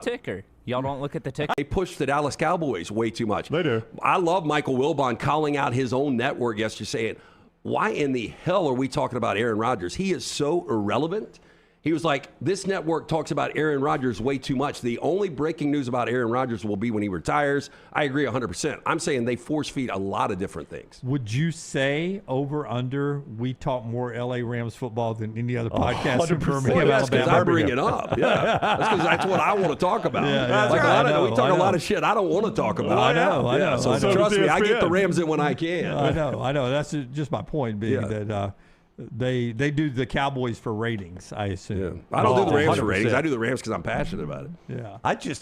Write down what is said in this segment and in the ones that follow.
ticker. Y'all don't look at the ticker. They push the Dallas Cowboys way too much. They do. I love Michael Wilbon calling out his own network yesterday saying, why in the hell are we talking about Aaron Rodgers? He is so irrelevant. He was like, this network talks about Aaron Rodgers way too much. The only breaking news about Aaron Rodgers will be when he retires. I agree 100%. I'm saying they force feed a lot of different things. Would you say over under we talk more LA Rams football than any other podcast in Birmingham, Well, that's because Alabama? I bring it up. Yeah, that's because that's what I want to talk about. Yeah, like right. we talk a lot of shit I don't want to talk about. I know. So trust me, I get the Rams in when I can. I know. That's just my point being that they do the Cowboys for ratings, I assume. Yeah. I don't do the Rams for ratings. I do the Rams because I'm passionate about it. Yeah.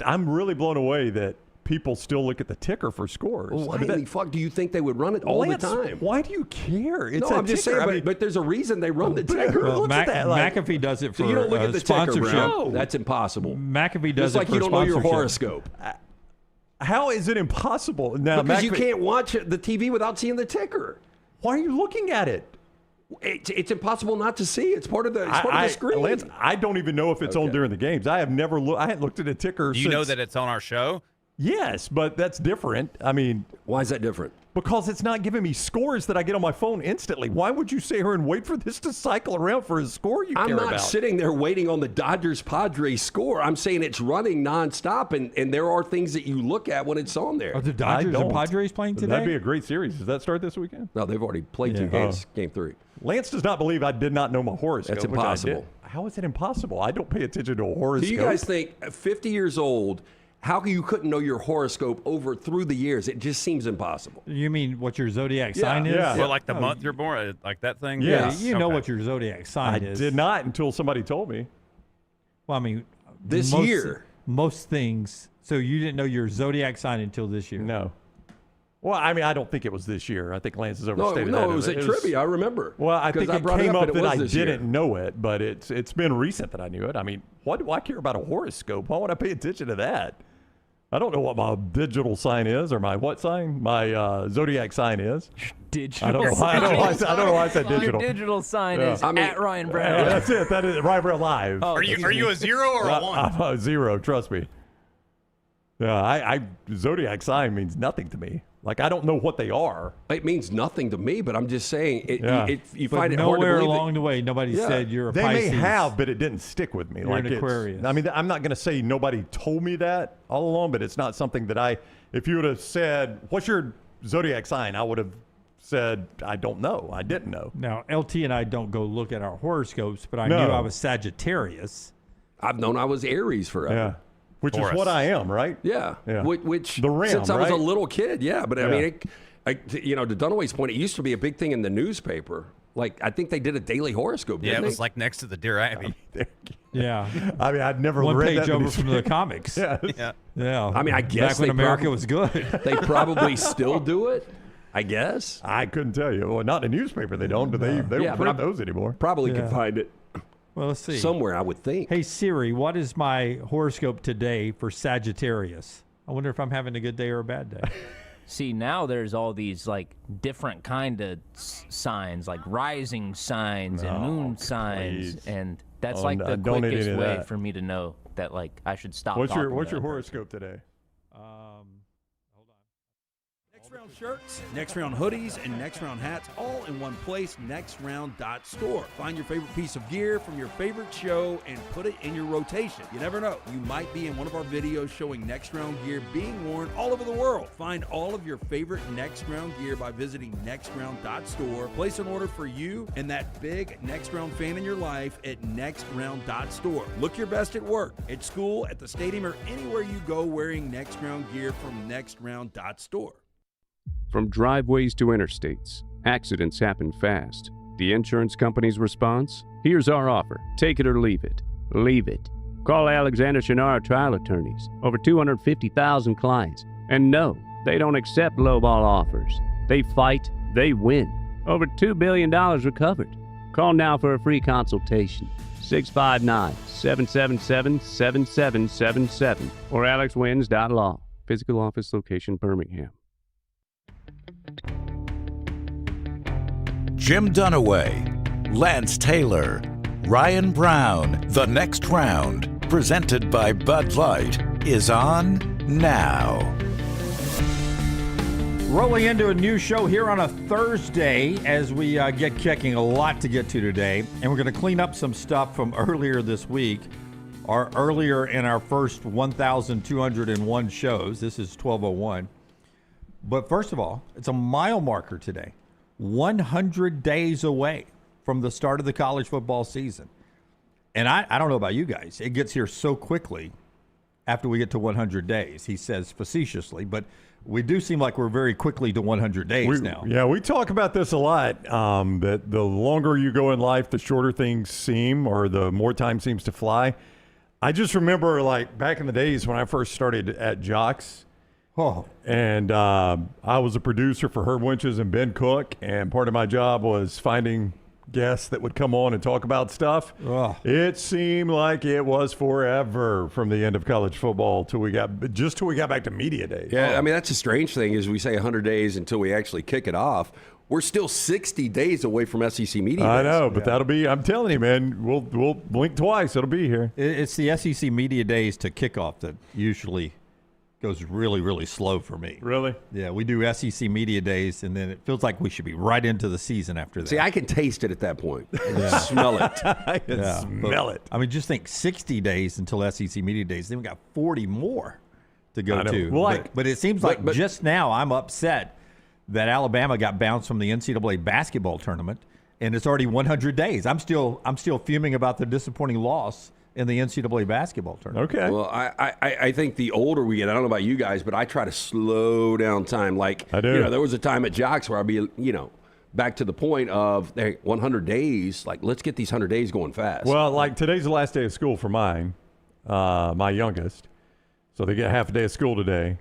I'm really blown away that people still look at the ticker for scores. Well, why in the fuck do you think they would run it all the time? Why do you care? It's I'm just saying, but there's a reason they run the ticker. Well, Look at that. Like, McAfee does it for so you don't look at the sponsorship. ticker, bro. That's impossible. McAfee does Just it like for you don't know your sponsorship. horoscope. How is it impossible? Now, Because you can't watch the TV without seeing the ticker. Why are you looking at it? It's impossible not to see. It's part of the screen. Lance, I don't even know if it's on during the games. I have never I hadn't looked at a ticker. Do you know that it's on our show? Yes, but that's different. I mean, why is that different? Because it's not giving me scores that I get on my phone instantly. Why would you sit here and wait for this to cycle around for a score you care about? I'm not sitting there waiting on the Dodgers-Padres score. I'm saying it's running nonstop, and there are things that you look at when it's on there. Are the Dodgers and Padres playing today? That'd be a great series. Does that start this weekend? No, they've already played 2 games. Game 3. Lance does not believe I did not know my horoscope. That's impossible. How is it impossible? I don't pay attention to a horoscope. Do you guys think 50 years old, how you couldn't know your horoscope through the years? It just seems impossible. You mean what your zodiac sign is? Yeah. Well, like the month you're born, like that thing? Yeah, you know what your zodiac sign is. I did not until somebody told me. Well, I mean, this year. Most things. So you didn't know your zodiac sign until this year? No. Well, I mean, I don't think it was this year. I think Lance has overstated that. No, it was at trivia. I remember. Well, I think it brought came up and that I this didn't year. know it, but it's been recent that I knew it. I mean, why do I care about a horoscope? Why would I pay attention to that? I don't know what my digital sign is or my what sign? My zodiac sign is. Digital. I don't know why I said digital. Your digital sign is at Ryan Brown. That's it. That is Ryan Brown Live. Are you a 0 or a 1? I'm a 0. Trust me. Yeah, zodiac sign means nothing to me. Like, I don't know what they are. It means nothing to me, but I'm just saying, you find it hard to nowhere believe along the way, nobody said you're a They Pisces. may have, but it didn't stick with me. You're an Aquarius. I mean, I'm not going to say nobody told me that all along, but it's not something that if you would have said, what's your zodiac sign? I would have said, I don't know. I didn't know. Now, LT and I don't go look at our horoscopes, but I knew I was Sagittarius. I've known I was Aries forever. Yeah. Which Taurus. is what I am, right? Yeah. Yeah. Which the Ram, since I was a right? little kid, but I mean, to Dunaway's point, it used to be a big thing in the newspaper. Like, I think they did a daily horoscope, Yeah, didn't it was they? like next to the Dear Abby. Yeah. I mean, I'd never One read page that over many from the comics. Yeah. Yeah. I mean, I guess back when they America was good. They probably still do it, I guess. I couldn't tell you. Well, not in the newspaper they don't, but they don't print those anymore. Probably could find it Well, let's see. somewhere, I would think. Hey, Siri, what is my horoscope today for Sagittarius? I wonder if I'm having a good day or a bad day. See, now there's all these like different kind of signs, like rising signs and moon signs, please. and that's Oh, like no, the don't need quickest any of way that. for me to know that like I should stop. What's your talking to that horoscope today? Hold on. Next Round shirts, Next Round hoodies, and Next Round hats all in one place, nextround.store. Find your favorite piece of gear from your favorite show and put it in your rotation. You never know, you might be in one of our videos showing Next Round gear being worn all over the world. Find all of your favorite Next Round gear by visiting nextround.store. Place an order for you and that big Next Round fan in your life at nextround.store. Look your best at work, at school, at the stadium, or anywhere you go wearing Next Round gear from nextround.store. From driveways to interstates, accidents happen fast. The insurance company's response? Here's our offer. Take it or leave it. Leave it. Call Alexander Shunnarah Trial Attorneys. Over 250,000 clients. And no, they don't accept lowball offers. They fight, they win. Over $2 billion recovered. Call now for a free consultation. 659-777-7777 or alexwins.law. Physical office location, Birmingham. Jim Dunaway, Lance Taylor, Ryan Brown, The Next Round, presented by Bud Light. is on now. Rolling into a new show here on a Thursday as we get kicking. A lot to get to today. And we're going to clean up some stuff from earlier this week, or earlier in our first 1,201 shows. This is 1201. But first of all, it's a mile marker today. 100 days away from the start of the college football season. And I don't know about you guys. It gets here so quickly after we get to 100 days, he says facetiously. But we do seem like we're very quickly to 100 days now. Yeah, we talk about this a lot, that the longer you go in life, the shorter things seem, or the more time seems to fly. I just remember, like, back in the days when I first started at Jocks, and I was a producer for Herb Winches and Ben Cook, and part of my job was finding guests that would come on and talk about stuff. It seemed like it was forever from the end of college football till we got back to media days. Yeah, I mean, that's a strange thing is we say 100 days until we actually kick it off. We're still 60 days away from SEC media days. I know, but that'll be, I'm telling you, man, we'll blink twice. It'll be here. It's the SEC media days to kickoff that usually goes really, really slow for me. Really? Yeah, we do SEC media days, and then it feels like we should be right into the season after that. See, I can taste it at that point. Smell it. I can smell it. I mean, just think 60 days until SEC media days. Then we got 40 more to go to. Well, but it seems like just now I'm upset that Alabama got bounced from the NCAA basketball tournament, and it's already 100 days. I'm still fuming about the disappointing loss in the NCAA basketball tournament. Okay. Well, I think the older we get, I don't know about you guys, but I try to slow down time. Like, I do. You know, there was a time at Jocks where I'd be, back to the point of 100 days. Like, let's get these 100 days going fast. Well, like today's the last day of school for mine, my youngest. So they get half a day of school today.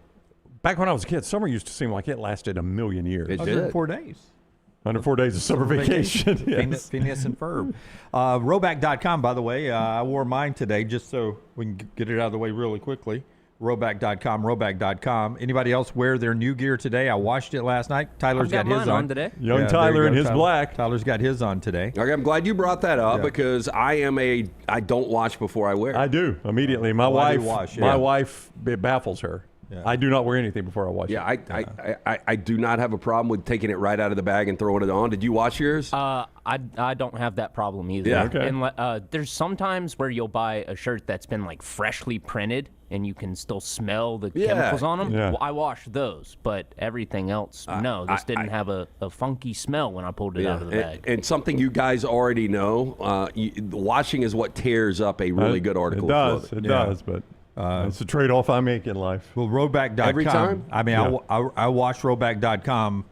Back when I was a kid, summer used to seem like it lasted a million years. It did. 104 days. 104 days of summer vacation. Yes. Phineas and Ferb. Rowback.com, by the way. I wore mine today just so we can get it out of the way really quickly. Rowback.com. Anybody else wear their new gear today? I washed it last night. Tyler's got his on today. Young Tyler in his Tyler. black. Tyler's got his on today. Okay, I'm glad you brought that up because I don't wash before I wear. I do immediately. My wife, it baffles her. Yeah. I do not wear anything before I wash it. I do not have a problem with taking it right out of the bag and throwing it on. Did you wash yours? I don't have that problem either. Yeah. Okay. And there's sometimes where you'll buy a shirt that's been like freshly printed and you can still smell the chemicals on them. Yeah. Well, I wash those, but everything else, no. This didn't have a funky smell when I pulled it out of the bag. And something you guys already know, washing is what tears up a really good article. It does. of clothing. It does, but it's a trade-off I make in life. Well, Rowback.com. Every time? I mean, I wash Rowback.com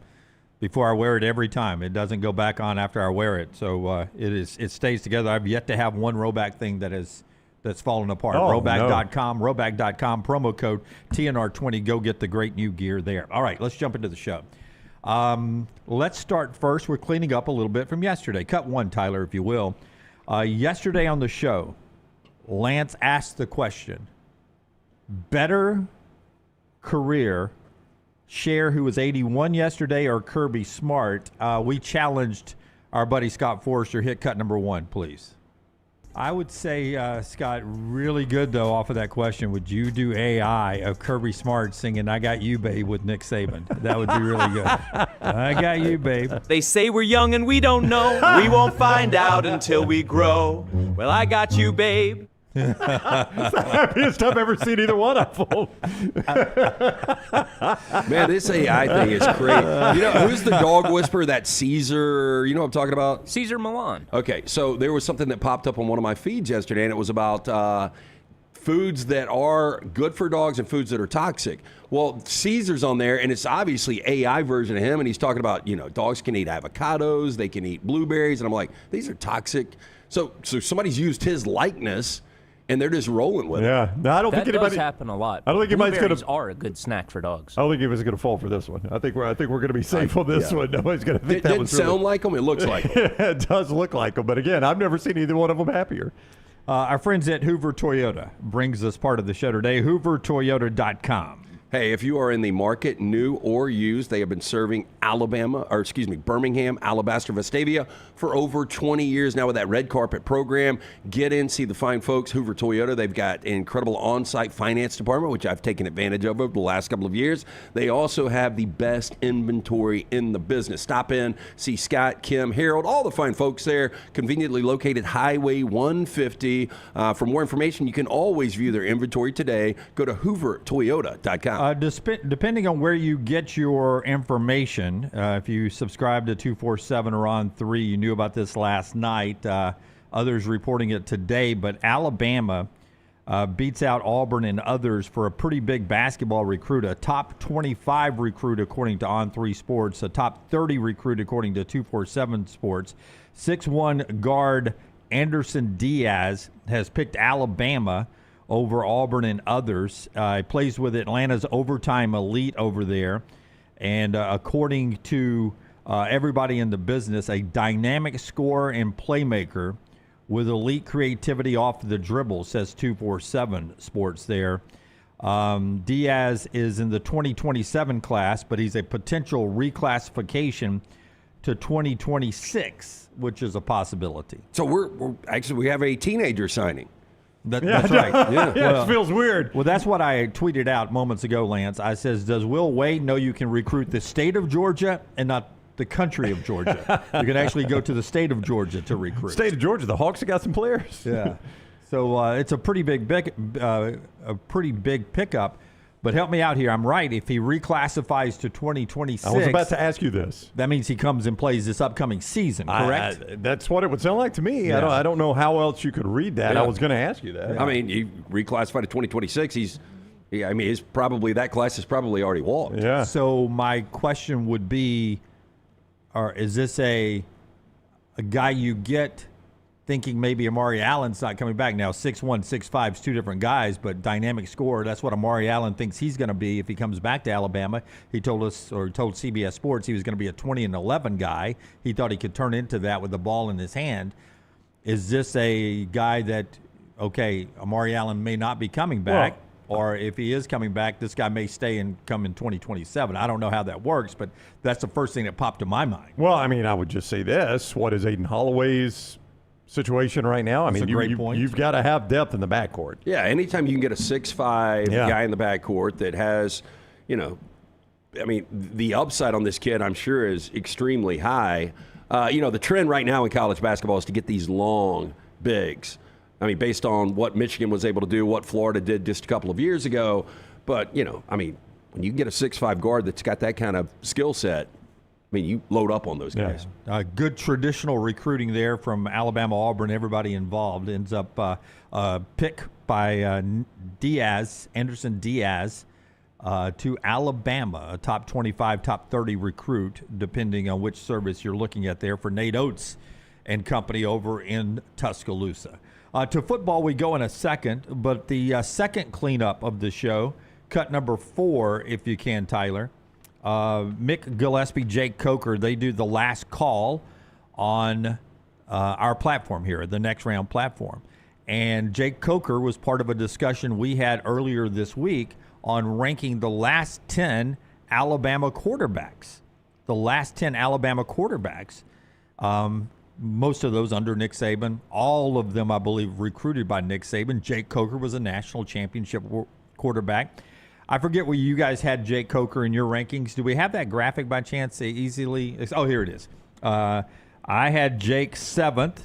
before I wear it every time. It doesn't go back on after I wear it. So it stays together. I've yet to have one Rowback thing that's fallen apart. Rowback.com, Rowback.com, promo code TNR20. Go get the great new gear there. All right, let's jump into the show. Let's start first. We're cleaning up a little bit from yesterday. Cut one, Tyler, if you will. Yesterday on the show, Lance asked the question, better career, Cher, who was 81 yesterday, or Kirby Smart? We challenged our buddy Scott Forrester. Hit cut number one, please. I would say, Scott, really good, though, off of that question. Would you do AI of Kirby Smart singing I Got You, Babe, with Nick Saban? That would be really good. I got you, babe. They say we're young and we don't know. We won't find out until we grow. Well, I got you, babe. It's the happiest I've ever seen either one of them. Man, this AI thing is crazy. You know, who's the dog whisperer? That Caesar, you know what I'm talking about? Caesar Milan. Okay, so there was something that popped up on one of my feeds yesterday, and it was about foods that are good for dogs and foods that are toxic. Well, Caesar's on there, and it's obviously AI version of him, and he's talking about, dogs can eat avocados, they can eat blueberries, and I'm like, these are toxic. So somebody's used his likeness, and they're just rolling with it. Yeah, no, I don't That think anybody. does happen a lot. I don't think anybody's Blueberries gonna. are a good snack for dogs. I don't think anybody's going to fall for this one. I think we're going to be safe on this one. Nobody's going to think It that didn't was sound like them. It looks like them. It does look like them, but again, I've never seen either one of them happier. Our friends at Hoover Toyota brings us part of the show today, hoovertoyota.com. Hey, if you are in the market, new or used, they have been serving Birmingham, Alabaster, Vestavia for over 20 years now with that red carpet program. Get in, see the fine folks, Hoover Toyota. They've got an incredible on-site finance department, which I've taken advantage of over the last couple of years. They also have the best inventory in the business. Stop in, see Scott, Kim, Harold, all the fine folks there, conveniently located Highway 150. For more information, you can always view their inventory today. Go to hoovertoyota.com. Depending on where you get your information, if you subscribe to 247 or on 3, you knew about this last night. Others reporting it today, but Alabama beats out Auburn and others for a pretty big basketball recruit, a top 25 recruit according to On3 Sports, a top 30 recruit according to 247 Sports. 6'1" guard Anderson Diaz has picked Alabama over Auburn and others. He plays with Atlanta's overtime elite over there. And according to everybody in the business, a dynamic scorer and playmaker with elite creativity off the dribble, says 247 Sports there. Diaz is in the 2027 class, but he's a potential reclassification to 2026, which is a possibility. So we have a teenager signing. That's right. Yeah, it feels weird. Well, that's what I tweeted out moments ago, Lance. I says, does Will Wade know you can recruit the state of Georgia and not the country of Georgia? You can actually go to the state of Georgia to recruit. State of Georgia, the Hawks have got some players. Yeah. So it's a pretty big pickup. But help me out here. I'm right. If he reclassifies to 2026, I was about to ask you this. That means he comes and plays this upcoming season, correct? That's what it would sound like to me. Yeah. I don't know how else you could read that. Yeah. I was going to ask you that. I mean, he reclassified to 2026. He's probably that class is probably already walked. Yeah. So my question would be, is this a guy you get thinking maybe Amari Allen's not coming back? Now, 6'1", 6'5" is two different guys, but dynamic scorer, that's what Amari Allen thinks he's going to be if he comes back to Alabama. He told us, or told CBS Sports, he was going to be a 20-11 guy. He thought he could turn into that with the ball in his hand. Is this a guy that, okay, Amari Allen may not be coming back, or if he is coming back, this guy may stay and come in 2027. I don't know how that works, but that's the first thing that popped to my mind. Well, I mean, I would just say this. What is Aiden Holloway's situation right now? I mean, you've got to have depth in the backcourt. Yeah, anytime you can get a 6'5" guy in the backcourt that has, the upside on this kid, I'm sure, is extremely high. The trend right now in college basketball is to get these long bigs. I mean, based on what Michigan was able to do, what Florida did just a couple of years ago. But, when you can get a 6'5" guard that's got that kind of skill set, you load up on those guys. Good traditional recruiting there from Alabama, Auburn, everybody involved. Ends up pick by Anderson Diaz to Alabama, a top 25, top 30 recruit, depending on which service you're looking at there for Nate Oates and company over in Tuscaloosa. To football we go in a second, but the second cleanup of the show, cut number 4, if you can, Tyler. Mick Gillespie, Jake Coker, they do the last call on our platform here, the Next Round platform. And Jake Coker was part of a discussion we had earlier this week on ranking the last 10 Alabama quarterbacks. The last 10 Alabama quarterbacks, most of those under Nick Saban, all of them, I believe, recruited by Nick Saban. Jake Coker was a national championship quarterback. I forget where you guys had Jake Coker in your rankings. Do we have that graphic by chance easily? Oh, here it is. I had Jake 7th,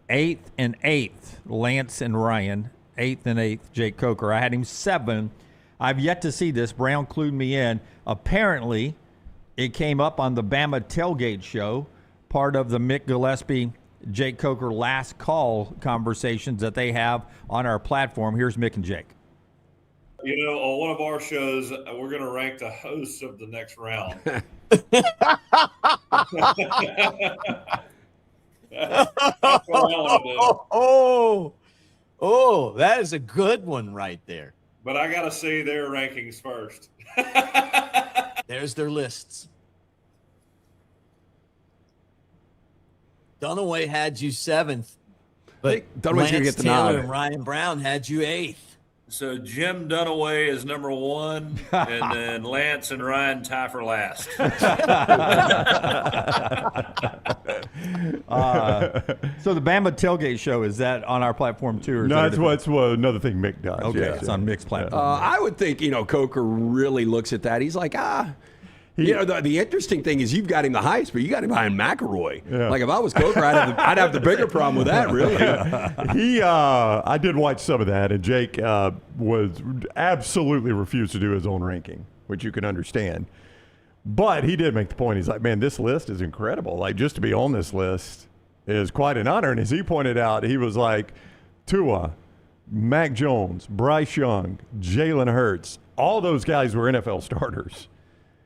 8th, and 8th. Lance and Ryan, 8th and 8th. Jake Coker. I had him 7. I've yet to see this. Brown clued me in. Apparently, it came up on the Bama Tailgate show, part of the Mick Gillespie, Jake Coker last call conversations that they have on our platform. Here's Mick and Jake. On one of our shows, we're going to rank the hosts of the next round. That is a good one right there. But I got to see their rankings first. There's their lists. Dunaway had you 7th, but Dunaway's going to get the Taylor nod. and Ryan Brown had you 8th. So Jim Dunaway is number 1, and then Lance and Ryan tie for last. So the Bama Tailgate Show, is that on our platform too? Or is No, that that's another thing Mick does. Okay, yeah, it's yeah. on Mick's platform. I would think, Coker really looks at that. He's like, the interesting thing is you've got him the highest, but you got him behind McElroy. Yeah. Like if I was Coker, I'd have the bigger problem with that, really. I did watch some of that, and Jake was absolutely refused to do his own ranking, which you can understand. But he did make the point. He's like, man, this list is incredible. Like, just to be on this list is quite an honor. And as he pointed out, he was like, Tua, Mac Jones, Bryce Young, Jalen Hurts, all those guys were NFL starters.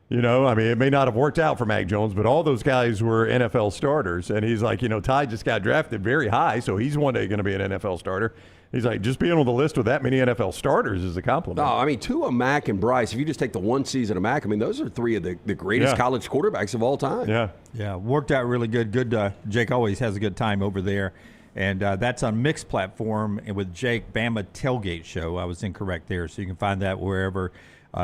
It may not have worked out for Mac Jones, but all those guys were NFL starters. And he's like, Ty just got drafted very high, so he's one day going to be an NFL starter. He's like, just being on the list with that many NFL starters is a compliment. No, Tua, Mac, and Bryce, if you just take the one season of Mac, those are 3 of the greatest college quarterbacks of all time. Yeah, worked out really good. Jake always has a good time over there. And that's on Mick's platform and with Jake, Bama Tailgate Show. I was incorrect there, so you can find that wherever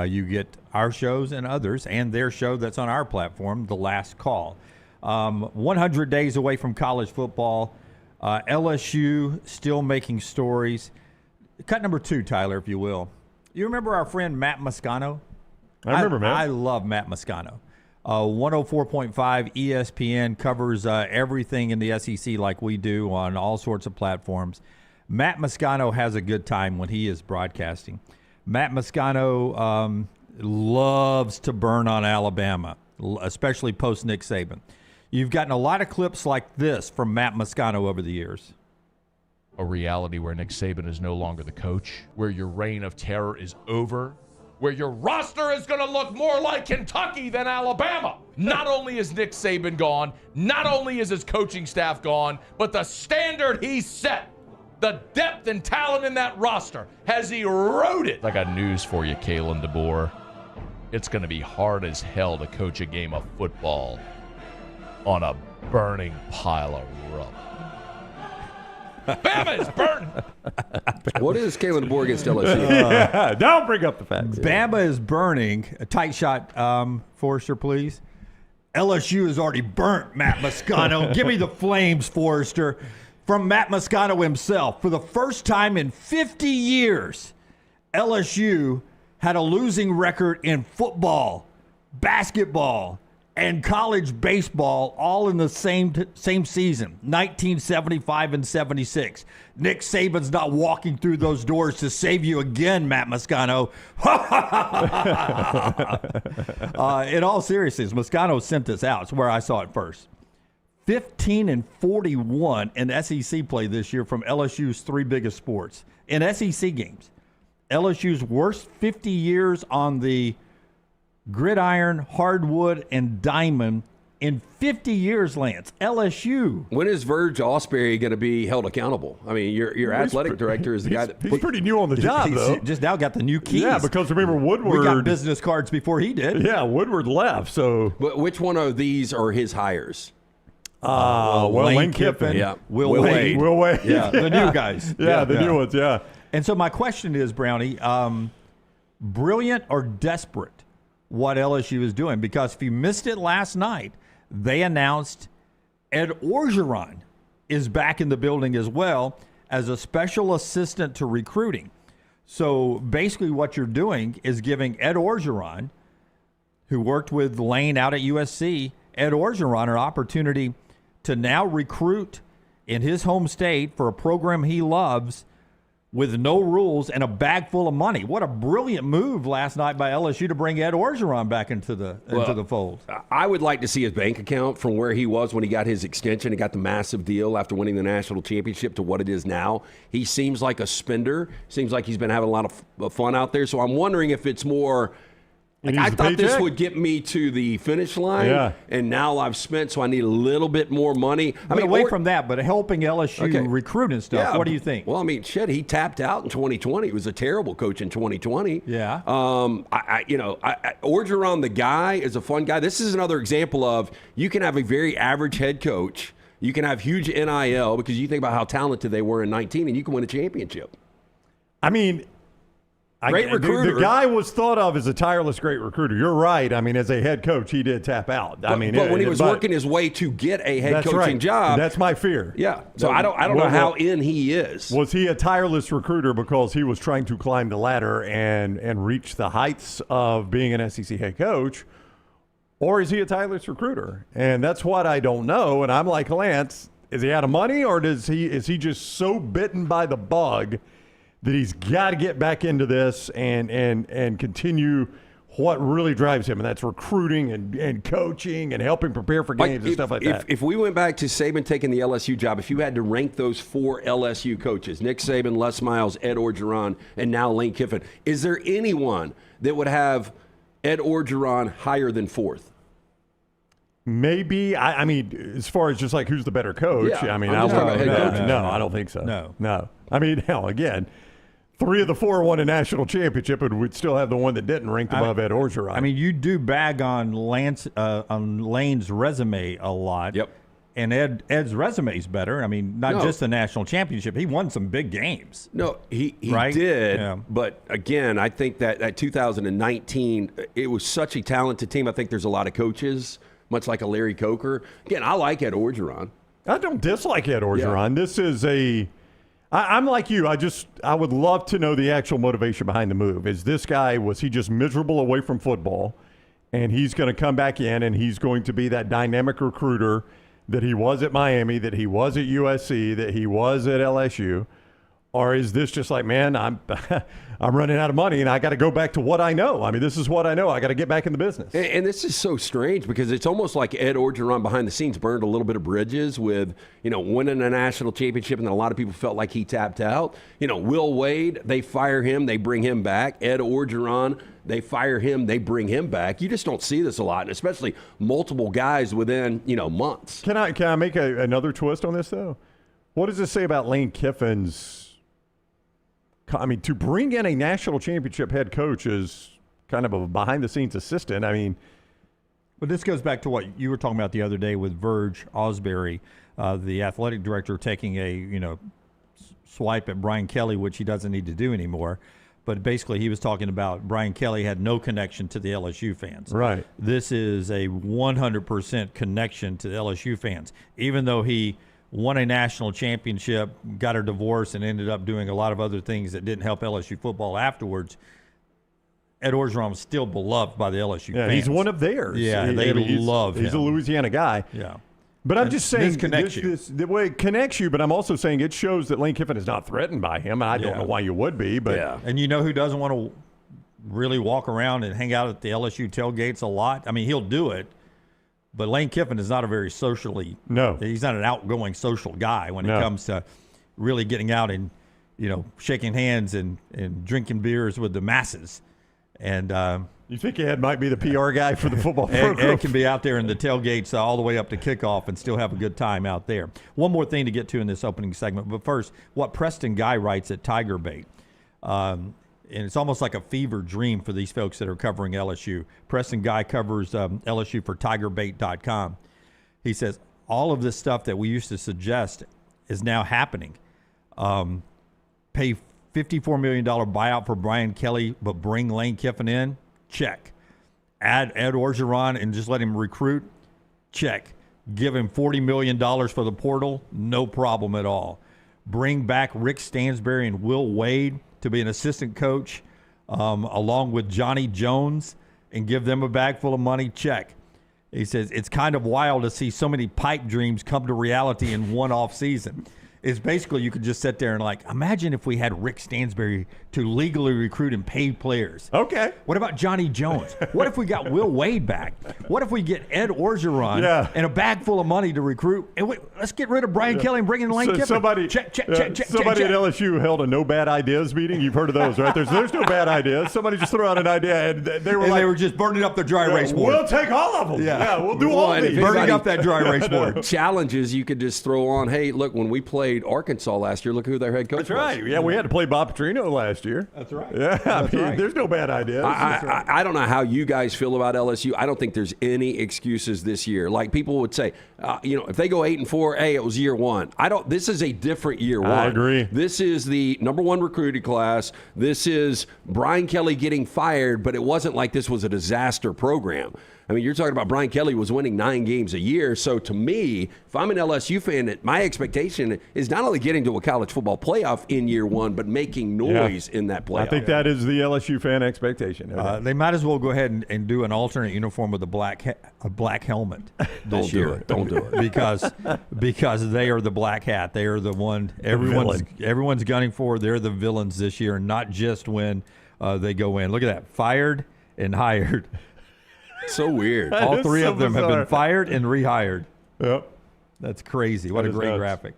you get our shows and others, and their show that's on our platform, The Last Call. 100 days away from college football. LSU still making stories. Cut number 2, Tyler, if you will. You remember our friend Matt Moscano? I remember Matt. I love Matt Moscano. 104.5 ESPN covers everything in the SEC like we do on all sorts of platforms. Matt Moscano has a good time when he is broadcasting. Matt Moscano loves to burn on Alabama, especially post Nick Saban. You've gotten a lot of clips like this from Matt Moscano over the years. A reality where Nick Saban is no longer the coach, where your reign of terror is over, where your roster is going to look more like Kentucky than Alabama. Not only is Nick Saban gone, not only is his coaching staff gone, but the standard he set, the depth and talent in that roster has eroded. I got news for you, Kalen DeBoer. It's going to be hard as hell to coach a game of football on a burning pile of rubble. Bama is burning. What is Kalen DeBoer against LSU? Don't bring up the facts. Bama is burning. A tight shot, Forrester, please. LSU has already burnt Matt Moscano. Give me the flames, Forrester. From Matt Moscano himself. For the first time in 50 years, LSU had a losing record in football, basketball, and college baseball all in the same season, 1975 and 76. Nick Saban's not walking through those doors to save you again, Matt Moscano. In all seriousness, Moscano sent this out. It's where I saw it first. 15-41 in SEC play this year from LSU's 3 biggest sports. In SEC games, LSU's worst 50 years on the gridiron, hardwood, and diamond in 50 years, Lance. LSU. When is Verge Osprey going to be held accountable? Your athletic director is the guy that... He's pretty new on the job, though. Just now got the new keys. Yeah, because remember Woodward... We got business cards before he did. Yeah, Woodward left, so... But which one of these are his hires? Lane Kiffin. Yeah. Will Wade. Will Wade. Yeah, the new guys. Yeah, the new ones, yeah. And so my question is, Brownie, brilliant or desperate what LSU is doing? Because if you missed it last night, they announced Ed Orgeron is back in the building as well as a special assistant to recruiting. So basically what you're doing is giving Ed Orgeron, who worked with Lane out at USC, Ed Orgeron an opportunity to now recruit in his home state for a program he loves with no rules and a bag full of money. What a brilliant move last night by LSU to bring Ed Orgeron back into the fold. I would like to see his bank account from where he was when he got his extension and got the massive deal after winning the national championship to what it is now. He seems like a spender. Seems like he's been having a lot of fun out there. So I'm wondering if it's more... I thought this would get me to the finish line, and now I've spent, so I need a little bit more money. Away from that, but helping LSU recruit and stuff, what do you think? Well, he tapped out in 2020. He was a terrible coach in 2020. Yeah. Orgeron, the guy, is a fun guy. This is another example of you can have a very average head coach. You can have huge NIL because you think about how talented they were in 19, and you can win a championship. Great recruiter. The guy was thought of as a tireless great recruiter. You're right. I mean, as a head coach, he did tap out. But when he was working his way to get a head coaching job. That's my fear. Yeah. So I don't know how in he is. Was he a tireless recruiter because he was trying to climb the ladder and reach the heights of being an SEC head coach? Or is he a tireless recruiter? And that's what I don't know. And I'm like, Lance, is he out of money, or is he just so bitten by the bug that he's got to get back into this and continue what really drives him, and that's recruiting and coaching and helping prepare for games and stuff like that. If we went back to Saban taking the LSU job, if you had to rank those 4 LSU coaches, Nick Saban, Les Miles, Ed Orgeron, and now Lane Kiffin, is there anyone that would have Ed Orgeron higher than 4th? Maybe. I mean, as far as just like who's the better coach, Yeah, I mean, I'm just talking about head coaches. no, I don't think so. No. I mean, hell, again, 3 of the 4 won a national championship, and we'd still have the one that didn't ranked above Ed Orgeron. I mean, you do bag on Lane's resume a lot. Yep. And Ed's resume is better. I mean, not just the national championship. He won some big games. No, he right? did. Yeah. But, again, I think that 2019, it was such a talented team. I think there's a lot of coaches, much like a Larry Coker. Again, I like Ed Orgeron. I don't dislike Ed Orgeron. Yeah. This is I'm like you. I would love to know the actual motivation behind the move. Is this guy, was he just miserable away from football, and he's going to come back in and he's going to be that dynamic recruiter that he was at Miami, that he was at USC, that he was at LSU? Or is this just like, man, I'm running out of money and I got to go back to what I know? I mean, this is what I know. I got to get back in the business. And this is so strange because it's almost like Ed Orgeron behind the scenes burned a little bit of bridges with, winning a national championship, and then a lot of people felt like he tapped out. Will Wade, they fire him, they bring him back. Ed Orgeron, they fire him, they bring him back. You just don't see this a lot, and especially multiple guys within, months. Can I make another twist on this, though? What does this say about Lane Kiffin's? I mean, to bring in a national championship head coach is kind of a behind-the-scenes assistant. I mean, but this goes back to what you were talking about the other day with Verge Osbury, the athletic director, taking a swipe at Brian Kelly, which he doesn't need to do anymore. But basically, he was talking about Brian Kelly had no connection to the LSU fans. Right. This is a 100% connection to the LSU fans, even though he won a national championship, got a divorce, and ended up doing a lot of other things that didn't help LSU football afterwards. Ed Orgeron was still beloved by the LSU fans. He's one of theirs. Yeah, they love him. He's a Louisiana guy. Yeah. But I'm just saying, this connects you. The way it connects you, but I'm also saying it shows that Lane Kiffin is not threatened by him. And I don't know why you would be. But And you know who doesn't want to really walk around and hang out at the LSU tailgates a lot? I mean, he'll do it. But Lane Kiffin is not a very he's not an outgoing social guy when it comes to really getting out and, shaking hands and drinking beers with the masses. And you think Ed might be the PR guy for the football program? Ed can be out there in the tailgates all the way up to kickoff and still have a good time out there. One more thing to get to in this opening segment. But first, what Preston Guy writes at Tiger Bait. And it's almost like a fever dream for these folks that are covering LSU. Preston Guy covers LSU for TigerBait.com. He says, all of this stuff that we used to suggest is now happening. Pay $54 million buyout for Brian Kelly, but bring Lane Kiffin in? Check. Add Ed Orgeron and just let him recruit? Check. Give him $40 million for the portal? No problem at all. Bring back Rick Stansbury and Will Wade to be an assistant coach along with Johnny Jones and give them a bag full of money? Check. He says, it's kind of wild to see so many pipe dreams come to reality in one off season. It's basically you could just sit there and imagine if we had Rick Stansbury to legally recruit and pay players. Okay. What about Johnny Jones? What if we got Will Wade back? What if we get Ed Orgeron and a bag full of money to recruit? And let's get rid of Brian Kelly and bring in Lane Kiffin. Somebody check. Somebody at LSU held a no bad ideas meeting. You've heard of those, right? There's no bad ideas. Somebody just threw out an idea, and they were just burning up the dry erase board. We'll take all of them. Yeah, we'll do all of these. Burning up that dry erase board. Challenges you could just throw on. Hey, look, when we play played Arkansas last year. Look who their head coach was. That's right. Yeah, we had to play Bob Petrino last year. That's right. Yeah, That's right. there's no bad ideas. I don't know how you guys feel about LSU. I don't think there's any excuses this year. Like people would say, if they go 8-4, hey, it was year one. This is a different year one. I agree. This is the number one recruiting class. This is Brian Kelly getting fired, but it wasn't like this was a disaster program. I mean, you're talking about Brian Kelly was winning 9 games a year. So to me, if I'm an LSU fan, my expectation is not only getting to a college football playoff in year one, but making noise in that playoff. I think that is the LSU fan expectation. They might as well go ahead and do an alternate uniform with a black helmet this year. Don't do it. Because they are the black hat. They are the one everyone's gunning for. They're the villains this year, and not just when they go in. Look at that. Fired and hired. So weird. All three of them have been fired and rehired. Yep. That's crazy. What a great graphic.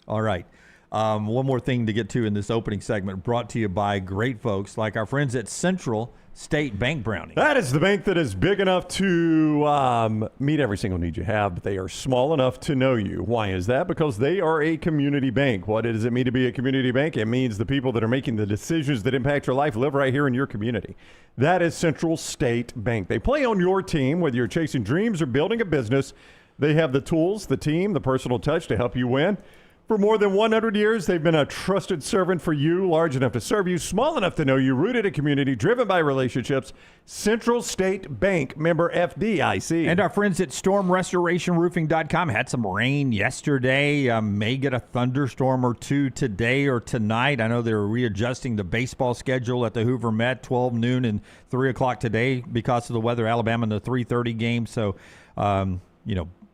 All right. One more thing to get to in this opening segment, brought to you by great folks like our friends at Central State Bank, Brownie. That is the bank that is big enough to meet every single need you have, but they are small enough to know you. Why is that? Because they are a community bank. What does it mean to be a community bank? It means the people that are making the decisions that impact your life live right here in your community. That is Central State Bank. They play on your team, whether you're chasing dreams or building a business. They have the tools, the team, the personal touch to help you win. For more than 100 years, they've been a trusted servant for you, large enough to serve you, small enough to know you, rooted in community, driven by relationships. Central State Bank, member FDIC. And our friends at StormRestorationRoofing.com had some rain yesterday. May get a thunderstorm or two today or tonight. I know they're readjusting the baseball schedule at the Hoover Met, 12 noon and 3 o'clock today because of the weather. Alabama in the 3:30 game. So,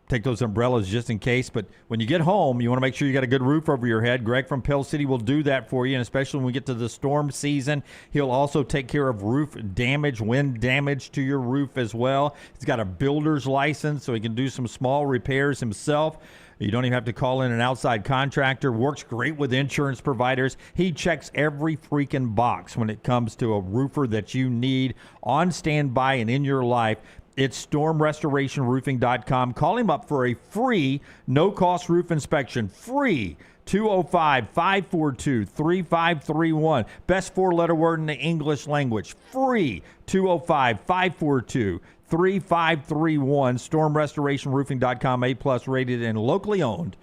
take those umbrellas just in case. But when you get home, you want to make sure you got a good roof over your head. Greg from Pell City will do that for you, and especially when we get to the storm season, he'll also take care of roof damage, wind damage to your roof as well. He's got a builder's license, so he can do some small repairs himself. You don't even have to call in an outside contractor. Works great with insurance providers. He checks every freaking box when it comes to a roofer that you need on standby and in your life. It's StormRestorationRoofing.com. Call him up for a free, no-cost roof inspection. Free. 205-542-3531. Best four-letter word in the English language. Free. 205-542-3531. StormRestorationRoofing.com. A+ rated and locally owned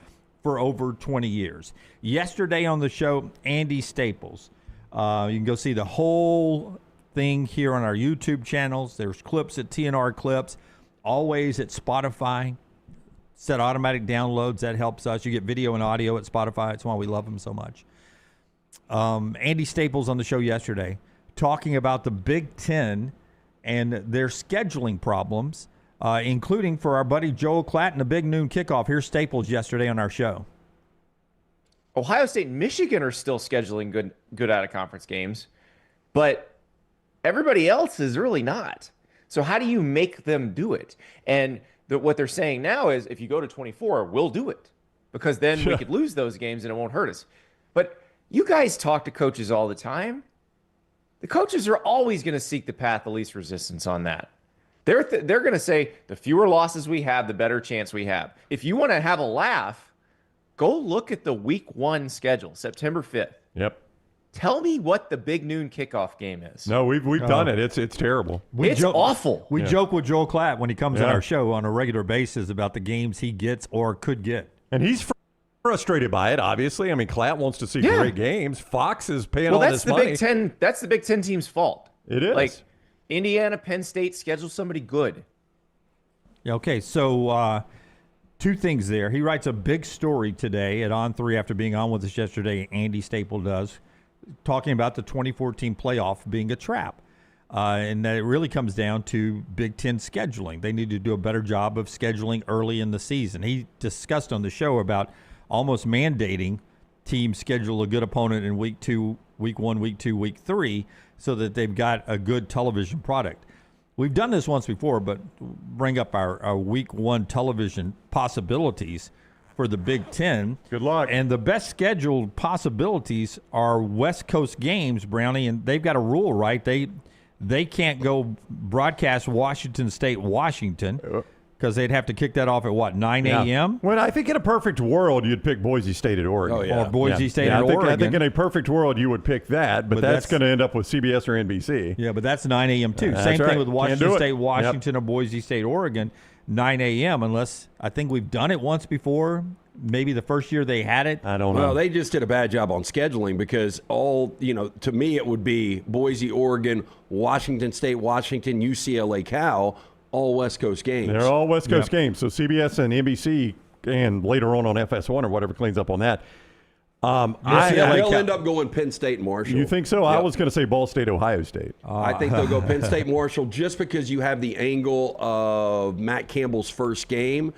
for over 20 years. Yesterday on the show, Andy Staples. You can go see the whole thing here on our YouTube channels. There's clips at TNR Clips, always at Spotify. Set automatic downloads. That helps us. You get video and audio at Spotify. That's why we love them so much. Andy Staples on the show yesterday talking about the Big Ten and their scheduling problems, including for our buddy Joel Klatt and the Big Noon Kickoff. Here's Staples yesterday on our show. Ohio State and Michigan are still scheduling good out-of-conference games, but everybody else is really not. So how do you make them do it? And what they're saying now is if you go to 24, we'll do it because then we could lose those games and it won't hurt us. But you guys talk to coaches all the time. The coaches are always going to seek the path of least resistance on that. They're going to say the fewer losses we have, the better chance we have. If you want to have a laugh, go look at the week 1 schedule, September 5th. Yep. Tell me what the Big Noon Kickoff game is. No, we've done it. It's terrible. It's awful. We joke with Joel Klatt when he comes on our show on a regular basis about the games he gets or could get. And he's frustrated by it, obviously. I mean, Klatt wants to see great games. Fox is paying all this money. That's the Big Ten team's fault. It is. Like, Indiana, Penn State, schedule somebody good. Yeah, okay, so two things there. He writes a big story today at On3 after being on with us yesterday. Andy Staple does, talking about the 2014 playoff being a trap. And that it really comes down to Big Ten scheduling. They need to do a better job of scheduling early in the season. He discussed on the show about almost mandating teams schedule a good opponent in week 2, week 1, week 2, week 3, so that they've got a good television product. We've done this once before, but bring up our week 1 television possibilities for the Big Ten. Good luck. And the best scheduled possibilities are West Coast games, Brownie, and they've got a rule, right? They can't go broadcast Washington State, Washington, because they'd have to kick that off at what, 9 a.m.? Well, I think in a perfect world you'd pick Boise State at Oregon. Oh, yeah. Or Boise State at I think, Oregon. I think in a perfect world you would pick that, but that's going to end up with CBS or NBC. Yeah, but that's 9 a.m. too. That's Same right. thing with Can't Washington do it. State, Washington, or Boise State, Oregon, 9 a.m. Unless I think we've done it once before. Maybe the first year they had it. I don't know. Well, they just did a bad job on scheduling because to me it would be Boise, Oregon, Washington State, Washington, UCLA, Cal, all West Coast games. They're all West Coast games. So CBS and NBC, and later on FS1 or whatever cleans up on that. They'll end up going Penn State and Marshall. You think so? Yep. I was going to say Ball State, Ohio State. I think they'll go Penn State, Marshall, just because you have the angle of Matt Campbell's first game,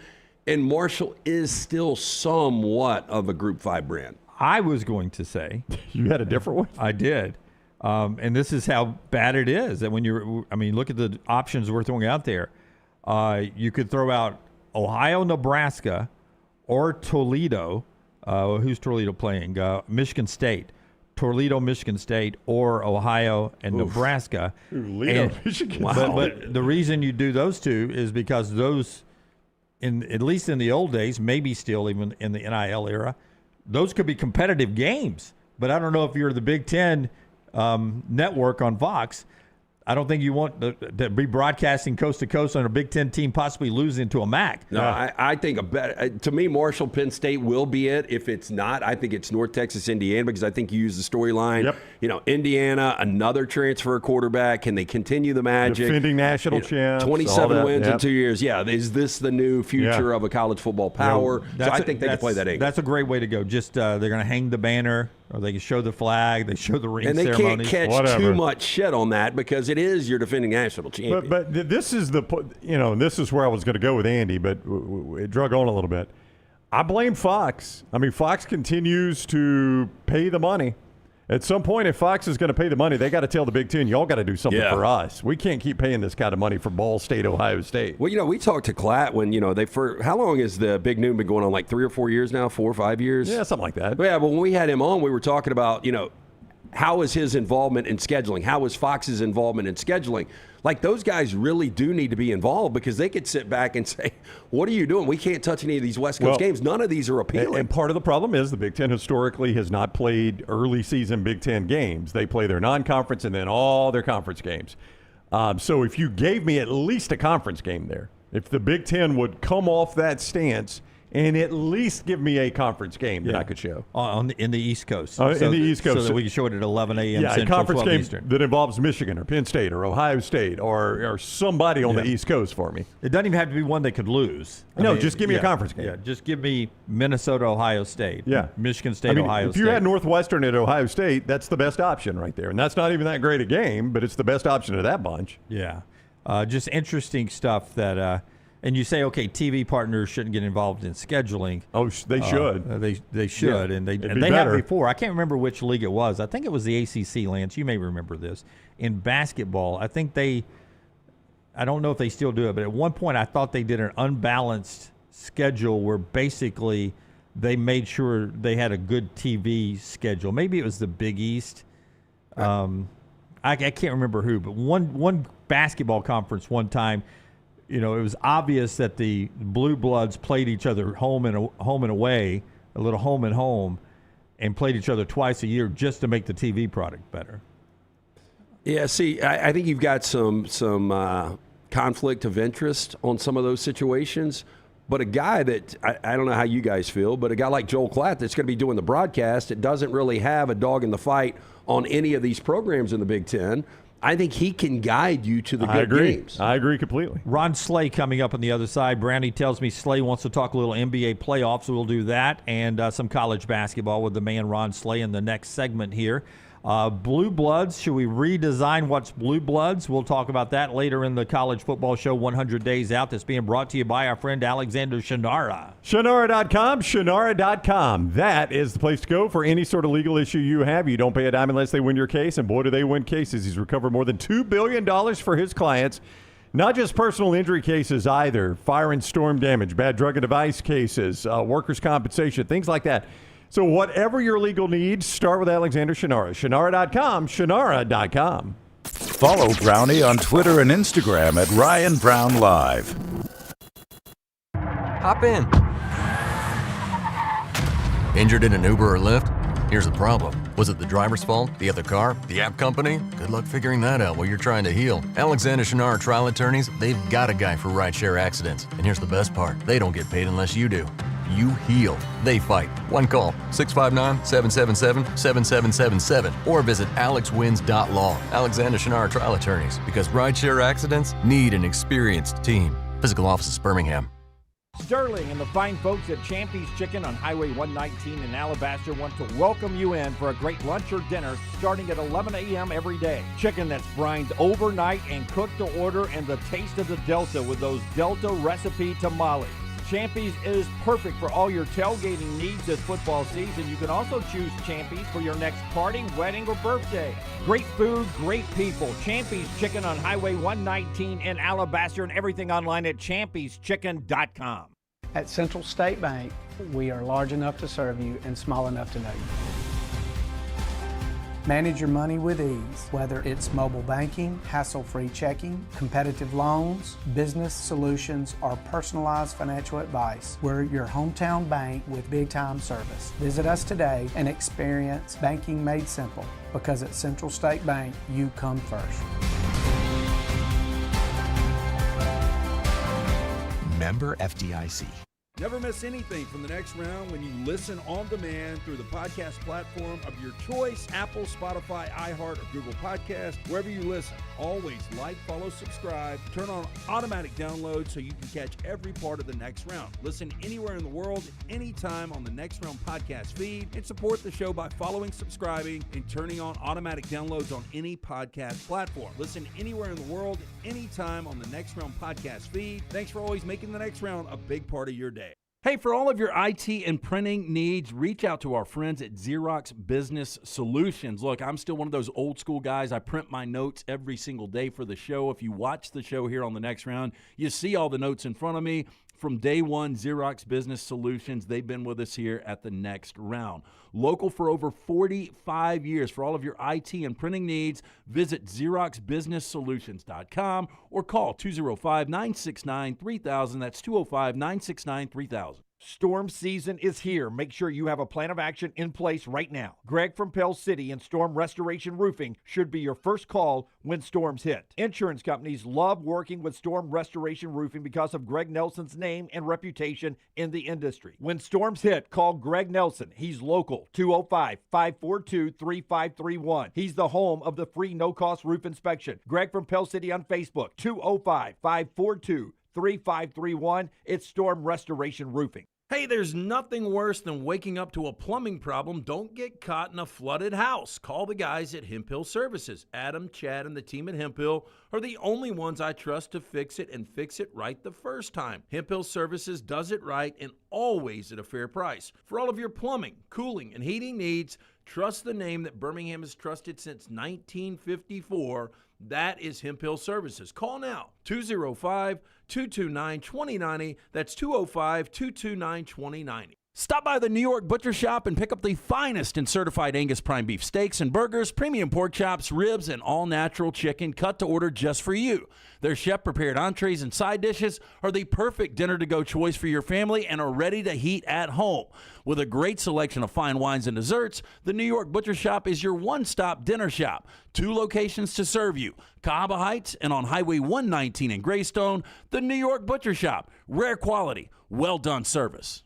and Marshall is still somewhat of a Group 5 brand. I was going to say. You had a different one? I did. And this is how bad it is. That when look at the options we're throwing out there. You could throw out Ohio, Nebraska, or Toledo. Who's Toledo playing? Michigan State. Toledo, Michigan State, or Ohio and Nebraska. Toledo, Michigan State. But the reason you do those two is because those, at least in the old days, maybe still even in the NIL era, those could be competitive games. But I don't know if you're the Big Ten network on Fox. I don't think you want to be broadcasting coast to coast on a Big Ten team possibly losing to a MAC. No, I think to me, Marshall, Penn State will be it. If it's not, I think it's North Texas, Indiana, because I think you use the storyline. Yep. Indiana, another transfer quarterback. Can they continue the magic? Defending national champs. 27 wins in 2 years. Yeah, is this the new future of a college football power? So I think they can play that angle. That's a great way to go. Just they're going to hang the banner, or they can show the flag, they show the ring and they ceremonies. can't catch too much shit on that because it is your defending national champion. But this is this is where I was going to go with Andy, but it drug on a little bit. I blame Fox. I mean, Fox continues to pay the money. At some point, if Fox is going to pay the money, they got to tell the Big Ten, y'all got to do something for us. We can't keep paying this kind of money for Ball State, Ohio State. Well, we talked to Klatt when, how long has the Big Noon been going on? Like 3 or 4 years now? 4 or 5 years? Yeah, something like that. Yeah, but when we had him on, we were talking about, how is his involvement in scheduling? How is Fox's involvement in scheduling? Like, those guys really do need to be involved because they could sit back and say, what are you doing? We can't touch any of these West Coast games. None of these are appealing. And part of the problem is the Big Ten historically has not played early season Big Ten games. They play their non-conference and then all their conference games. So if you gave me at least a conference game there, if the Big Ten would come off that stance and at least give me a conference game that I could show. In the East Coast. In the East Coast. So that we can show it at 11 a.m. Yeah, Central, a conference 12 game Eastern. that involves Michigan or Penn State or Ohio State or somebody on the East Coast for me. It doesn't even have to be one they could lose. Just give me a conference game. Yeah, just give me Minnesota, Ohio State. Yeah. Michigan State, Ohio If State. you had Northwestern at Ohio State, that's the best option right there. And that's not even that great a game, but it's the best option of that bunch. Yeah. Just interesting stuff that and you say, okay, TV partners shouldn't get involved in scheduling. Oh, they should. They should, and they have before. I can't remember which league it was. I think it was the ACC, Lance. You may remember this. In basketball, I think I don't know if they still do it, but at one point I thought they did an unbalanced schedule where basically they made sure they had a good TV schedule. Maybe it was the Big East. I can't remember who, but one basketball conference one time, it was obvious that the Blue Bloods played each other home and away, a little home and home, and played each other twice a year just to make the TV product better. Yeah, see, I think you've got some conflict of interest on some of those situations. But a guy that, I don't know how you guys feel, but a guy like Joel Klatt that's going to be doing the broadcast, it doesn't really have a dog in the fight on any of these programs in the Big Ten. I think he can guide you to the good games. I agree completely. Ron Slay coming up on the other side. Brownie tells me Slay wants to talk a little NBA playoffs, so we'll do that, and some college basketball with the man Ron Slay in the next segment here. Blue Bloods, should we redesign what's Blue Bloods? We'll talk about that later in the College Football Show 100 Days Out that's being brought to you by our friend Alexander Shunnarah. Shunnarah.com, Shunnarah.com. That is the place to go for any sort of legal issue you have. You don't pay a dime unless they win your case, and boy, do they win cases. He's recovered more than $2 billion for his clients. Not just personal injury cases either, fire and storm damage, bad drug and device cases, workers' compensation, things like that. So whatever your legal needs, start with Alexander Shunnarah. Shunnarah.com, Shunnarah.com. Follow Brownie on Twitter and Instagram at Ryan Brown Live. Hop in. Injured in an Uber or Lyft? Here's the problem. Was it the driver's fault? The other car? The app company? Good luck figuring that out while you're trying to heal. Alexander Shunnarah Trial Attorneys, they've got a guy for rideshare accidents. And here's the best part. They don't get paid unless you do. You heal. They fight. One call, 659-777-7777. Or visit alexwins.law. Alexander Shunnarah Trial Attorneys. Because rideshare accidents need an experienced team. Physical office is Birmingham. Sterling and the fine folks at Champy's Chicken on Highway 119 in Alabaster want to welcome you in for a great lunch or dinner starting at 11 a.m. every day. Chicken that's brined overnight and cooked to order, and the taste of the Delta with those Delta recipe tamales. Champy's is perfect for all your tailgating needs this football season. You can also choose Champy's for your next party, wedding, or birthday. Great food, great people. Champy's Chicken on Highway 119 in Alabaster, and everything online at champyschicken.com. At Central State Bank, we are large enough to serve you and small enough to know you. Manage your money with ease, whether it's mobile banking, hassle-free checking, competitive loans, business solutions, or personalized financial advice. We're your hometown bank with big-time service. Visit us today and experience banking made simple, because at Central State Bank, you come first. Member FDIC. Never miss anything from the next round when you listen on demand through the podcast platform of your choice, Apple, Spotify, iHeart, or Google Podcasts, wherever you listen. Always like, follow, subscribe, turn on automatic download so you can catch every part of the next round. Listen anywhere in the world, anytime on the Next Round podcast feed, and support the show by following, subscribing, and turning on automatic downloads on any podcast platform. Listen anywhere in the world, anytime on the Next Round podcast feed. Thanks for always making the next round a big part of your day. Hey, for all of your IT and printing needs, reach out to our friends at Xerox Business Solutions. Look, I'm still one of those old school guys. I print my notes every single day for the show. If you watch the show here on the next round, you see all the notes in front of me. From day one, Xerox Business Solutions, they've been with us here at the next round. Local for over 45 years. For all of your IT and printing needs, visit XeroxBusinessSolutions.com or call 205-969-3000. That's 205-969-3000. Storm season is here. Make sure you have a plan of action in place right now. Greg from Pell City and Storm Restoration Roofing should be your first call when storms hit. Insurance companies love working with Storm Restoration Roofing because of Greg Nelson's name and reputation in the industry. When storms hit, call Greg Nelson. He's local, 205-542-3531. He's the home of the free no-cost roof inspection. Greg from Pell City on Facebook, 205-542-3531. It's Storm Restoration Roofing. Hey, there's nothing worse than waking up to a plumbing problem. Don't get caught in a flooded house. Call the guys at Hemp Hill Services. Adam, Chad, and the team at Hemp Hill are the only ones I trust to fix it and fix it right the first time. Hemp Hill Services does it right and always at a fair price. For all of your plumbing, cooling, and heating needs, trust the name that Birmingham has trusted since 1954. That is Hemp Hill Services. Call now, 205-229-2090. That's 205-229-2090. Stop by the New York Butcher Shop and pick up the finest in certified Angus prime beef steaks and burgers, premium pork chops, ribs, and all-natural chicken cut to order just for you. Their chef-prepared entrees and side dishes are the perfect dinner-to-go choice for your family and are ready to heat at home. With a great selection of fine wines and desserts, the New York Butcher Shop is your one-stop dinner shop. 2 locations to serve you, Cahaba Heights and on Highway 119 in Greystone. The New York Butcher Shop, rare quality, well-done service.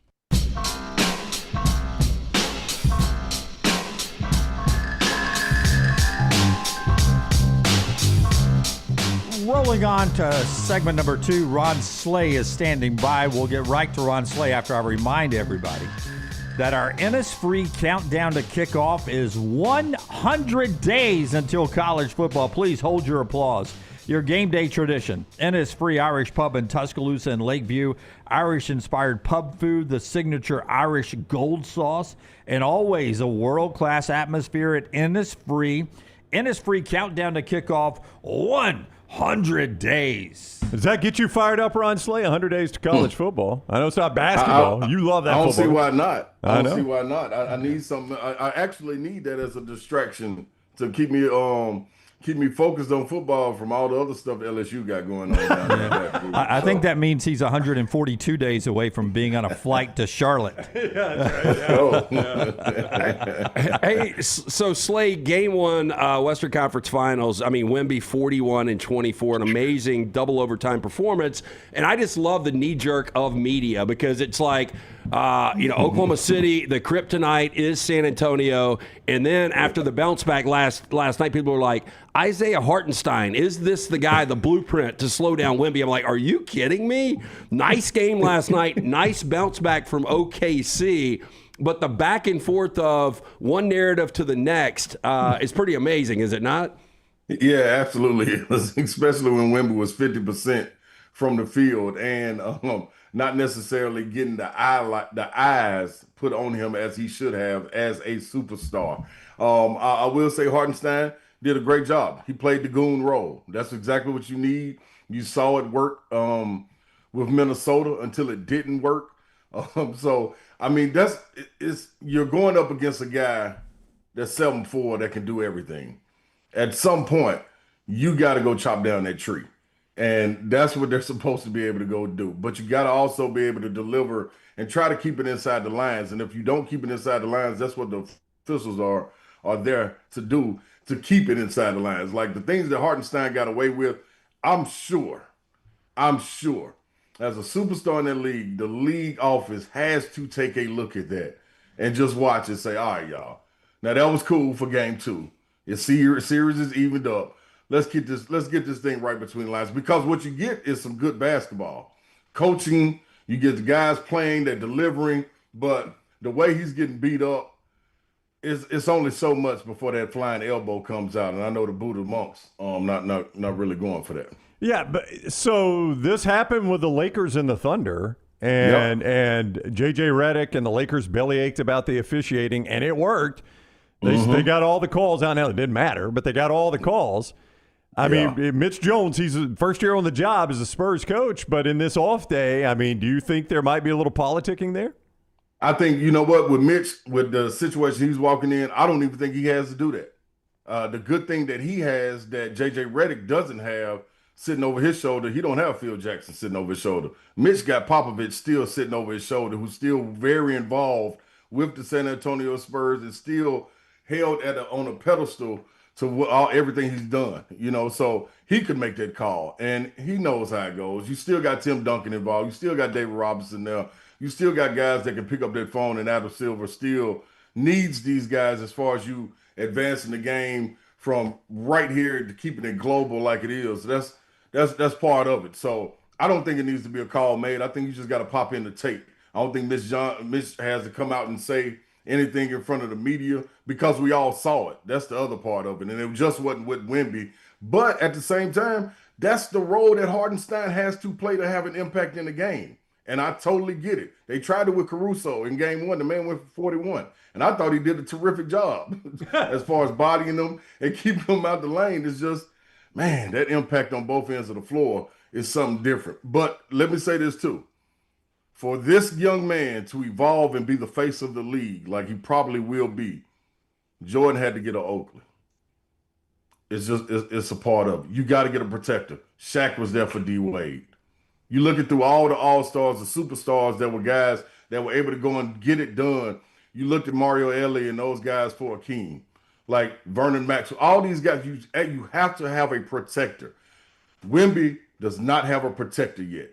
Rolling on to segment number 2, Ron Slay is standing by. We'll get right to Ron Slay after I remind everybody that our Innisfree countdown to kickoff is 100 days until college football. Please hold your applause. Your game day tradition. Innisfree Irish Pub in Tuscaloosa and Lakeview. Irish-inspired pub food, the signature Irish gold sauce, and always a world-class atmosphere at Innisfree. Innisfree countdown to kickoff 100 days. Does that get you fired up, Ron Slay? 100 days to college football. I know it's not basketball. You love that I don't football. see why not. I don't see why not. I need something. I actually need that as a distraction to keep me keep me focused on football from all the other stuff LSU got going on down there. I think that means he's 142 days away from being on a flight to Charlotte. Hey, so Slade, game one, Western Conference Finals. I mean, Wemby 41-24, an amazing double overtime performance. And I just love the knee jerk of media because it's like, Oklahoma City, the kryptonite is San Antonio. And then after the bounce back last night, people were like, Isaiah Hartenstein, is this the guy, the blueprint to slow down Wemby? I'm like, are you kidding me? Nice game last night. Nice bounce back from OKC. But the back and forth of one narrative to the next is pretty amazing, is it not? Yeah, absolutely. Especially when Wemby was 50% from the field and not necessarily getting the eyes put on him as he should have as a superstar. I will say Hartenstein did a great job. He played the goon role. That's exactly what you need. You saw it work with Minnesota until it didn't work. So, I mean, you're going up against a guy that's 7'4" that can do everything. At some point, you got to go chop down that tree. And that's what they're supposed to be able to go do. But you got to also be able to deliver and try to keep it inside the lines. And if you don't keep it inside the lines, that's what the officials are there to do, to keep it inside the lines. Like the things that Hartenstein got away with, I'm sure, as a superstar in that league, the league office has to take a look at that and just watch and say, all right, y'all. Now, that was cool for game two. Your series is evened up. Let's get this thing right between the lines, because what you get is some good basketball. Coaching, you get the guys playing, they're delivering, but the way he's getting beat up, it's only so much before that flying elbow comes out. And I know the Buddha monks not really going for that. Yeah, but so this happened with the Lakers and the Thunder, and J.J. Redick and the Lakers bellyached about the officiating, and it worked. They got all the calls out. Now it didn't matter, but they got all the calls. I mean, Mitch Jones, he's first year on the job as a Spurs coach, but in this off day, I mean, do you think there might be a little politicking there? I think, you know what, with Mitch, with the situation he's walking in, I don't even think he has to do that. The good thing that he has that J.J. Redick doesn't have sitting over his shoulder, he don't have Phil Jackson sitting over his shoulder. Mitch got Popovich still sitting over his shoulder, who's still very involved with the San Antonio Spurs and still held on a pedestal to everything he's done, so he could make that call, and he knows how it goes. You still got Tim Duncan involved. You still got David Robinson there. You still got guys that can pick up that phone, and Adam Silver still needs these guys as far as you advancing the game from right here to keeping it global like it is. That's part of it. So I don't think it needs to be a call made. I think you just got to pop in the tape. I don't think Mitch has to come out and say anything in front of the media because we all saw it. That's the other part of it. And it just wasn't with Wemby. But at the same time, that's the role that Hartenstein has to play to have an impact in the game. And I totally get it. They tried it with Caruso in game one. The man went for 41. And I thought he did a terrific job as far as bodying them and keeping them out the lane. It's just, man, that impact on both ends of the floor is something different. But let me say this too. For this young man to evolve and be the face of the league, like he probably will be, Jordan had to get an Oakley. It's a part of it. You got to get a protector. Shaq was there for D Wade. You looking through all the all-stars, the superstars that were guys that were able to go and get it done. You looked at Mario Elie and those guys for Akeem, like Vernon Maxwell. All these guys, you have to have a protector. Wemby does not have a protector yet.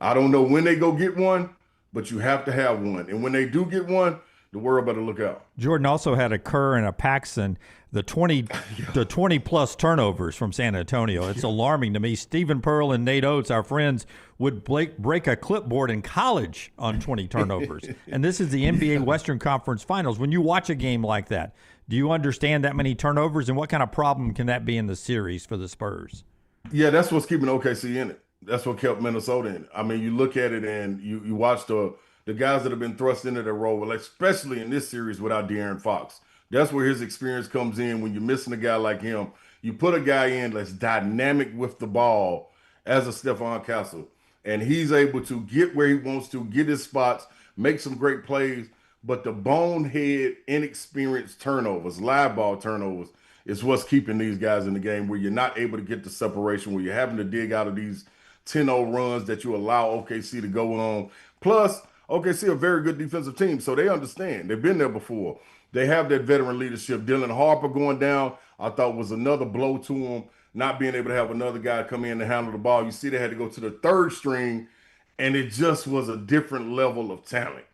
I don't know when they go get one, but you have to have one. And when they do get one, the world better look out. Jordan also had a Kerr and a Paxson, the 20-plus turnovers from San Antonio. It's alarming to me. Stephen Pearl and Nate Oates, our friends, would break a clipboard in college on 20 turnovers. And this is the NBA Western Conference Finals. When you watch a game like that, do you understand that many turnovers, and what kind of problem can that be in the series for the Spurs? Yeah, that's what's keeping OKC in it. That's what kept Minnesota in it. I mean, you look at it and you watch the guys that have been thrust into their role, especially in this series without De'Aaron Fox. That's where his experience comes in. When you're missing a guy like him, you put a guy in that's dynamic with the ball as a Stephon Castle, and he's able to get where he wants to, get his spots, make some great plays, but the bonehead, inexperienced turnovers, live ball turnovers, is what's keeping these guys in the game, where you're not able to get the separation, where you're having to dig out of these 10-0 runs that you allow OKC to go on. Plus, OKC a very good defensive team, so they understand. They've been there before. They have that veteran leadership. Dylan Harper going down, I thought was another blow to them, not being able to have another guy come in and handle the ball. You see they had to go to the third string, and it just was a different level of talent.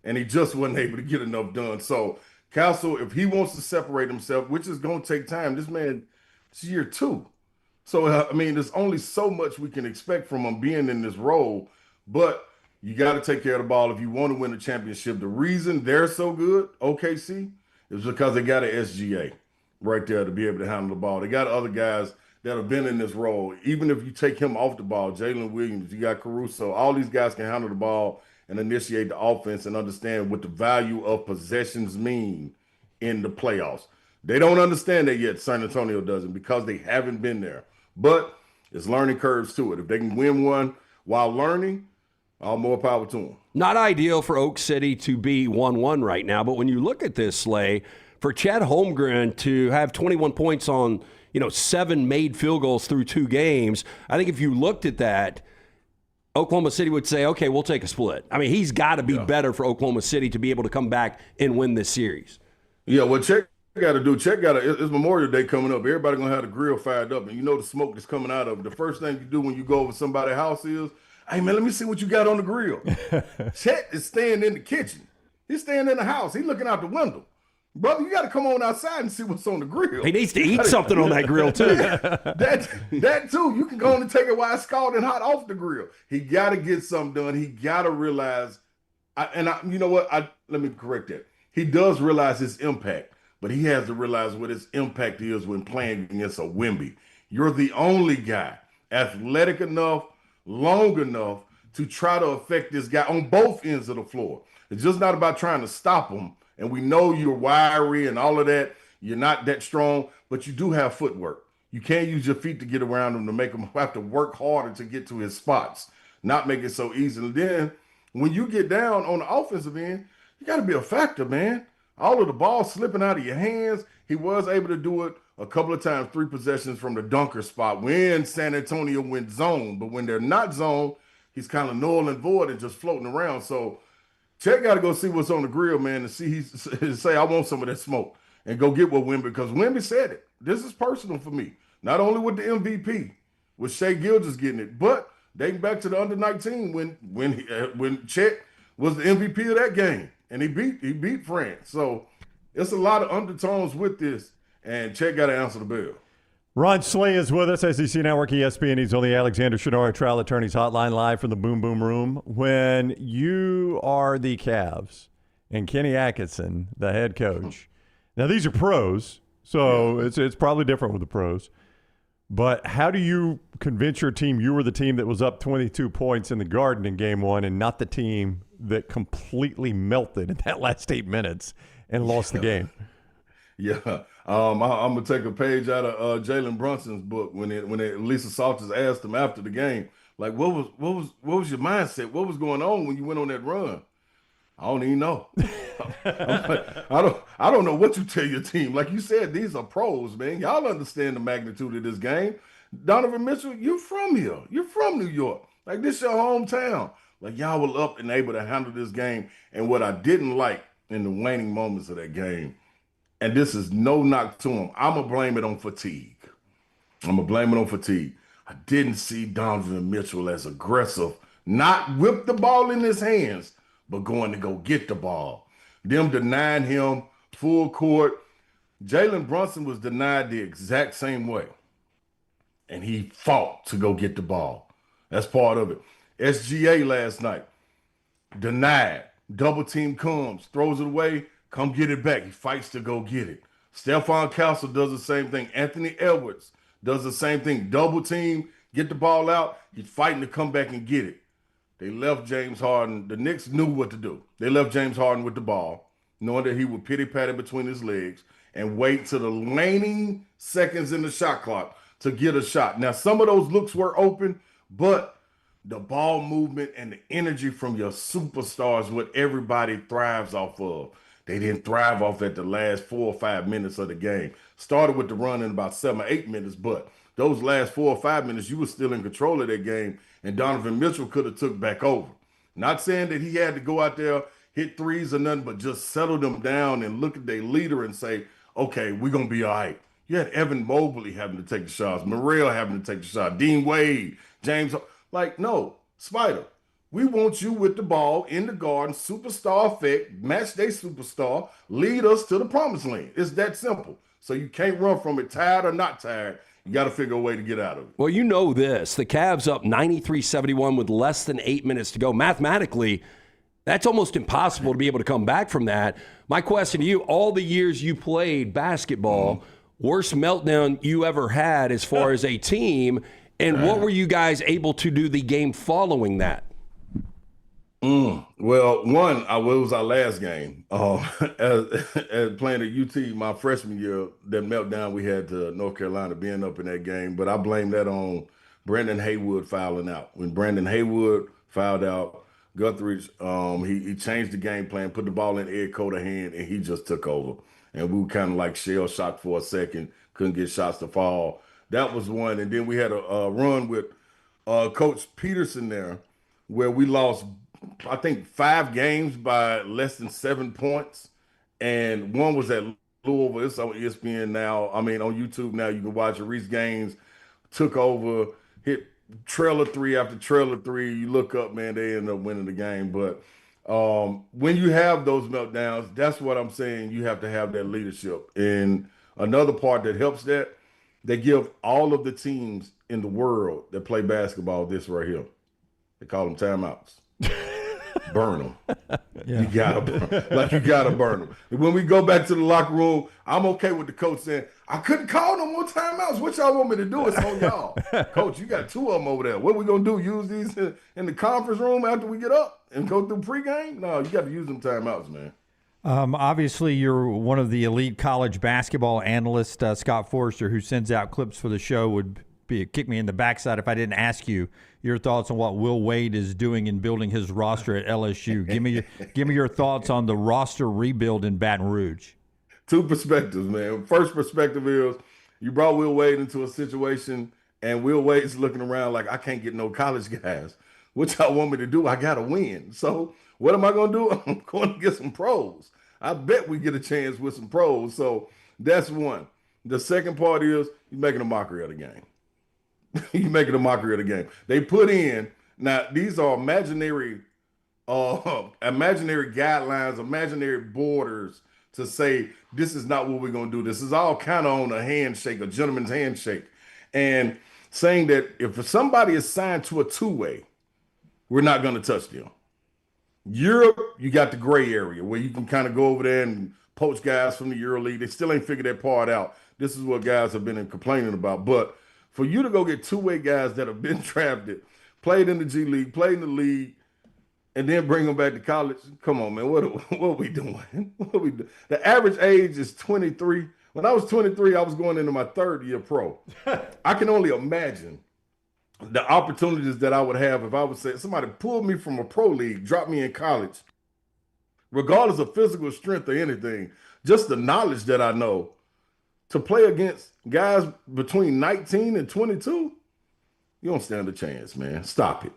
And he just wasn't able to get enough done. So Castle, if he wants to separate himself, which is going to take time, this man, it's year 2. So, I mean, there's only so much we can expect from him being in this role, but you got to take care of the ball if you want to win the championship. The reason they're so good, OKC, is because they got an SGA right there to be able to handle the ball. They got other guys that have been in this role. Even if you take him off the ball, Jalen Williams, you got Caruso, all these guys can handle the ball and initiate the offense and understand what the value of possessions mean in the playoffs. They don't understand that yet. San Antonio doesn't, because they haven't been there. But it's learning curves to it. If they can win one while learning, all more power to them. Not ideal for Oak City to be 1-1 right now, but when you look at this, Slay, for Chad Holmgren to have 21 points on 7 made field goals through 2 games, I think if you looked at that, Oklahoma City would say, okay, we'll take a split. I mean, he's got to be better for Oklahoma City to be able to come back and win this series. Yeah, what Chet got to do, it's Memorial Day coming up. Everybody going to have the grill fired up, and you know the smoke that's coming out of it. The first thing you do when you go over somebody's house is, hey, man, let me see what you got on the grill. Chet is staying in the kitchen. He's staying in the house. He's looking out the window. Brother, you got to come on outside and see what's on the grill. He needs to eat something on that grill, too. That too. You can go on and take it while it's scalding hot off the grill. He got to get something done. He got to realize, you know what? Let me correct that. He does realize his impact, but he has to realize what his impact is when playing against a Wemby. You're the only guy athletic enough, long enough to try to affect this guy on both ends of the floor. It's just not about trying to stop him. And we know you're wiry and all of that. You're not that strong, but you do have footwork. You can't use your feet to get around him to make him have to work harder to get to his spots, not make it so easy. And then when you get down on the offensive end, you got to be a factor, man. All of the ball slipping out of your hands. He was able to do it a couple of times, 3 possessions from the dunker spot when San Antonio went zone. But when they're not zone, he's kind of null and void and just floating around. So Chet got to go see what's on the grill, man, and say, I want some of that smoke, and go get what Wemby, because Wemby said it. This is personal for me. Not only with the MVP, with Shai Gilgeous getting it, but dating back to the under-19 when Chet was the MVP of that game, and he beat France. So it's a lot of undertones with this, and Chet got to answer the bell. Ron Slay is with us, SEC Network, ESPN. He's on the Alexander Shunnarah Trial Attorneys Hotline live from the Boom Boom Room. When you are the Cavs and Kenny Atkinson, the head coach, now these are pros, so it's probably different with the pros. But how do you convince your team you were the team that was up 22 points in the Garden in Game 1 and not the team that completely melted in that last 8 minutes and lost the game? Yeah, I'm gonna take a page out of Jalen Brunson's book when Lisa Salters asked him after the game, like, what was your mindset? What was going on when you went on that run? I don't even know. I don't know what you tell your team. Like you said, these are pros, man. Y'all understand the magnitude of this game. Donovan Mitchell, you're from here. You're from New York. Like, this your hometown. Like, y'all were up and able to handle this game. And what I didn't like in the waning moments of that game, and this is no knock to him, I'm going to blame it on fatigue. I didn't see Donovan Mitchell as aggressive, not whip the ball in his hands, but going to go get the ball. Them denying him full court. Jalen Brunson was denied the exact same way. And he fought to go get the ball. That's part of it. SGA last night, denied. Double team comes, throws it away, come get it back. He fights to go get it. Stephon Castle does the same thing. Anthony Edwards does the same thing. Double team, get the ball out. He's fighting to come back and get it. They left James Harden. The Knicks knew what to do. They left James Harden with the ball, knowing that he would pity-pat it between his legs and wait to the waning seconds in the shot clock to get a shot. Now, some of those looks were open, but the ball movement and the energy from your superstars, what everybody thrives off of. they didn't thrive off at the last 4 or 5 minutes of the game. Started with the run in about 7 or 8 minutes, but those last 4 or 5 minutes, you were still in control of that game, and Donovan Mitchell could have took back over. Not saying that he had to go out there, hit threes or nothing, but just settle them down and look at their leader and say, okay, we're going to be all right. You had Evan Mobley having to take the shots, Morrell having to take the shot, Dean Wade, James. Like, no, Spider, we want you with the ball in the garden, superstar effect, match day superstar, lead us to the promised land. It's that simple. So you can't run from it, tired or not tired. You got to figure a way to get out of it. Well, you know this. The Cavs up 93-71 with less than 8 minutes to go. Mathematically, that's almost impossible to be able to come back from that. My question to you, all the years you played basketball, worst meltdown you ever had as far as a team, and what were you guys able to do the game following that? Well, one, it was our last game. As playing at UT my freshman year, that meltdown we had to North Carolina being up in that game. But I blame that on Brandon Haywood fouling out. When Brandon Haywood fouled out, Guthridge, he changed the game plan, put the ball in Ed Coder's hand, and he just took over. And we were kind of like shell-shocked for a second, couldn't get shots to fall. That was one. And then we had a run with Coach Peterson there where we lost, I think, 5 games by less than 7 points. And one was at Louisville. It's on ESPN now. I mean, on YouTube now, you can watch it. Reese Gaines took over, hit trailer 3 after trailer 3. You look up, man, they end up winning the game. But when you have those meltdowns, that's what I'm saying. You have to have that leadership. And another part that helps that, they give all of the teams in the world that play basketball this right here. They call them timeouts. Burn them. Yeah. You gotta burn them. When we go back to the locker room, I'm okay with the coach saying, I couldn't call no more timeouts. What y'all want me to do? It's on y'all. Coach, you got 2 of them over there. What we gonna do? Use these in the conference room after we get up and go through pregame? No, you got to use them timeouts, man. Obviously, you're one of the elite college basketball analysts, Scott Forrester, who sends out clips for the show, would be a kick me in the backside if I didn't ask you your thoughts on what Will Wade is doing in building his roster at LSU. Give me your thoughts on the roster rebuild in Baton Rouge. 2 perspectives, man. First perspective is you brought Will Wade into a situation, and Will Wade's looking around like, I can't get no college guys. What y'all want me to do? I got to win. So what am I going to do? I'm going to get some pros. I bet we get a chance with some pros. So that's one. The second part is you're making a mockery of the game. You're making a mockery of the game. They put in, now these are imaginary guidelines, imaginary borders to say this is not what we're going to do. This is all kind of on a handshake, a gentleman's handshake. And saying that if somebody is signed to a 2-way, we're not going to touch them. Europe, you got the gray area where you can kind of go over there and poach guys from the EuroLeague. They still ain't figured that part out. This is what guys have been complaining about. But for you to go get 2-way guys that have been drafted, played in the G League, played in the league, and then bring them back to college, come on, man, what are we doing? What are we doing? The average age is 23. When I was 23, I was going into my 3rd year pro. I can only imagine the opportunities that I would have if I would say somebody pulled me from a pro league, dropped me in college, regardless of physical strength or anything, just the knowledge that I know to play against guys between 19 and 22, you don't stand a chance, man. Stop it.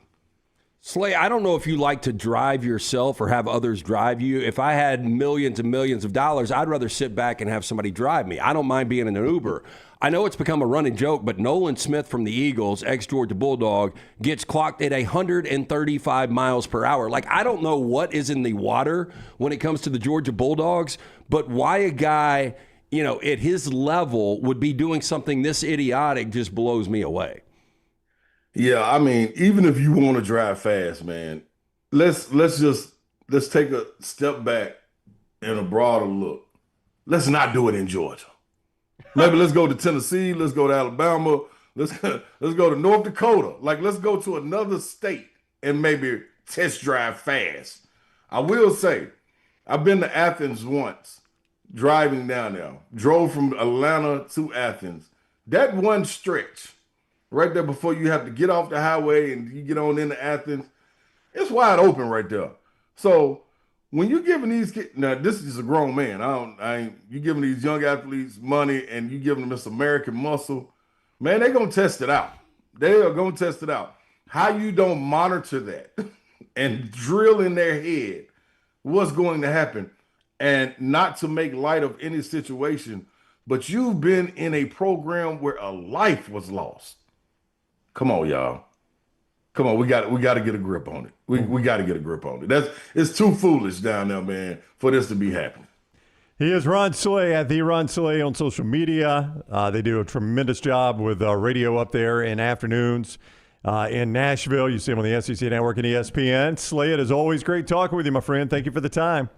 Slay, I don't know if you like to drive yourself or have others drive you. If I had millions and millions of dollars, I'd rather sit back and have somebody drive me. I don't mind being in an Uber. I know it's become a running joke, but Nolan Smith from the Eagles, ex-Georgia Bulldog, gets clocked at 135 miles per hour. Like, I don't know what is in the water when it comes to the Georgia Bulldogs, but why a guy, at his level would be doing something this idiotic just blows me away. Yeah, I mean, even if you want to drive fast, man, let's take a step back and a broader look. Let's not do it in Georgia. Maybe let's go to Tennessee, let's go to Alabama, let's go to North Dakota. Like, let's go to another state and maybe test drive fast. I will say, I've been to Athens once, driving down there. Drove from Atlanta to Athens. That one stretch right there before you have to get off the highway and you get on into Athens, it's wide open right there. So when you're giving these kids, now this is a grown man. You giving these young athletes money and you giving them this American muscle, man, they're going to test it out. They are going to test it out. How you don't monitor that and drill in their head what's going to happen, and not to make light of any situation, but you've been in a program where a life was lost. Come on, y'all. Come on, we got to get a grip on it. We got to get a grip on it. It's too foolish down there, man, for this to be happening. He is Ron Slay at the Ron Slay on social media. They do a tremendous job with radio up there in afternoons in Nashville. You see him on the SEC Network and ESPN. Slay, it is always great talking with you, my friend. Thank you for the time.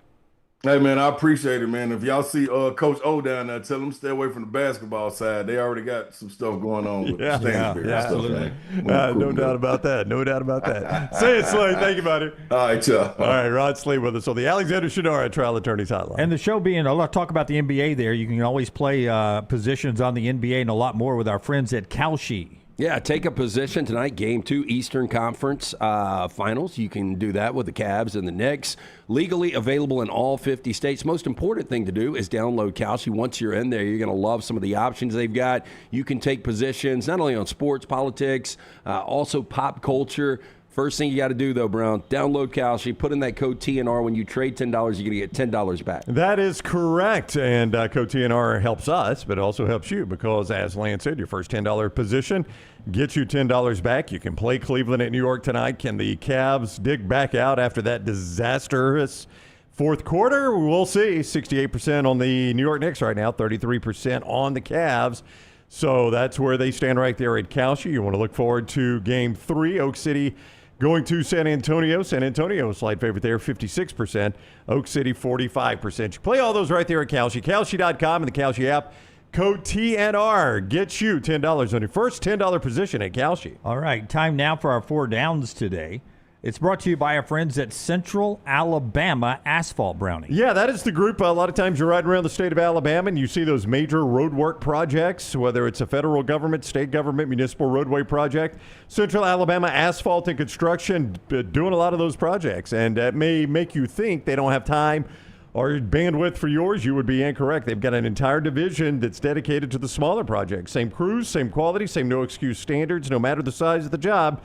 Hey, man, I appreciate it, man. If y'all see Coach O down there, tell him stay away from the basketball side. They already got some stuff going on with the Stansbury and stuff. Absolutely. No doubt about that. No doubt about that. Say it, Slay. Thank you, buddy. All right, y'all. All right, Rod Slay with us on the Alexander Shunnarah Trial Attorneys Hotline. And the show being a lot talk about the NBA there, you can always play positions on the NBA and a lot more with our friends at Kalshi. Yeah, take a position tonight. Game 2, Eastern Conference Finals. You can do that with the Cavs and the Knicks. Legally available in all 50 states. Most important thing to do is download Kalshi. Once you're in there, you're going to love some of the options they've got. You can take positions not only on sports, politics, also pop culture. First thing you got to do, though, Brown, download Kalshi, put in that code TNR. When you trade $10, you're going to get $10 back. That is correct. And code TNR helps us, but it also helps you because, as Lance said, your first $10 position gets you $10 back. You can play Cleveland at New York tonight. Can the Cavs dig back out after that disastrous fourth quarter? We'll see. 68% on the New York Knicks right now, 33% on the Cavs. So that's where they stand right there at Kalshi. You want to look forward to Game 3, Oak City going to San Antonio. San Antonio, a slight favorite there, 56%. Oak City, 45%. You play all those right there at Kalshi. Kalshi.com and the Kalshi app. Code TNR gets you $10 on your first $10 position at Kalshi. All right, time now for our 4 downs today. It's brought to you by our friends at Central Alabama Asphalt Brownie. Yeah, that is the group. A lot of times you're riding around the state of Alabama and you see those major roadwork projects, whether it's a federal government, state government, municipal roadway project. Central Alabama Asphalt and Construction doing a lot of those projects. And that may make you think they don't have time or bandwidth for yours. You would be incorrect. They've got an entire division that's dedicated to the smaller projects. Same crews, same quality, same no excuse standards, no matter the size of the job.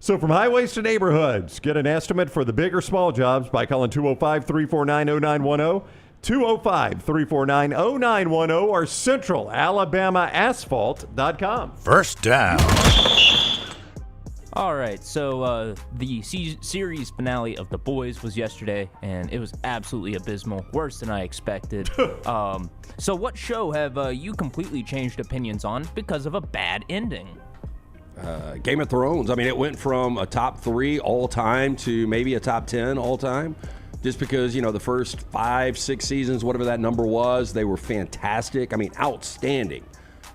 So from highways to neighborhoods, get an estimate for the big or small jobs by calling 205-349-0910, 205-349-0910, or centralalabamaasphalt.com. First down. All right, so the series finale of The Boys was yesterday, and it was absolutely abysmal, worse than I expected. So what show have you completely changed opinions on because of a bad ending? Game of Thrones. I mean, it went from a top 3 all time to maybe a top 10 all time, just because, you know, the first 5-6 seasons, whatever that number was, they were fantastic. I mean, outstanding.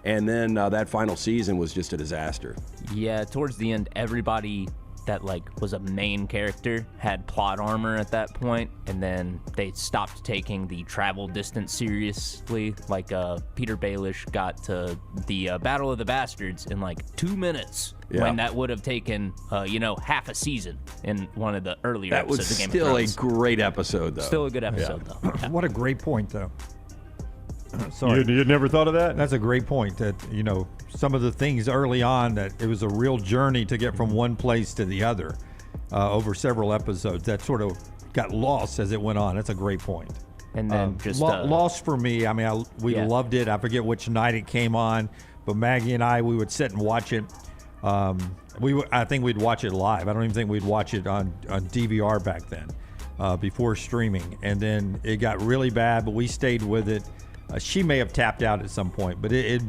And then that final season was just a disaster. Yeah, towards the end, everybody that was a main character had plot armor at that point, and then they stopped taking the travel distance seriously. Peter Baelish got to the Battle of the Bastards in 2 minutes, when that would have taken half a season in one of the earlier episodes of Game of Thrones. Still a great episode, though. Still a good episode, though. Yeah. What a great point, though. Sorry. You'd never thought of that? That's a great point, that, some of the things early on, that it was a real journey to get from one place to the other over several episodes. That sort of got lost as it went on. That's a great point. And then lost for me. I mean, we loved it. I forget which night it came on, but Maggie and I, we would sit and watch it. I think we'd watch it live. I don't even think we'd watch it on DVR back then, before streaming. And then it got really bad, but we stayed with it. She may have tapped out at some point, but the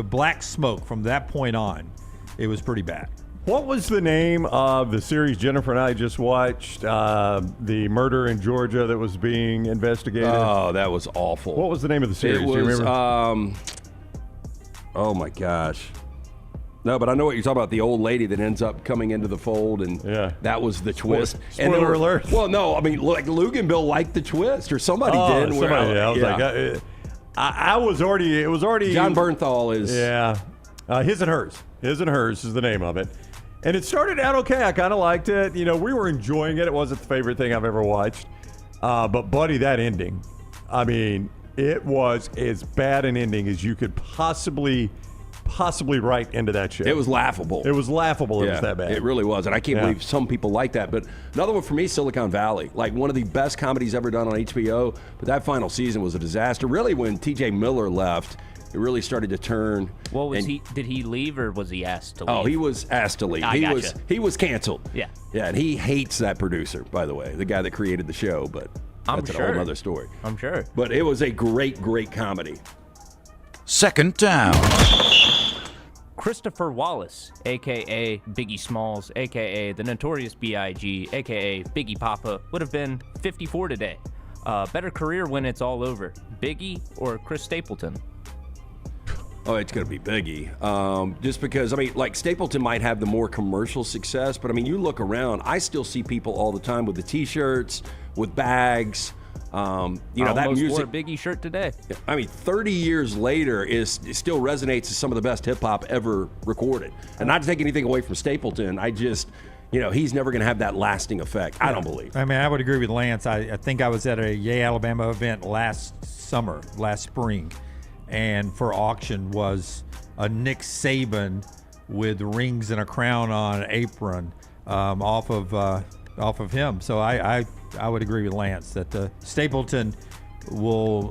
black smoke from that point on, it was pretty bad. What was the name of the series Jennifer and I just watched? The murder in Georgia that was being investigated. Oh, that was awful. What was the name of the series? It was, do you remember? Oh my gosh. No, but I know what you're talking about. The old lady that ends up coming into the fold, and that was the twist. Spoiler alert. Well, no, I mean, Luganville liked the twist, or somebody did. I was already. It was already. John Bernthal is. Yeah, His and Hers. His and Hers is the name of it. And it started out okay. I kind of liked it. You know, we were enjoying it. It wasn't the favorite thing I've ever watched. But, buddy, that ending, I mean, it was as bad an ending as you could possibly write into that show. It was laughable. It was laughable. It was that bad. It really was. And I can't believe some people like that. But another one for me, Silicon Valley. Like one of the best comedies ever done on HBO. But that final season was a disaster. Really, when TJ Miller left, it really started to turn. What was he? Did he leave or was he asked to leave? Oh, he was asked to leave. He was canceled. Yeah. Yeah, and he hates that producer, by the way, the guy that created the show. But that's a whole other story. I'm sure. But it was a great, great comedy. Second down. Christopher Wallace, a.k.a. Biggie Smalls, a.k.a. the Notorious B.I.G., a.k.a. Biggie Papa, would have been 54 today. Better career when it's all over. Biggie or Chris Stapleton? Oh, it's going to be Biggie. Just because, I mean, like Stapleton might have the more commercial success, but I mean, you look around, I still see people all the time with the T-shirts, with bags. You know, that music. Wore a Biggie shirt today. I mean, 30 years later, it still resonates as some of the best hip hop ever recorded. And not to take anything away from Stapleton, I just, you know, he's never going to have that lasting effect. I don't believe. I mean, I would agree with Lance. I think I was at a Yay Alabama event last spring, and for auction was a Nick Saban with rings and a crown on an apron off of him. So I would agree with Lance that Stapleton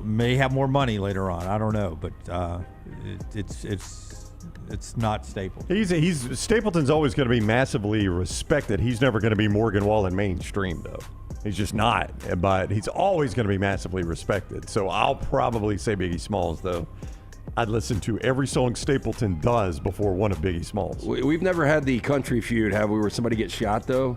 may have more money later on. I don't know, but it's not Stapleton. Stapleton's always going to be massively respected. He's never going to be Morgan Wallen mainstream though. He's just not. But he's always going to be massively respected. So I'll probably say Biggie Smalls though. I'd listen to every song Stapleton does before one of Biggie Smalls. We've never had the country feud, have we, where somebody gets shot though?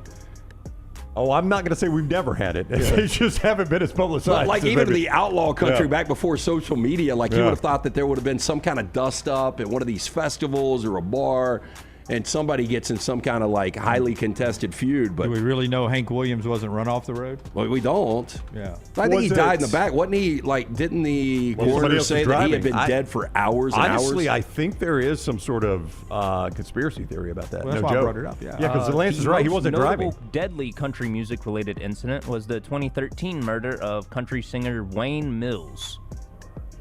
Oh, I'm not going to say we've never had it. They just haven't been as publicized. Like even the outlaw country back before social media, like you would have thought that there would have been some kind of dust up at one of these festivals or a bar, and somebody gets in some kind of like highly contested feud. But do we really know Hank Williams wasn't run off the road? Well, we don't. Yeah. I think he died in the back. Wasn't he, like, didn't the coroner say that he had been dead for hours and hours? Honestly, I think there is some sort of conspiracy theory about that. Well, that's why I brought it up, yeah. Yeah, because Lance is right. He wasn't driving. The most deadly country music-related incident was the 2013 murder of country singer Wayne Mills.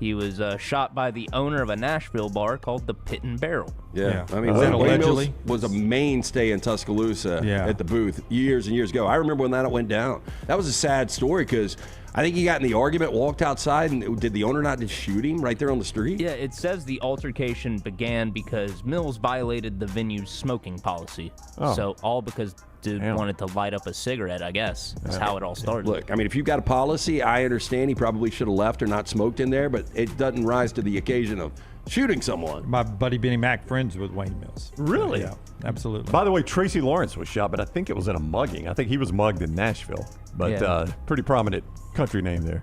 He was shot by the owner of a Nashville bar called the Pit and Barrel. Yeah. I mean, Wayne Mills was a mainstay in Tuscaloosa at the booth years and years ago. I remember when that went down. That was a sad story because I think he got in the argument, walked outside, and did the owner not just shoot him right there on the street? Yeah, it says the altercation began because Mills violated the venue's smoking policy. Oh. So all because dude wanted to light up a cigarette, I guess. That's how it all started. Look, I mean, if you've got a policy, I understand he probably should have left or not smoked in there, but it doesn't rise to the occasion of shooting someone. My buddy Benny Mac friends with Wayne Mills. Really? Yeah, absolutely. By the way, Tracy Lawrence was shot, but I think it was in a mugging. I think he was mugged in Nashville, but pretty prominent country name there.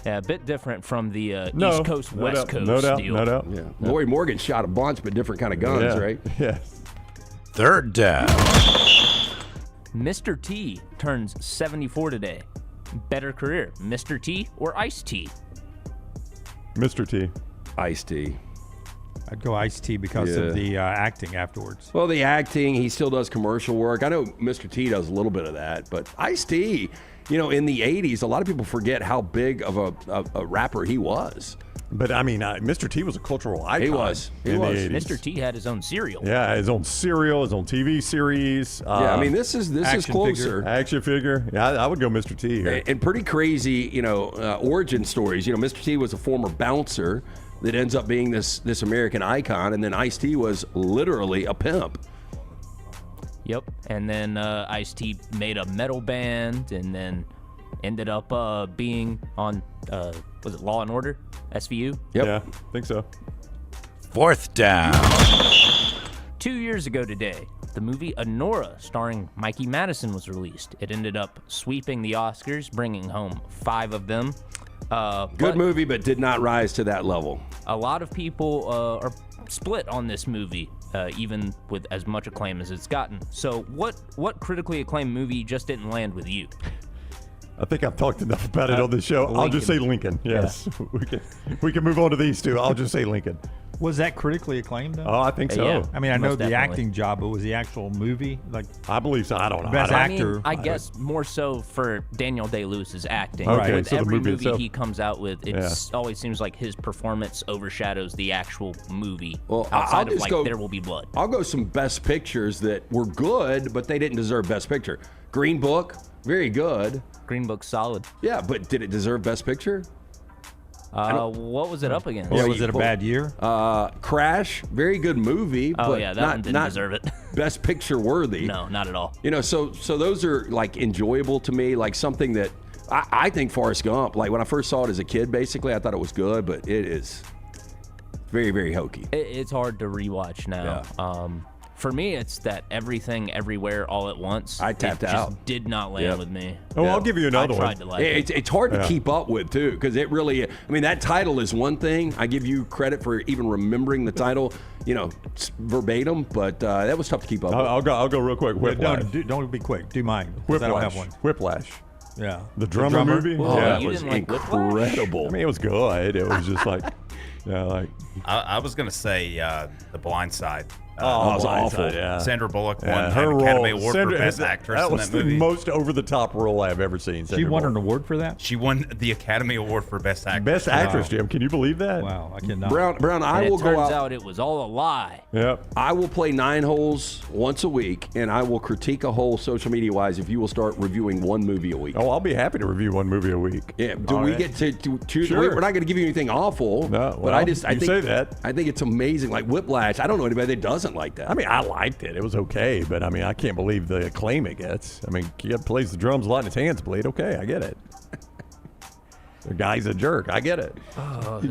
Yeah, a bit different from the East Coast, West Coast deal. No doubt. Yeah. Lori Morgan shot a bunch, but different kind of guns, right? Yes. Third down. Mr. T turns 74 today. Better career, Mr. T or Ice-T? Mr. T. Ice-T. I'd go Ice-T because of the acting afterwards. Well, the acting, he still does commercial work. I know Mr. T does a little bit of that, but Ice-T, you know, in the 80s, a lot of people forget how big of a rapper he was. But, I mean, Mr. T was a cultural icon. He was. Mr. T had his own cereal. Yeah, his own cereal, his own TV series. Yeah, I mean, this is closer. Action figure. Yeah, I would go Mr. T here. And pretty crazy, you know, origin stories. You know, Mr. T was a former bouncer that ends up being this American icon, and then Ice-T was literally a pimp. Yep, and then Ice-T made a metal band, and then ended up being on, was it Law & Order? SVU? Yep. Yeah, I think so. Fourth down. 2 years ago today, the movie Honora, starring Mikey Madison, was released. It ended up sweeping the Oscars, bringing home 5 of them. Good movie, but did not rise to that level. A lot of people are split on this movie, even with as much acclaim as it's gotten. So what critically acclaimed movie just didn't land with you? I think I've talked enough about it on the show. I'll just say Lincoln. Yes, we can move on to these two. I'll just say Lincoln. Was that critically acclaimed, though? Oh, I think so. Yeah. I mean, I know the definitely. acting job, but was the actual movie like? I believe so. I don't know. Best actor. I guess more so for Daniel Day-Lewis's acting. Okay, With so the every movie movie itself. he comes out with, it always seems like his performance overshadows the actual movie. Well, outside I'll of just go, There Will Be Blood. I'll go some best pictures that were good, but they didn't deserve best picture. Green Book, very good. Green Book's solid. Yeah, but did it deserve best picture? What was it up against? Yeah, was it a bad year? Crash, very good movie. Oh, but yeah, that not, one didn't not deserve it. Best picture worthy. No, not at all. You know, so those are like enjoyable to me, like something that I think Forrest Gump, like when I first saw it as a kid, basically, I thought it was good, but it is very, very hokey. It's hard to rewatch now. Yeah. For me, it's that Everything Everywhere All at Once. I tapped it out. Just did not land with me. Oh, I'll give you another I tried to like it. It's hard to keep up with, too, because it really, I mean, that title is one thing. I give you credit for even remembering the title, you know, verbatim, but that was tough to keep up with. I'll go real quick. Whiplash. Don't be quick. Do mine. 'Cause Whiplash. I don't have one. Whiplash. Yeah. The drummer movie? Oh, yeah, it was didn't like incredible. I mean, it was good. It was just like, I was going to say The Blind Side. it was awful. Yeah. Sandra Bullock won Her an Academy role, Award Sandra, for Best Actress that in was that movie. the most over-the-top role I've ever seen. She Sandra won an Bullock. award for that? She won the Academy Award for Best Actress. Best actress, Jim. Can you believe that? Wow, I cannot. Brown, I And will it go turns out. out it was all a lie. Yep. I will play 9 holes once a week, and I will critique a hole social media-wise if you will start reviewing one movie a week. Oh, I'll be happy to review one movie a week. Yeah, do All we right. get to choose? Sure. We're not going to give you anything awful. No, but I well, think say that. I think it's amazing. Like Whiplash, I don't know anybody that doesn't like that. I mean, I liked it. It was okay, but I mean, I can't believe the acclaim it gets. I mean, kid plays the drums a lot and his hands bleed. Okay, I get it. The guy's a jerk. I get it.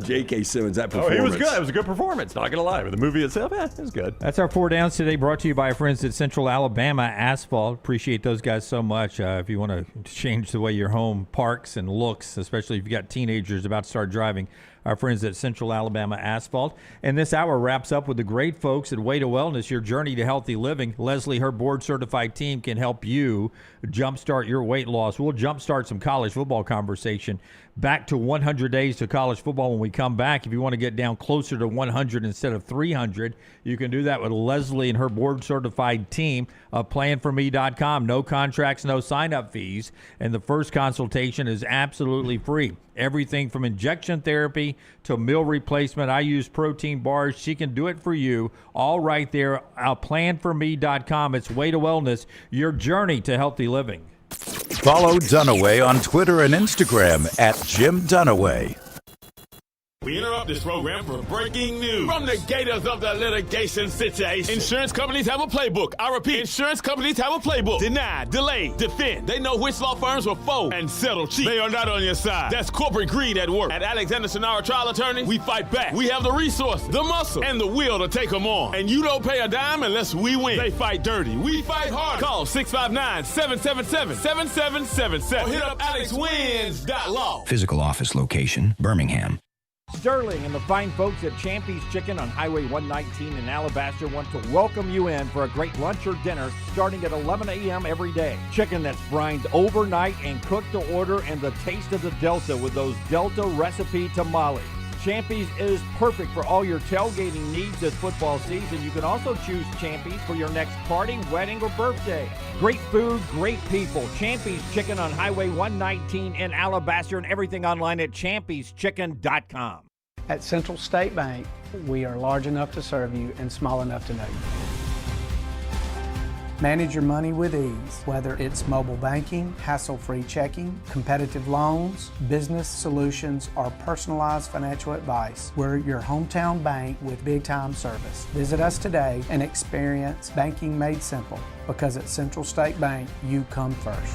J.K. Simmons, that Oh, performance. he was good. It was a good performance. Not gonna lie, but the movie itself, it was good. That's our 4 downs today, brought to you by our friends at Central Alabama Asphalt. Appreciate those guys so much. If you want to change the way your home parks and looks, especially if you've got teenagers about to start driving, our friends at Central Alabama Asphalt. And this hour wraps up with the great folks at Way to Wellness, your journey to healthy living. Leslie, her board-certified team can help you jumpstart your weight loss. We'll jumpstart some college football conversation. Back to 100 days to college football when we come back. If you want to get down closer to 100 instead of 300, you can do that with Leslie and her board-certified team of planforme.com. No contracts, no sign-up fees, and the first consultation is absolutely free. Everything from injection therapy to meal replacement. I use protein bars. She can do it for you. All right there. Planforme.com. It's Way to Wellness, your journey to healthy living. Follow Dunaway on Twitter and Instagram at Jim Dunaway. We interrupt this program for breaking news. From the gators of the litigation situation. Insurance companies have a playbook. I repeat, insurance companies have a playbook. Deny, delay, defend. They know which law firms will fold and settle cheap. They are not on your side. That's corporate greed at work. At Alexander Shunnarah Trial Attorneys, we fight back. We have the resource, the muscle, and the will to take them on. And you don't pay a dime unless we win. They fight dirty. We fight hard. Call 659-777-7777. Or hit up alexwins.law. Physical office location, Birmingham. Sterling and the fine folks at Champy's Chicken on Highway 119 in Alabaster want to welcome you in for a great lunch or dinner starting at 11 a.m. every day. Chicken that's brined overnight and cooked to order, and the taste of the Delta with those Delta recipe tamales. Champy's is perfect for all your tailgating needs this football season. You can also choose Champy's for your next party, wedding, or birthday. Great food, great people. Champy's Chicken on Highway 119 in Alabaster, and everything online at champyschicken.com. At Central State Bank, we are large enough to serve you and small enough to know you. Manage your money with ease, whether it's mobile banking, hassle-free checking, competitive loans, business solutions, or personalized financial advice. We're your hometown bank with big-time service. Visit us today and experience banking made simple, because at Central State Bank, you come first.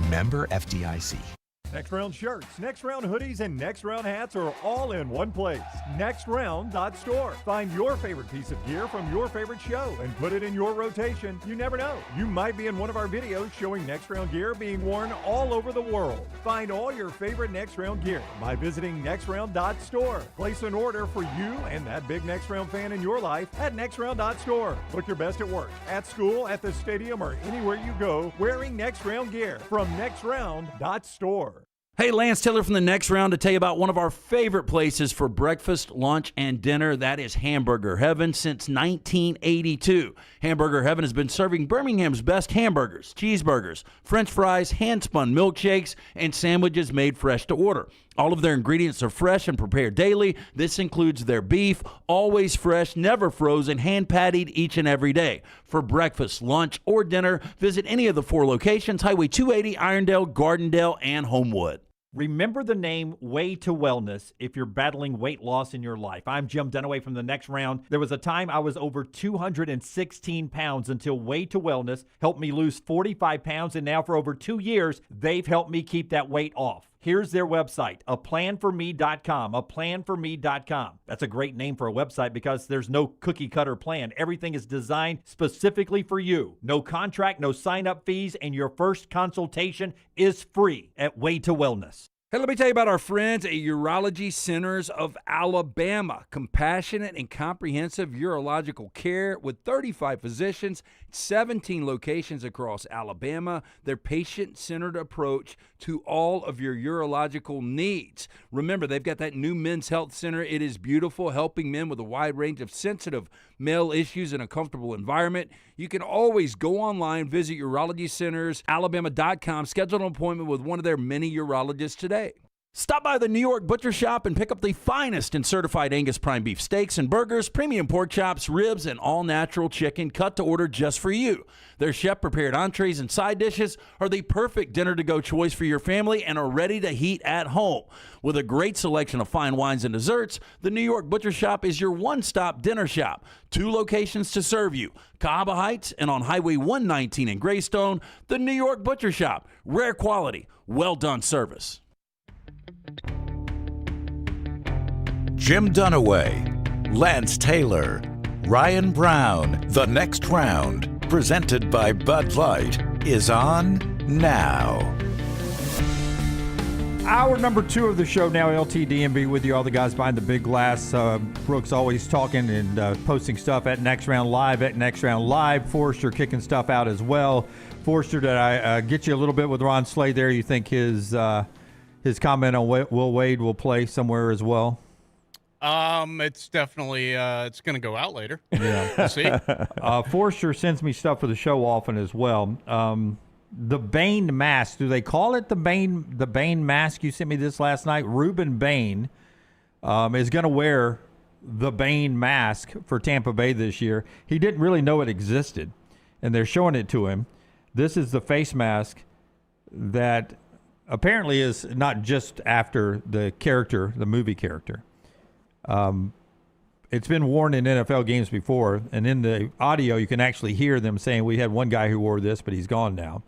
Member FDIC. Next Round shirts, Next Round hoodies, and Next Round hats are all in one place. NextRound.store. Find your favorite piece of gear from your favorite show and put it in your rotation. You never know. You might be in one of our videos showing Next Round gear being worn all over the world. Find all your favorite Next Round gear by visiting NextRound.store. Place an order for you and that big Next Round fan in your life at NextRound.store. Look your best at work, at school, at the stadium, or anywhere you go wearing Next Round gear from NextRound.store. Hey, Lance Taylor from the Next Round to tell you about one of our favorite places for breakfast, lunch, and dinner. That is Hamburger Heaven since 1982. Hamburger Heaven has been serving Birmingham's best hamburgers, cheeseburgers, French fries, hand-spun milkshakes, and sandwiches made fresh to order. All of their ingredients are fresh and prepared daily. This includes their beef, always fresh, never frozen, hand-pattied each and every day. For breakfast, lunch, or dinner, visit any of the 4 locations, Highway 280, Irondale, Gardendale, and Homewood. Remember the name Way to Wellness if you're battling weight loss in your life. I'm Jim Dunaway from the Next Round. There was a time I was over 216 pounds until Way to Wellness helped me lose 45 pounds, and now for over 2 years, they've helped me keep that weight off. Here's their website, aplanforme.com, aplanforme.com. That's a great name for a website because there's no cookie-cutter plan. Everything is designed specifically for you. No contract, no sign-up fees, and your first consultation is free at Way to Wellness. Hey, let me tell you about our friends at Urology Centers of Alabama. Compassionate and comprehensive urological care with 35 physicians, 17 locations across Alabama. Their patient-centered approach to all of your urological needs. Remember, they've got that new men's health center. It is beautiful, helping men with a wide range of sensitive male issues in a comfortable environment. You can always go online, visit urologycentersalabama.com, schedule an appointment with one of their many urologists today. Stop by the New York Butcher Shop and pick up the finest in certified Angus prime beef steaks and burgers, premium pork chops, ribs, and all-natural chicken cut to order just for you. Their chef-prepared entrees and side dishes are the perfect dinner-to-go choice for your family and are ready to heat at home. With a great selection of fine wines and desserts, the New York Butcher Shop is your one-stop dinner shop. 2 locations to serve you, Cahaba Heights and on Highway 119 in Greystone. The New York Butcher Shop, rare quality, well-done service. Jim Dunaway, Lance Taylor, Ryan Brown. The Next Round, presented by Bud Light, is on now. Hour number 2 of the show now, LTDMB with you, all the guys behind the big glass. Brooks always talking and posting stuff at Next Round Live, at Next Round Live. Forrester kicking stuff out as well. Forrester, did I get you a little bit with Ron Slade there? You think his comment on Will Wade will play somewhere as well? It's definitely it's going to go out later. Yeah, we'll see. Forrester sends me stuff for the show often as well. The Bain mask. Do they call it the Bain mask? You sent me this last night. Ruben Bain is going to wear the Bain mask for Tampa Bay this year. He didn't really know it existed, and they're showing it to him. This is the face mask that apparently is not just after the character, the movie character. It's been worn in NFL games before, and in the audio you can actually hear them saying, we had one guy who wore this, but he's gone now.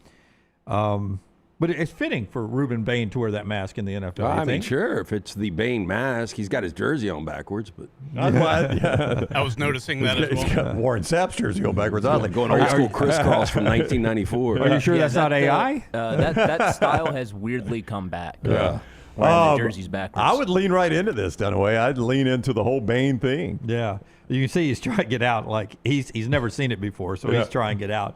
But it's fitting for Ruben Bain to wear that mask in the NFL. I mean, sure, if it's the Bain mask, he's got his jersey on backwards. But I was noticing that as well. He's got Warren Sapp's jersey on backwards. Yeah, like going old school crisscross from 1994. Are you sure that's not AI? That style has weirdly come back. Yeah. Wearing the jerseys backwards. I would lean right into this, Dunaway. I'd lean into the whole Bain thing. Yeah. You can see he's trying to get out. Like he's never seen it before, so he's trying to get out.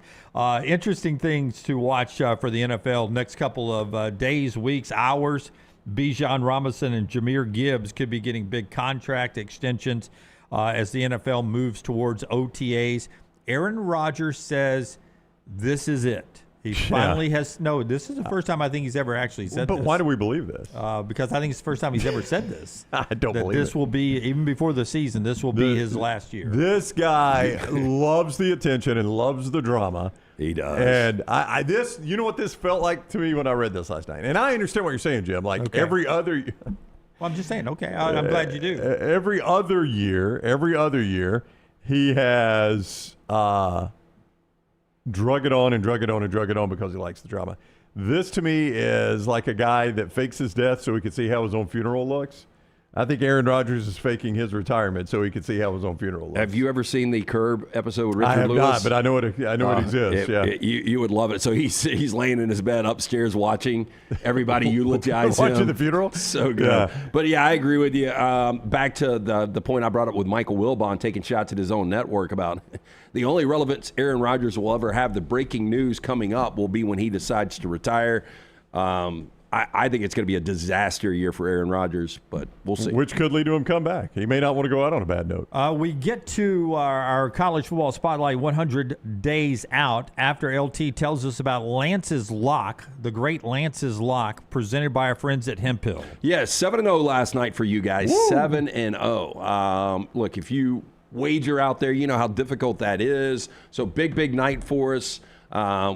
Interesting things to watch for the NFL next couple of days, weeks, hours. Bijan Robinson and Jahmyr Gibbs could be getting big contract extensions as the NFL moves towards OTAs. Aaron Rodgers says this is it. He finally has this is the first time I think he's ever actually said this. But why do we believe this? Because I think it's the first time he's ever said this. I don't believe this will be, even before the season, this will be his last year. This guy loves the attention and loves the drama. He does. And I this, you know what this felt like to me when I read this last night? And I understand what you're saying, Jim. Like every other Well, I'm just saying, I'm glad you do. Every other year, he has drug it on because he likes the drama. This to me is like a guy that fakes his death so he can see how his own funeral looks. I think Aaron Rodgers is faking his retirement so he can see how his own funeral looks. Have you ever seen the Curb episode with Richard Lewis? I have not, but I know it exists. You would love it. So he's laying in his bed upstairs watching everybody eulogize him. Watching the funeral? So good. Yeah. But yeah, I agree with you. Back to the point I brought up with Michael Wilbon taking shots at his own network about the only relevance Aaron Rodgers will ever have, the breaking news coming up will be when he decides to retire. I think it's going to be a disaster year for Aaron Rodgers, but we'll see. Which could lead to him come back. He may not want to go out on a bad note. We get to our college football spotlight 100 days out after LT tells us about Lance's Lock, the great Lance's Lock, presented by our friends at Hemp Hill. Yes, 7-0 last night for you guys. 7-0. Look, if you wager out there, you know how difficult that is. So big night for us.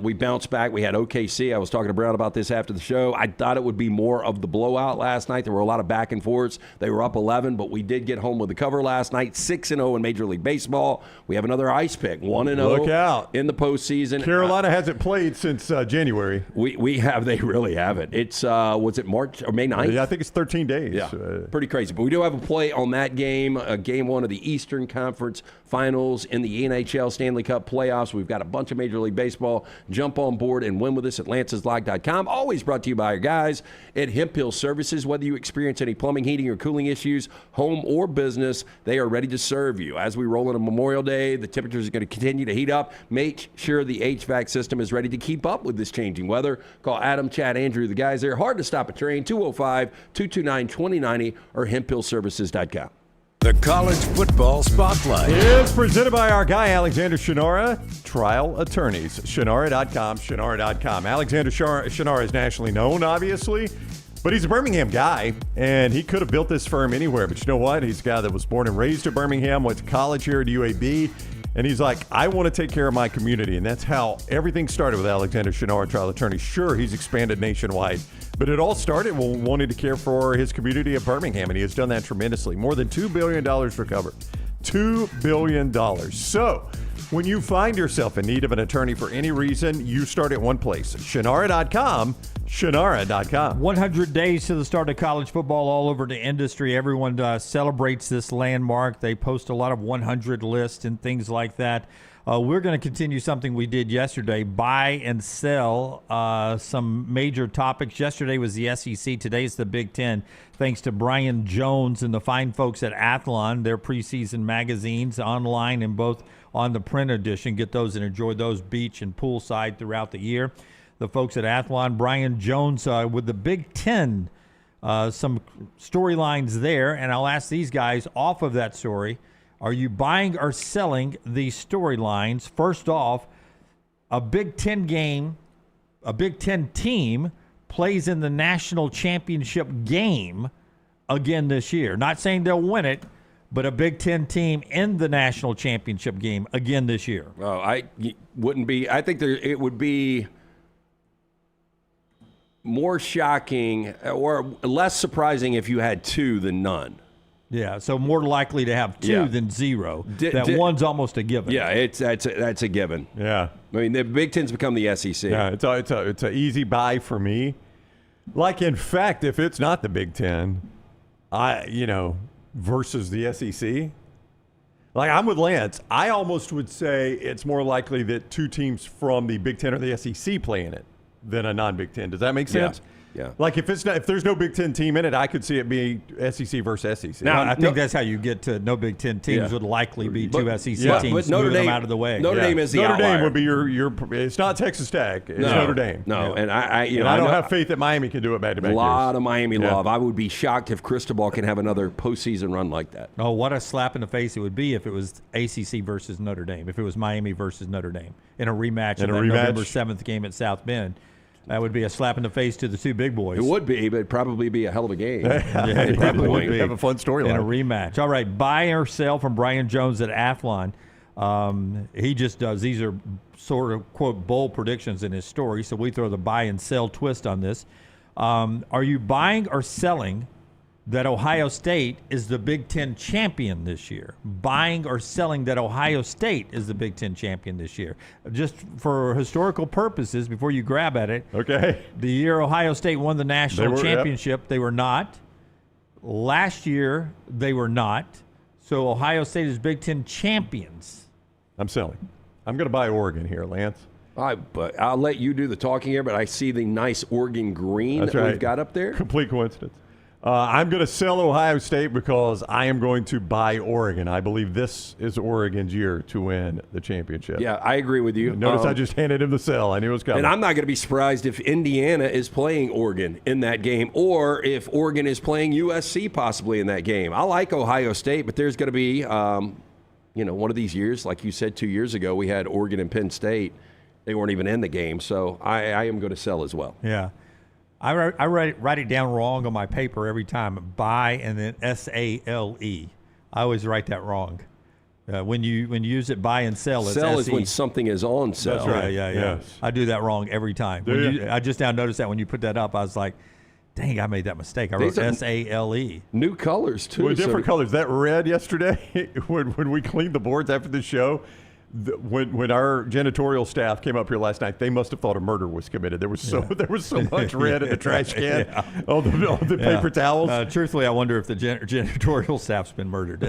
We bounced back. We had OKC. I was talking to Brown about this after the show. I thought it would be more of the blowout last night. There were a lot of back and forths. They were up 11, but we did get home with the cover last night. 6-0 in Major League Baseball. We have another ice pick. 1-0. Look out. In the postseason. Carolina hasn't played since January. We have. They really haven't. It's, was it March or May 9th? Yeah, I think it's 13 days. Yeah, pretty crazy. But we do have a play on that game, game one of the Eastern Conference Finals in the NHL Stanley Cup playoffs. We've got a bunch of Major League Baseball. Jump on board and win with us at lanceslock.com. Always brought to you by our guys at Hemp Hill Services. Whether you experience any plumbing, heating, or cooling issues, home or business, they are ready to serve you. As we roll into Memorial Day, the temperatures are going to continue to heat up. Make sure the HVAC system is ready to keep up with this changing weather. Call Adam, Chad, Andrew, the guys there. Hard to stop a train, 205-229-2090 or hemphillservices.com. The College Football Spotlight is presented by our guy, Alexander Shunnarah, Trial Attorneys. Shunnarah.com. Alexander Shunnarah is nationally known, obviously, but he's a Birmingham guy, and he could have built this firm anywhere. But you know what? He's a guy that was born and raised in Birmingham, went to college here at UAB, and he's like, I want to take care of my community. And that's how everything started with Alexander Shunnarah, Trial Attorneys. Sure, he's expanded nationwide, but it all started when wanting to care for his community of Birmingham, and he has done that tremendously. More than $2 billion recovered. $2 billion. So when you find yourself in need of an attorney for any reason, you start at one place, Shunnarah.com, Shunnarah.com. 100 days to the start of college football all over the industry. Everyone celebrates this landmark. They post a lot of 100 lists and things like that. We're going to continue something we did yesterday, buy and sell some major topics. Yesterday was the SEC. Today's the Big Ten. Thanks to Brian Jones and the fine folks at Athlon, their preseason magazines online and both on the print edition. Get those and enjoy those beach and poolside throughout the year. The folks at Athlon, Brian Jones with the Big Ten, some storylines there. And I'll ask these guys off of that story, are you buying or selling the storylines? First off, a Big Ten game, a Big Ten team plays in the national championship game again this year. Not saying they'll win it, but a Big Ten team in the national championship game again this year. Oh, I think it would be more shocking or less surprising if you had two than none. Yeah, so more likely to have two than zero. One's almost a given. Yeah, that's a given. Yeah, I mean the Big Ten's become the SEC. Yeah, it's an easy buy for me. Like in fact, if it's not the Big Ten, versus the SEC, like I'm with Lance. I almost would say it's more likely that two teams from the Big Ten or the SEC play in it than a non-Big Ten. Does that make sense? Yeah. Like if there's no Big Ten team in it, I could see it being SEC versus SEC. Now, I think that's how you get to no Big Ten teams would likely be two SEC teams, but Notre moving Dame them out of the way. Notre Dame is the Notre outlier. Dame would be your. It's not Texas Tech. It's Notre Dame. No, and I don't have faith that Miami can do it back-to-back years. A lot years. of Miami love. I would be shocked if Cristobal can have another postseason run like that. Oh, what a slap in the face it would be if it was ACC versus Notre Dame. If it was Miami versus Notre Dame in a rematch of that November 7th game at South Bend. That would be a slap in the face to the two big boys. It would be, but it'd probably be a hell of a game. It probably would be. Have a fun storyline. In a rematch. All right, buy or sell from Brian Jones at Athlon. He just does. These are sort of, quote, bold predictions in his story, so we throw the buy and sell twist on this. Are you buying or selling that Ohio State is the Big Ten champion this year. Buying or selling that Ohio State is the Big Ten champion this year. Just for historical purposes, before you grab at it. Okay. The year Ohio State won the national championship, they were not. Last year, they were not. So Ohio State is Big Ten champions. I'm selling. I'm going to buy Oregon here, Lance. But I'll let you do the talking here, but I see the nice Oregon green that we've got up there. Complete coincidence. I'm going to sell Ohio State because I am going to buy Oregon. I believe this is Oregon's year to win the championship. Yeah, I agree with you. Notice I just handed him the sell. I knew it was coming. And I'm not going to be surprised if Indiana is playing Oregon in that game, or if Oregon is playing USC possibly in that game. I like Ohio State, but there's going to be, one of these years, like you said 2 years ago, we had Oregon and Penn State. They weren't even in the game, so I am going to sell as well. Yeah. I write it down wrong on my paper every time. Buy and then S-A-L-E. I always write that wrong. When you use it, buy and sell, it's sell S-E. is when something is on sale. That's right. Yeah. Yes. I do that wrong every time. I just now noticed that when you put that up, I was like, dang, I made that mistake. I wrote S-A-L-E. New colors, too. Well, different colors. That red yesterday, when we cleaned the boards after the show, when our janitorial staff came up here last night, they must have thought a murder was committed. There was so much red in the trash can on the paper towels. Truthfully, I wonder if the janitorial staff's been murdered.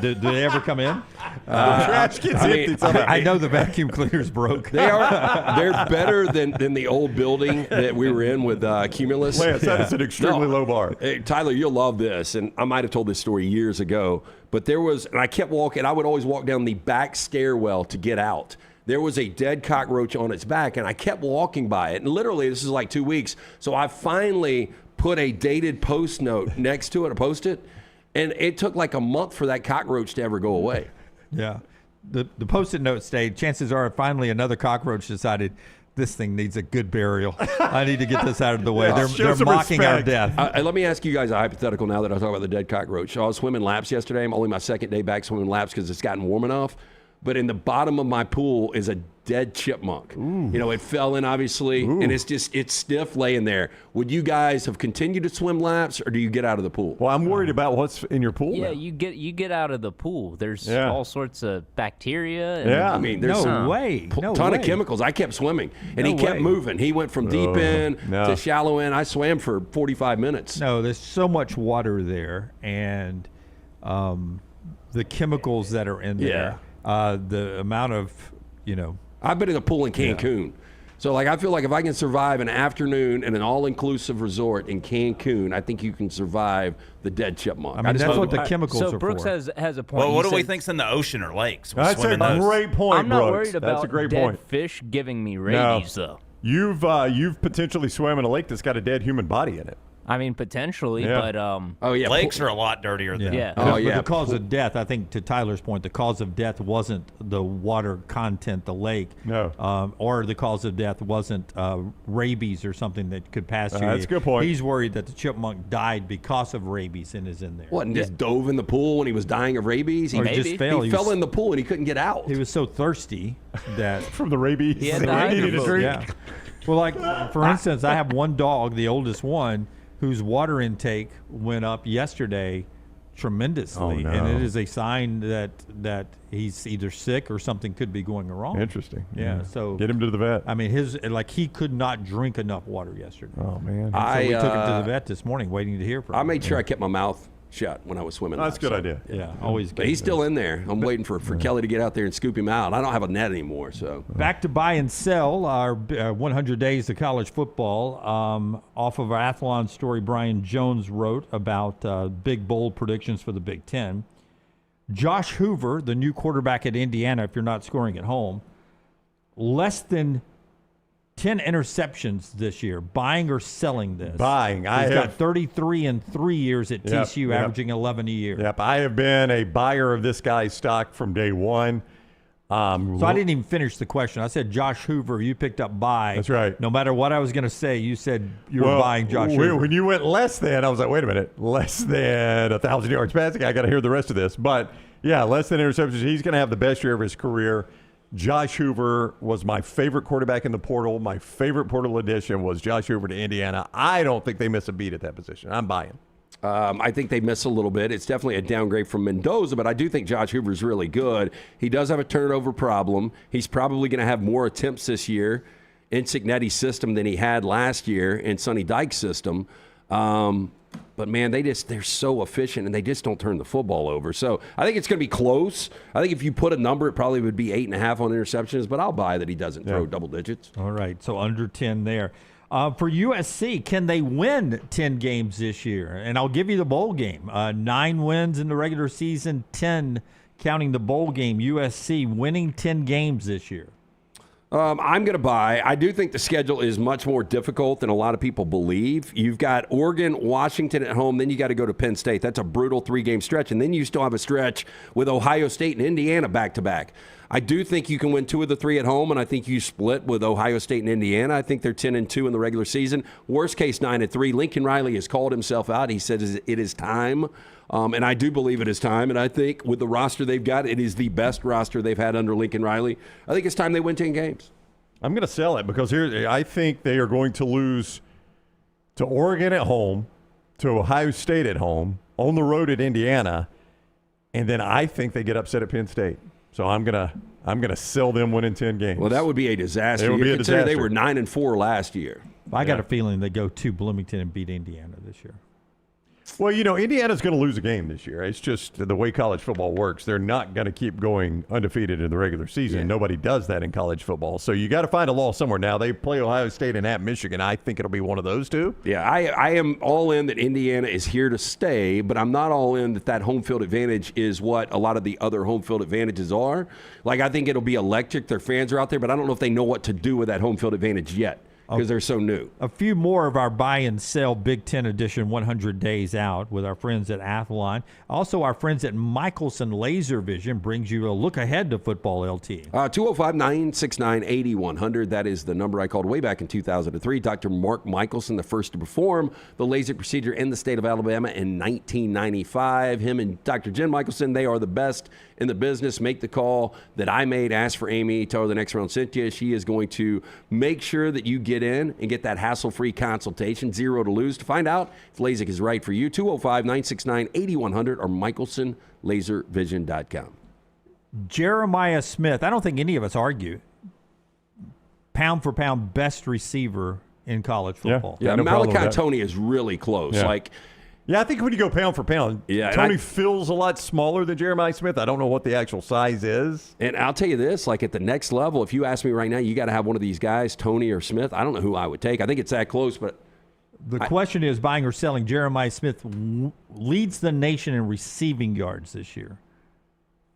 Did they ever come in? The trash can's empty somehow. I know the vacuum cleaner's broke. They're better than the old building that we were in with Cumulus. Lance, that is an extremely low bar. Hey, Tyler, you'll love this, and I might have told this story years ago. But there was, and I kept walking, I would always walk down the back stairwell to get out. There was a dead cockroach on its back, and I kept walking by it. And literally, this is like 2 weeks. So I finally put a dated post note next to it, a Post-it, and it took like a month for that cockroach to ever go away. Yeah. The Post-it note stayed. Chances are finally another cockroach decided, this thing needs a good burial. I need to get this out of the way. They're mocking our death. Let me ask you guys a hypothetical now that I talk about the dead cockroach. So I was swimming laps yesterday. I'm only my second day back swimming laps because it's gotten warm enough. But in the bottom of my pool is a dead chipmunk. Ooh. It fell in, obviously, and it's stiff laying there. Would you guys have continued to swim laps, or do you get out of the pool? Well, I'm worried about what's in your pool. Yeah, now. you get out of the pool. There's all sorts of bacteria. And, I mean, there's a ton of chemicals. I kept swimming, and he kept moving. He went from deep end to shallow end. I swam for 45 minutes. No, there's so much water there, and the chemicals that are in there. The amount of, I've been in a pool in Cancun. So, I feel like if I can survive an afternoon in an all-inclusive resort in Cancun, I think you can survive the dead chipmunk. I mean, that's what the chemicals are for. So, Brooks has a point. Well, what do we think's in the ocean or lakes? That's a great point, I'm not Brooks. worried about that's a great dead point. fish giving me rabies, though. You've potentially swam in a lake that's got a dead human body in it. I mean, potentially, but lakes are a lot dirtier than But the cause of death, I think, to Tyler's point, the cause of death wasn't the water content, the lake, or the cause of death wasn't rabies or something that could pass through. That's a good point. He's worried that the chipmunk died because of rabies and is in there. What, and just dove in the pool when he was dying of rabies? He just fell. He fell in the pool and he couldn't get out. He was so thirsty that from the rabies, he needed a drink. Yeah. Well, for instance, I have one dog, the oldest one, whose water intake went up yesterday tremendously, and it is a sign that he's either sick or something could be going wrong. Interesting. Yeah. So get him to the vet. I mean, he could not drink enough water yesterday. Oh man. So we took him to the vet this morning, waiting to hear from him. I made sure I kept my mouth shut when I was swimming. That's a good idea. Yeah, always. But he's still in there. I'm waiting for Kelly to get out there and scoop him out. I don't have a net anymore, so. Back to buy and sell, our 100 days of college football. Off of our Athlon story, Brian Jones wrote about big, bold predictions for the Big Ten. Josh Hoover, the new quarterback at Indiana, if you're not scoring at home, less than 10 interceptions this year. Buying or selling this? Buying. He's got 33 in 3 years at TCU, averaging 11 a year. Yep, I have been a buyer of this guy's stock from day one. So I didn't even finish the question. I said Josh Hoover. You picked up buy. That's right. No matter what I was going to say, you said you were buying Josh Hoover. When you went less than, I was like, wait a minute, less than 1,000 yards passing. I got to hear the rest of this. But yeah, less than interceptions. He's going to have the best year of his career. Josh Hoover was my favorite quarterback in the portal. My favorite portal addition was Josh Hoover to Indiana. I don't think they miss a beat at that position. I'm buying. I think they miss a little bit. It's definitely a downgrade from Mendoza, but I do think Josh Hoover's really good. He does have a turnover problem. He's probably going to have more attempts this year in Cignetti's system than he had last year in Sonny Dykes' system. But, man, they're so efficient, and they just don't turn the football over. So I think it's going to be close. I think if you put a number, it probably would be 8.5 on interceptions, but I'll buy that he doesn't throw double digits. All right, so under 10 there. For USC, can they win 10 games this year? And I'll give you the bowl game. 9 wins in the regular season, 10 counting the bowl game. USC winning 10 games this year. I'm going to buy. I do think the schedule is much more difficult than a lot of people believe. You've got Oregon, Washington at home, then you got to go to Penn State. That's a brutal 3-game stretch. And then you still have a stretch with Ohio State and Indiana back-to-back. I do think you can win 2 of the 3 at home, and I think you split with Ohio State and Indiana. I think they're 10-2 in the regular season. Worst case, 9-3. Lincoln Riley has called himself out. He says it is time, and I do believe it is time. And I think with the roster they've got, it is the best roster they've had under Lincoln Riley. I think it's time they win 10 games. I'm going to sell it because I think they are going to lose to Oregon at home, to Ohio State at home, on the road at Indiana, and then I think they get upset at Penn State. So I'm gonna sell them winning 10 games. Well, that would be a disaster. It would be a disaster. They were 9-4 last year. I got a feeling they go to Bloomington and beat Indiana this year. Well, Indiana's going to lose a game this year. It's just the way college football works. They're not going to keep going undefeated in the regular season. Yeah. Nobody does that in college football. So you got to find a loss somewhere. Now, they play Ohio State and at Michigan. I think it'll be one of those two. Yeah, I am all in that Indiana is here to stay, but I'm not all in that home field advantage is what a lot of the other home field advantages are. Like, I think it'll be electric. Their fans are out there, but I don't know if they know what to do with that home field advantage yet. Because they're so new. A few more of our buy and sell Big Ten edition 100 days out with our friends at Athlon. Also, our friends at Michelson Laser Vision brings you a look ahead to football LT. 205-969-8100. That is the number I called way back in 2003. Dr. Mark Michelson, the first to perform the LASIK procedure in the state of Alabama in 1995. Him and Dr. Jen Michelson, they are the best in the business. Make the call that I made. Ask for Amy. Tell her the next round sent you. She is going to make sure that you get in and get that hassle-free consultation. 0 to lose. To find out if LASIK is right for you, 205-969-8100 or MichelsonLaserVision.com. Jeremiah Smith, I don't think any of us argue. Pound for pound, best receiver in college football. Yeah, no Malachi Tony is really close. Yeah. I think when you go pound for pound, Tony feels a lot smaller than Jeremiah Smith. I don't know what the actual size is. And I'll tell you this, at the next level, if you ask me right now, you got to have one of these guys, Tony or Smith. I don't know who I would take. I think it's that close, but the question is buying or selling. Jeremiah Smith leads the nation in receiving yards this year.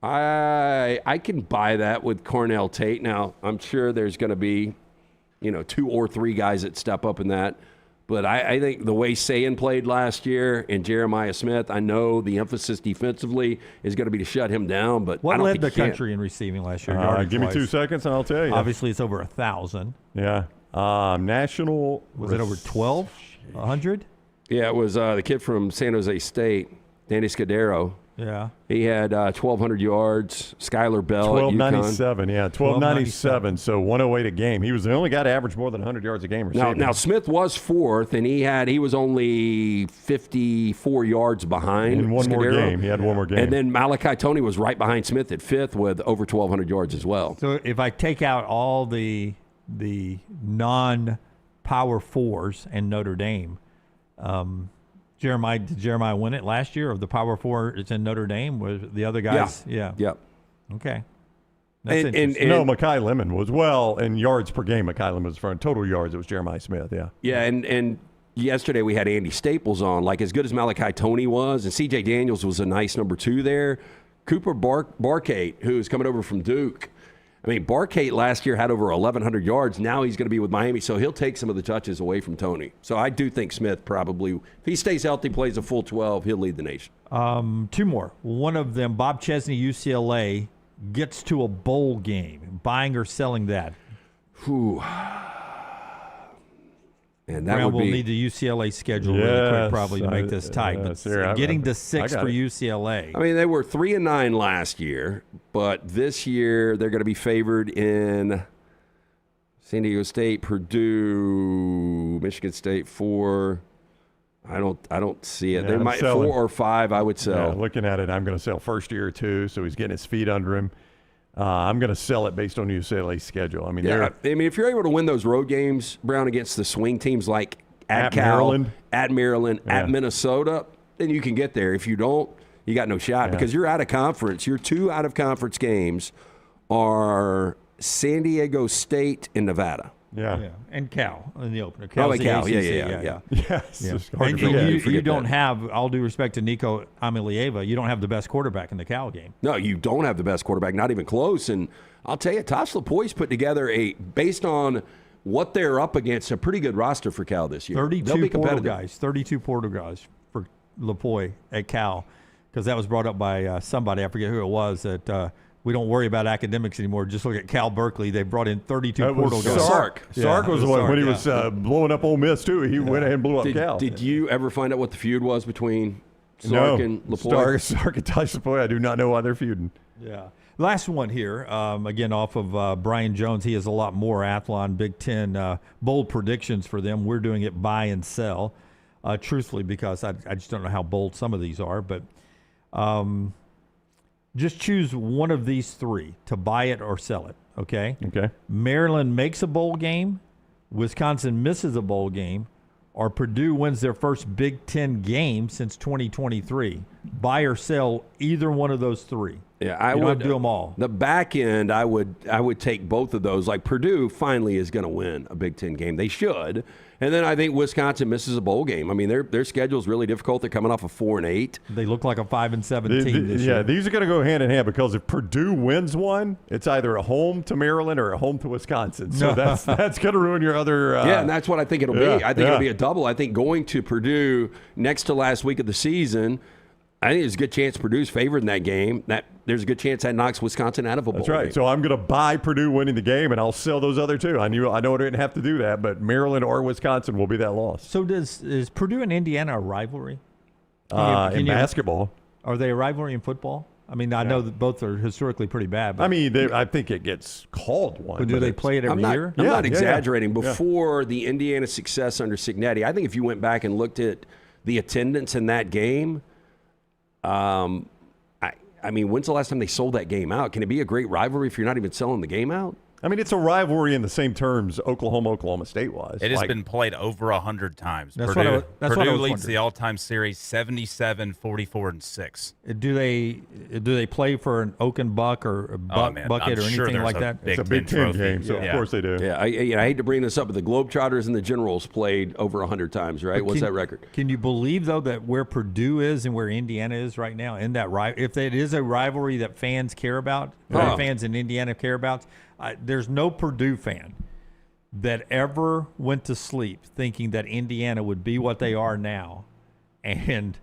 I can buy that with Cornell Tate. Now, I'm sure there's going to be, 2 or 3 guys that step up in that. But I think the way Sayin played last year and Jeremiah Smith, I know the emphasis defensively is going to be to shut him down. But what I don't led think the country in receiving last year? Give me 2 seconds and I'll tell you. Obviously, it's over 1,000. Yeah. National. Was it over 1,200? Yeah, it was the kid from San Jose State, Danny Scudero. Yeah. He had 1,200 yards. Skylar Bell 1297, yeah. 1297, so 108 a game. He was the only guy to average more than 100 yards a game receiving. Now Smith was 4th, and he was only 54 yards behind in one Scudero. more game. He had one more game. And then Malachi Tony was right behind Smith at 5th with over 1,200 yards as well. So if I take out all the non-Power 4s and Notre Dame, did Jeremiah win it last year? Of the Power 4 it's in Notre Dame? Was the other guys? Yeah. Yep. Okay. That's interesting. No, Mekhi Lemon was in yards per game. Mekhi Lemon was for total yards. It was Jeremiah Smith. Yeah. Yeah, and yesterday we had Andy Staples on. As good as Malachi Tony was, and C.J. Daniels was a nice number 2 there. Cooper Barkate, who's coming over from Duke. Barkate last year had over 1,100 yards. Now he's going to be with Miami, so he'll take some of the touches away from Tony. So I do think Smith probably, if he stays healthy, plays a full 12, he'll lead the nation. 2 more. One of them, Bob Chesney, UCLA, gets to a bowl game. Buying or selling that? And that would will need the UCLA schedule really quick probably to make this tight. But getting to 6 for UCLA. They were 3-9 last year, but this year they're going to be favored in San Diego State, Purdue, Michigan State 4. I don't see it. Yeah, There I'm might selling. 4 or 5. I would sell. Yeah, looking at it, I'm going to sell first year too, so he's getting his feet under him. I'm going to sell it based on UCLA's schedule. I mean, if you're able to win those road games, Brown, against the swing teams like at Cal, Maryland, at Minnesota, then you can get there. If you don't, you got no shot because you're out of conference. Your 2 out of conference games are San Diego State and Nevada. Yeah. And Cal in the opener. Oh, Cal's the Cal. ACC, Yeah. Yes. And you don't have, all due respect to Nico Amilieva, you don't have the best quarterback in the Cal game. No, you don't have the best quarterback, not even close. And I'll tell you, Tosh Lapoy's put together based on what they're up against, a pretty good roster for Cal this year. 32 portal guys for Lapoy at Cal, because that was brought up by somebody, I forget who it was, that we don't worry about academics anymore. Just look at Cal Berkeley. They brought in 32 portal guys. Sark was the one when he was blowing up Ole Miss too. He went ahead and blew up Cal. Did you ever find out what the feud was between Sark and Lapoy? Sark and Tosh Lapoy. I do not know why they're feuding. Yeah. Last one here, again, off of Brian Jones. He has a lot more Athlon Big Ten bold predictions for them. We're doing it buy and sell, truthfully, because I just don't know how bold some of these are. But just choose one of these 3 to buy it or sell it, okay? Okay. Maryland makes a bowl game, Wisconsin misses a bowl game, or Purdue wins their first Big Ten game since 2023. Buy or sell either one of those 3. Yeah, I would would do them all. The back end, I would take both of those. Like Purdue finally is going to win a Big Ten game. They should. And then I think Wisconsin misses a bowl game. I mean, their schedule is really difficult. They're coming off a 4-8. They look like a 5-7 team this year. Yeah, these are going to go hand in hand because if Purdue wins one, it's either a home to Maryland or a home to Wisconsin. So that's going to ruin your other. And that's what I think it'll be. I think it'll be a double. I think going to Purdue next to last week of the season, I think there's a good chance Purdue's favored in that game. There's a good chance that knocks Wisconsin out of a bowl. That's right. game. So I'm going to buy Purdue winning the game, and I'll sell those other 2. I know I didn't have to do that, but Maryland or Wisconsin will be that loss. So is Purdue and Indiana a rivalry? In basketball. Are they a rivalry in football? I mean, I know that both are historically pretty bad. But I mean, I think it gets called one. But do they play it every year? I'm not exaggerating. Before the Indiana success under Cignetti, I think if you went back and looked at the attendance in that game, I mean, when's the last time they sold that game out? Can it be a great rivalry if you're not even selling the game out? I mean, it's a rivalry in the same terms Oklahoma State was. It has been played over 100 times. That's Purdue what I was leads the all-time series 77, 44, and 6. Do they play for an Oak and Buck or a bucket or anything like that? It's a Big Ten game, so of course they do. Yeah, I hate to bring this up, but the Globetrotters and the Generals played over 100 times, right? What's that record? Can you believe, though, that where Purdue is and where Indiana is right now, in that if it is a rivalry that fans care about, fans in Indiana care about, there's no Purdue fan that ever went to sleep thinking that Indiana would be what they are now, and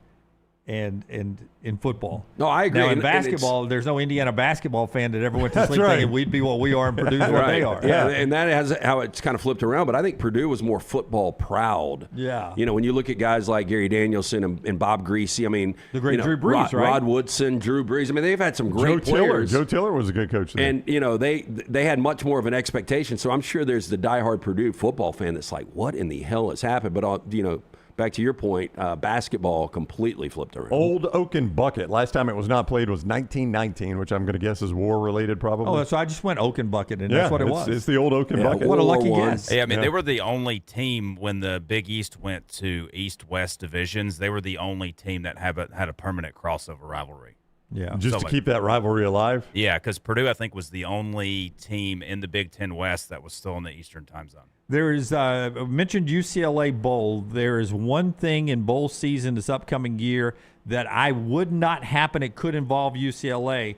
in football. No, I agree. Now in basketball, there's no Indiana basketball fan that ever went to sleep thinking we'd be what we are and Purdue's what they are. Yeah, and that has how it's kind of flipped around. But I think Purdue was more football proud. Yeah. You know, when you look at guys like Gary Danielson and Bob Greasy, I mean, the great Drew Brees, right? Rod Woodson, Drew Brees. I mean, they've had some great players. Joe Tiller was a good coach there. And, you know, they had much more of an expectation. So I'm sure there's the diehard Purdue football fan that's like, what in the hell has happened? But, you know, back to your point, basketball completely flipped around. Old Oaken Bucket. Last time it was not played was 1919, which I'm going to guess is war-related probably. Oh, so I just went Oaken Bucket, and that's what it was. It's the old Oaken Bucket. What a lucky guess. Yeah, I mean, they were the only team when the Big East went to East-West divisions. They were the only team that had a permanent crossover rivalry. Yeah, just to keep that rivalry alive. Yeah, because Purdue, I think, was the only team in the Big Ten West that was still in the Eastern Time Zone. There is mentioned UCLA Bowl. There is one thing in bowl season this upcoming year that I would not happen. It could involve UCLA.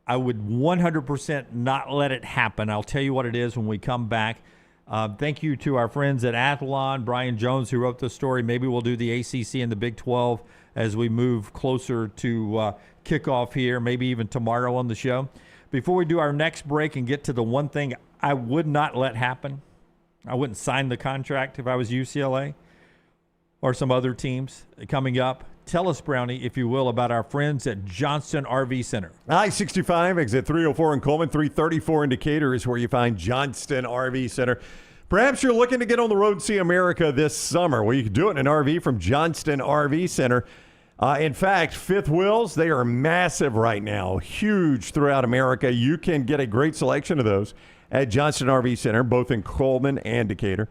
I would 100% not let it happen. I'll tell you what it is when we come back. Thank you to our friends at Athlon, Brian Jones, who wrote the story. Maybe we'll do the ACC and the Big 12 as we move closer to kickoff here, maybe even tomorrow on the show. Before we do our next break and get to the one thing I would not let happen, I wouldn't sign the contract if I was UCLA or some other teams coming up. Tell us, Brownie, if you will, about our friends at Johnston RV Center. I-65, exit 304 in Coleman, 334 in Decatur is where you find Johnston RV Center. Perhaps you're looking to get on the road and see America this summer. Well, you can do it in an RV from Johnston RV Center. In fact, fifth wheels, they are massive right now, huge throughout America. You can get a great selection of those at Johnston RV Center, both in Coleman and Decatur.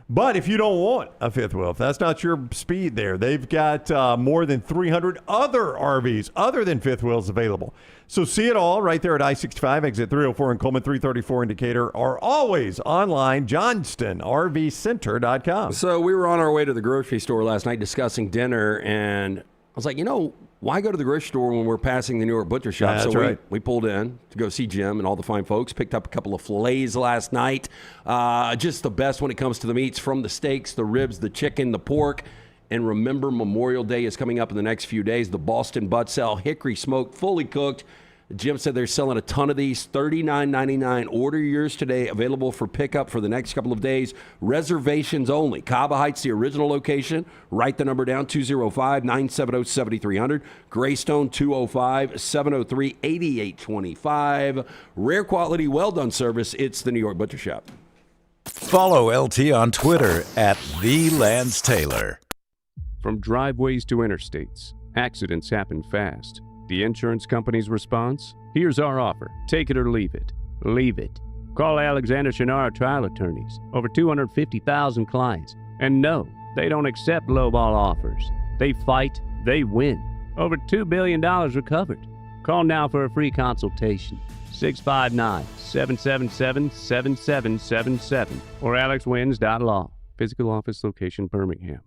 But if you don't want a fifth wheel, if that's not your speed there, they've got more than 300 other RVs other than fifth wheels available. So see it all right there at I-65, exit 304 in Coleman, 334 in Decatur, or always online, JohnstonRVCenter.com. So we were on our way to the grocery store last night discussing dinner, and I was like, why go to the grocery store when we're passing the New York Butcher Shop? That's so right. we pulled in to go see Jim and all the fine folks. Picked up a couple of fillets last night. Just the best when it comes to the meats, from the steaks, the ribs, the chicken, the pork. And remember, Memorial Day is coming up in the next few days. The Boston Butt Cell, hickory smoked, fully cooked. Jim said they're selling a ton of these, $39.99. Order yours today, available for pickup for the next couple of days. Reservations only. Cava Heights, the original location. Write the number down, 205-970-7300. Greystone, 205-703-8825. Rare quality, well-done service. It's the New York Butcher Shop. Follow LT on Twitter at @TheLanceTaylor. From driveways to interstates, accidents happen fast. The insurance company's response? Here's our offer. Take it or leave it. Leave it. Call Alexander Shunnarah Trial Attorneys. Over 250,000 clients. And no, they don't accept lowball offers. They fight, they win. Over $2 billion recovered. Call now for a free consultation. 659-777-7777 or alexwins.law. Physical office location, Birmingham.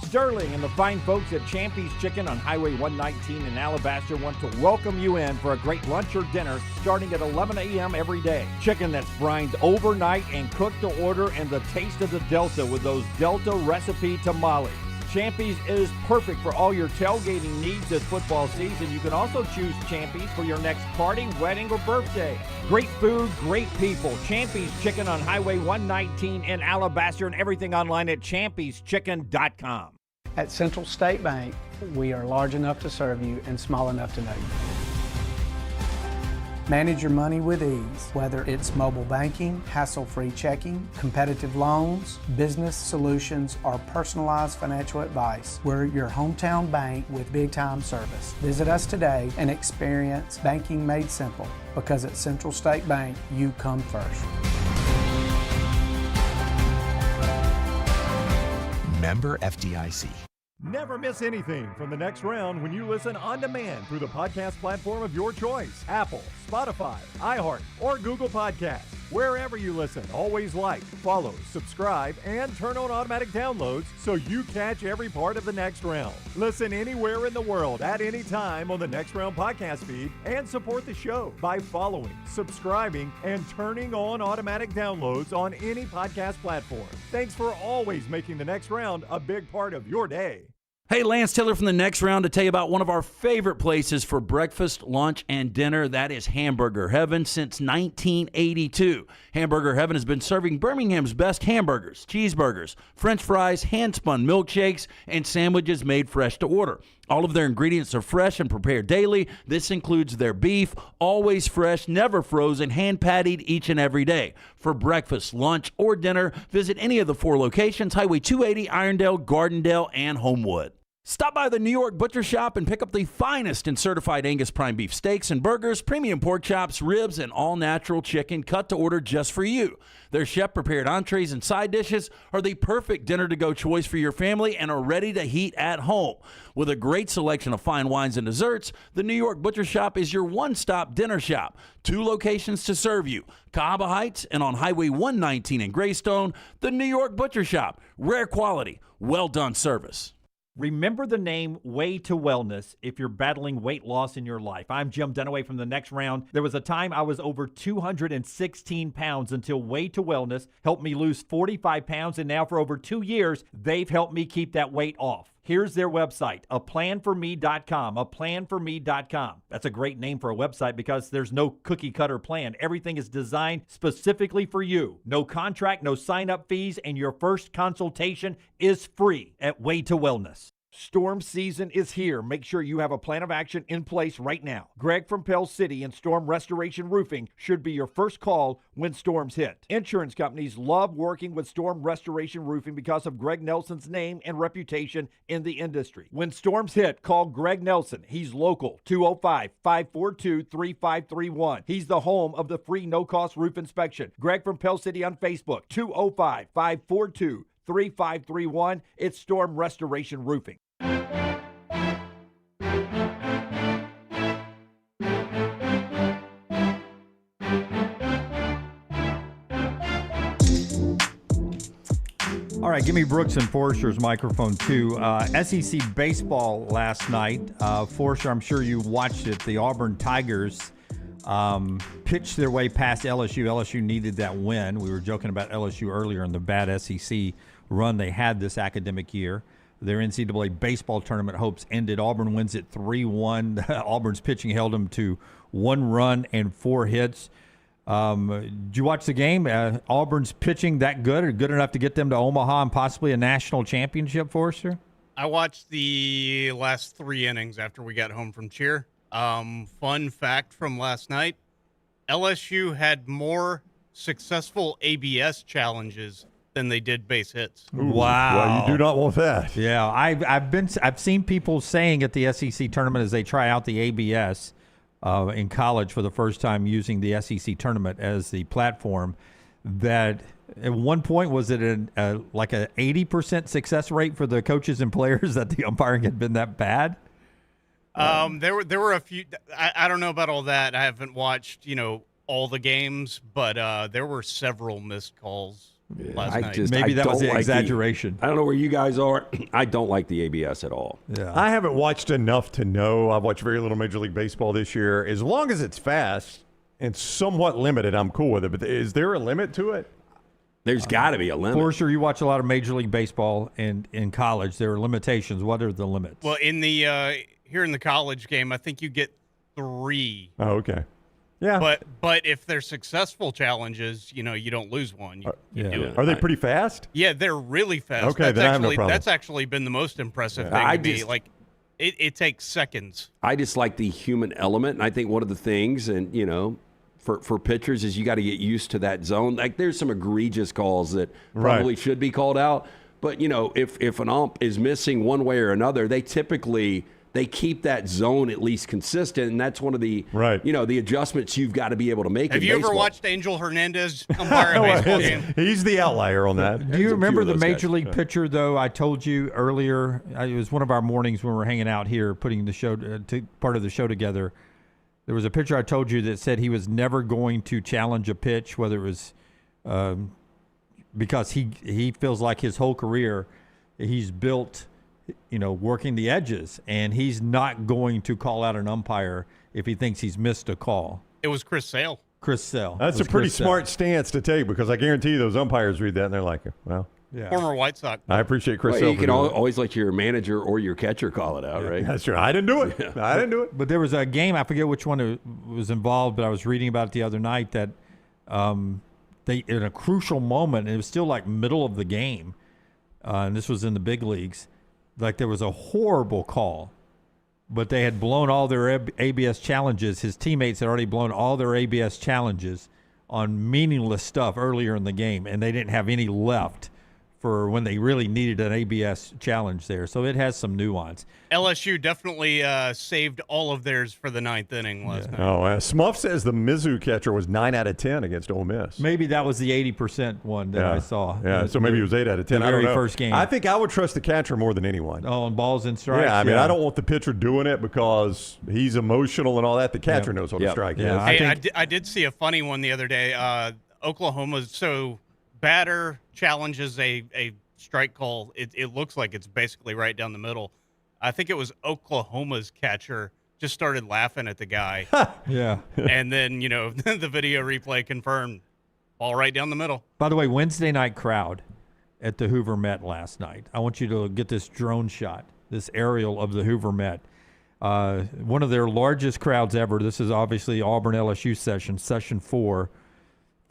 Sterling and the fine folks at Champy's Chicken on Highway 119 in Alabaster want to welcome you in for a great lunch or dinner starting at 11 a.m. every day. Chicken that's brined overnight and cooked to order, and the taste of the Delta with those Delta recipe tamales. Champy's is perfect for all your tailgating needs this football season. You can also choose Champy's for your next party, wedding, or birthday. Great food, great people. Champy's Chicken on Highway 119 in Alabaster, and everything online at champyschicken.com. At Central State Bank, we are large enough to serve you and small enough to know you. Manage your money with ease, whether it's mobile banking, hassle-free checking, competitive loans, business solutions, or personalized financial advice. We're your hometown bank with big-time service. Visit us today and experience banking made simple, because at Central State Bank, you come first. Member FDIC. Never miss anything from the next round when you listen on demand through the podcast platform of your choice. Apple, Spotify, iHeart, or Google Podcasts. Wherever you listen, always like, follow, subscribe, and turn on automatic downloads so you catch every part of the next round. Listen anywhere in the world at any time on the Next Round podcast feed, and support the show by following, subscribing, and turning on automatic downloads on any podcast platform. Thanks for always making the next round a big part of your day. Hey, Lance Taylor from the Next Round to tell you about one of our favorite places for breakfast, lunch, and dinner. That is Hamburger Heaven since 1982. Hamburger Heaven has been serving Birmingham's best hamburgers, cheeseburgers, French fries, hand-spun milkshakes, and sandwiches made fresh to order. All of their ingredients are fresh and prepared daily. This includes their beef, always fresh, never frozen, hand-pattied each and every day. For breakfast, lunch, or dinner, visit any of the 4 locations, Highway 280, Irondale, Gardendale, and Homewood. Stop by the New York Butcher Shop and pick up the finest in certified Angus prime beef steaks and burgers, premium pork chops, ribs, and all-natural chicken cut to order just for you. Their chef-prepared entrees and side dishes are the perfect dinner-to-go choice for your family and are ready to heat at home. With a great selection of fine wines and desserts, the New York Butcher Shop is your one-stop dinner shop. 2 locations to serve you, Cahaba Heights and on Highway 119 in Greystone. The New York Butcher Shop, rare quality, well-done service. Remember the name Way to Wellness if you're battling weight loss in your life. I'm Jim Dunaway from the Next Round. There was a time I was over 216 pounds until Way to Wellness helped me lose 45 pounds, and now for over 2 years, they've helped me keep that weight off. Here's their website, aplanforme.com, aplanforme.com. That's a great name for a website because there's no cookie-cutter plan. Everything is designed specifically for you. No contract, no sign-up fees, and your first consultation is free at Way to Wellness. Storm season is here. Make sure you have a plan of action in place right now. Greg from Pell City and Storm Restoration Roofing should be your first call when storms hit. Insurance companies love working with Storm Restoration Roofing because of Greg Nelson's name and reputation in the industry. When storms hit, call Greg Nelson. He's local, 205-542-3531. He's the home of the free no-cost roof inspection. Greg from Pell City on Facebook, 205-542-3531. It's Storm Restoration Roofing. All right, give me Brooks and Forrester's microphone, too. SEC baseball last night. Forrester, I'm sure you watched it. The Auburn Tigers pitched their way past LSU. LSU needed that win. We were joking about LSU earlier in the bad SEC run they had this academic year. Their NCAA baseball tournament hopes ended. Auburn wins it 3-1. Auburn's pitching held them to 1 run and 4 hits. Did you watch the game? Auburn's pitching that good, or good enough to get them to Omaha and possibly a national championship, Forrester? I watched the last 3 innings after we got home from cheer. Fun fact from last night, LSU had more successful ABS challenges than they did base hits. Wow. Well, you do not want that. Yeah, I've seen people saying at the SEC tournament as they try out the ABS in college for the first time using the SEC tournament as the platform that at one point was it like a 80% success rate for the coaches and players that the umpiring had been that bad? There were a few. I don't know about all that. I haven't watched all the games, but there were several missed calls last night. Maybe that was the exaggeration. I don't know where you guys are. I don't like the ABS at all. Yeah. I haven't watched enough to know. I've watched very little Major League Baseball this year. As long as it's fast and somewhat limited, I'm cool with it. But is there a limit to it? There's got to be a limit. For sure, you watch a lot of Major League Baseball in college. There are limitations. What are the limits? Well, in the here in the college game, I think you get 3. Oh, okay. Yeah. But if they're successful challenges, you don't lose one. You do it. Are they pretty fast? Yeah, they're really fast. Okay, then I have no problem. That's actually been the most impressive thing to me. Like, it takes seconds. I just like the human element, and I think one of the things, and for pitchers is you got to get used to that zone. Like, there's some egregious calls that probably should be called out, but if an ump is missing one way or another, they typically keep that zone at least consistent, and that's one of the the adjustments you've got to be able to make. Have you ever watched Angel Hernandez umpire a baseball game? He's the outlier on that. Do you remember the Major League pitcher, though? I told you earlier, it was one of our mornings when we were hanging out here putting the show part of the show together. There was a pitcher I told you that said he was never going to challenge a pitch, whether it was because he feels like his whole career he's built working the edges, and he's not going to call out an umpire if he thinks he's missed a call. It was Chris Sale. That's a pretty smart stance to take, because I guarantee you those umpires read that and they're like, well. Yeah. Former White Sox. I appreciate Chris Sale. You can always let your manager or your catcher call it out, right? That's true. I didn't do it. I didn't do it. But there was a game, I forget which one was involved, but I was reading about it the other night that they, in a crucial moment, and it was still like middle of the game, and this was in the big leagues, like there was a horrible call, but they had blown all their ABS challenges. His teammates had already blown all their ABS challenges on meaningless stuff earlier in the game, and they didn't have any left for when they really needed an ABS challenge there. So it has some nuance. LSU definitely saved all of theirs for the 9th inning last night. Oh, Smuff says the Mizzou catcher was 9 out of 10 against Ole Miss. Maybe that was the 80% one that I saw. Yeah, so maybe it was 8 out of 10. The very first game. I think I would trust the catcher more than anyone. Oh, on balls and strikes? Yeah, I mean, I don't want the pitcher doing it because he's emotional and all that. The catcher knows what a strike is. I did see a funny one the other day. Oklahoma's batter challenges a strike call. It looks like it's basically right down the middle. I think it was Oklahoma's catcher just started laughing at the guy. Yeah. And then, the video replay confirmed ball right down the middle. By the way, Wednesday night crowd at the Hoover Met last night. I want you to get this drone shot, this aerial of the Hoover Met. One of their largest crowds ever. This is obviously Auburn LSU session 4.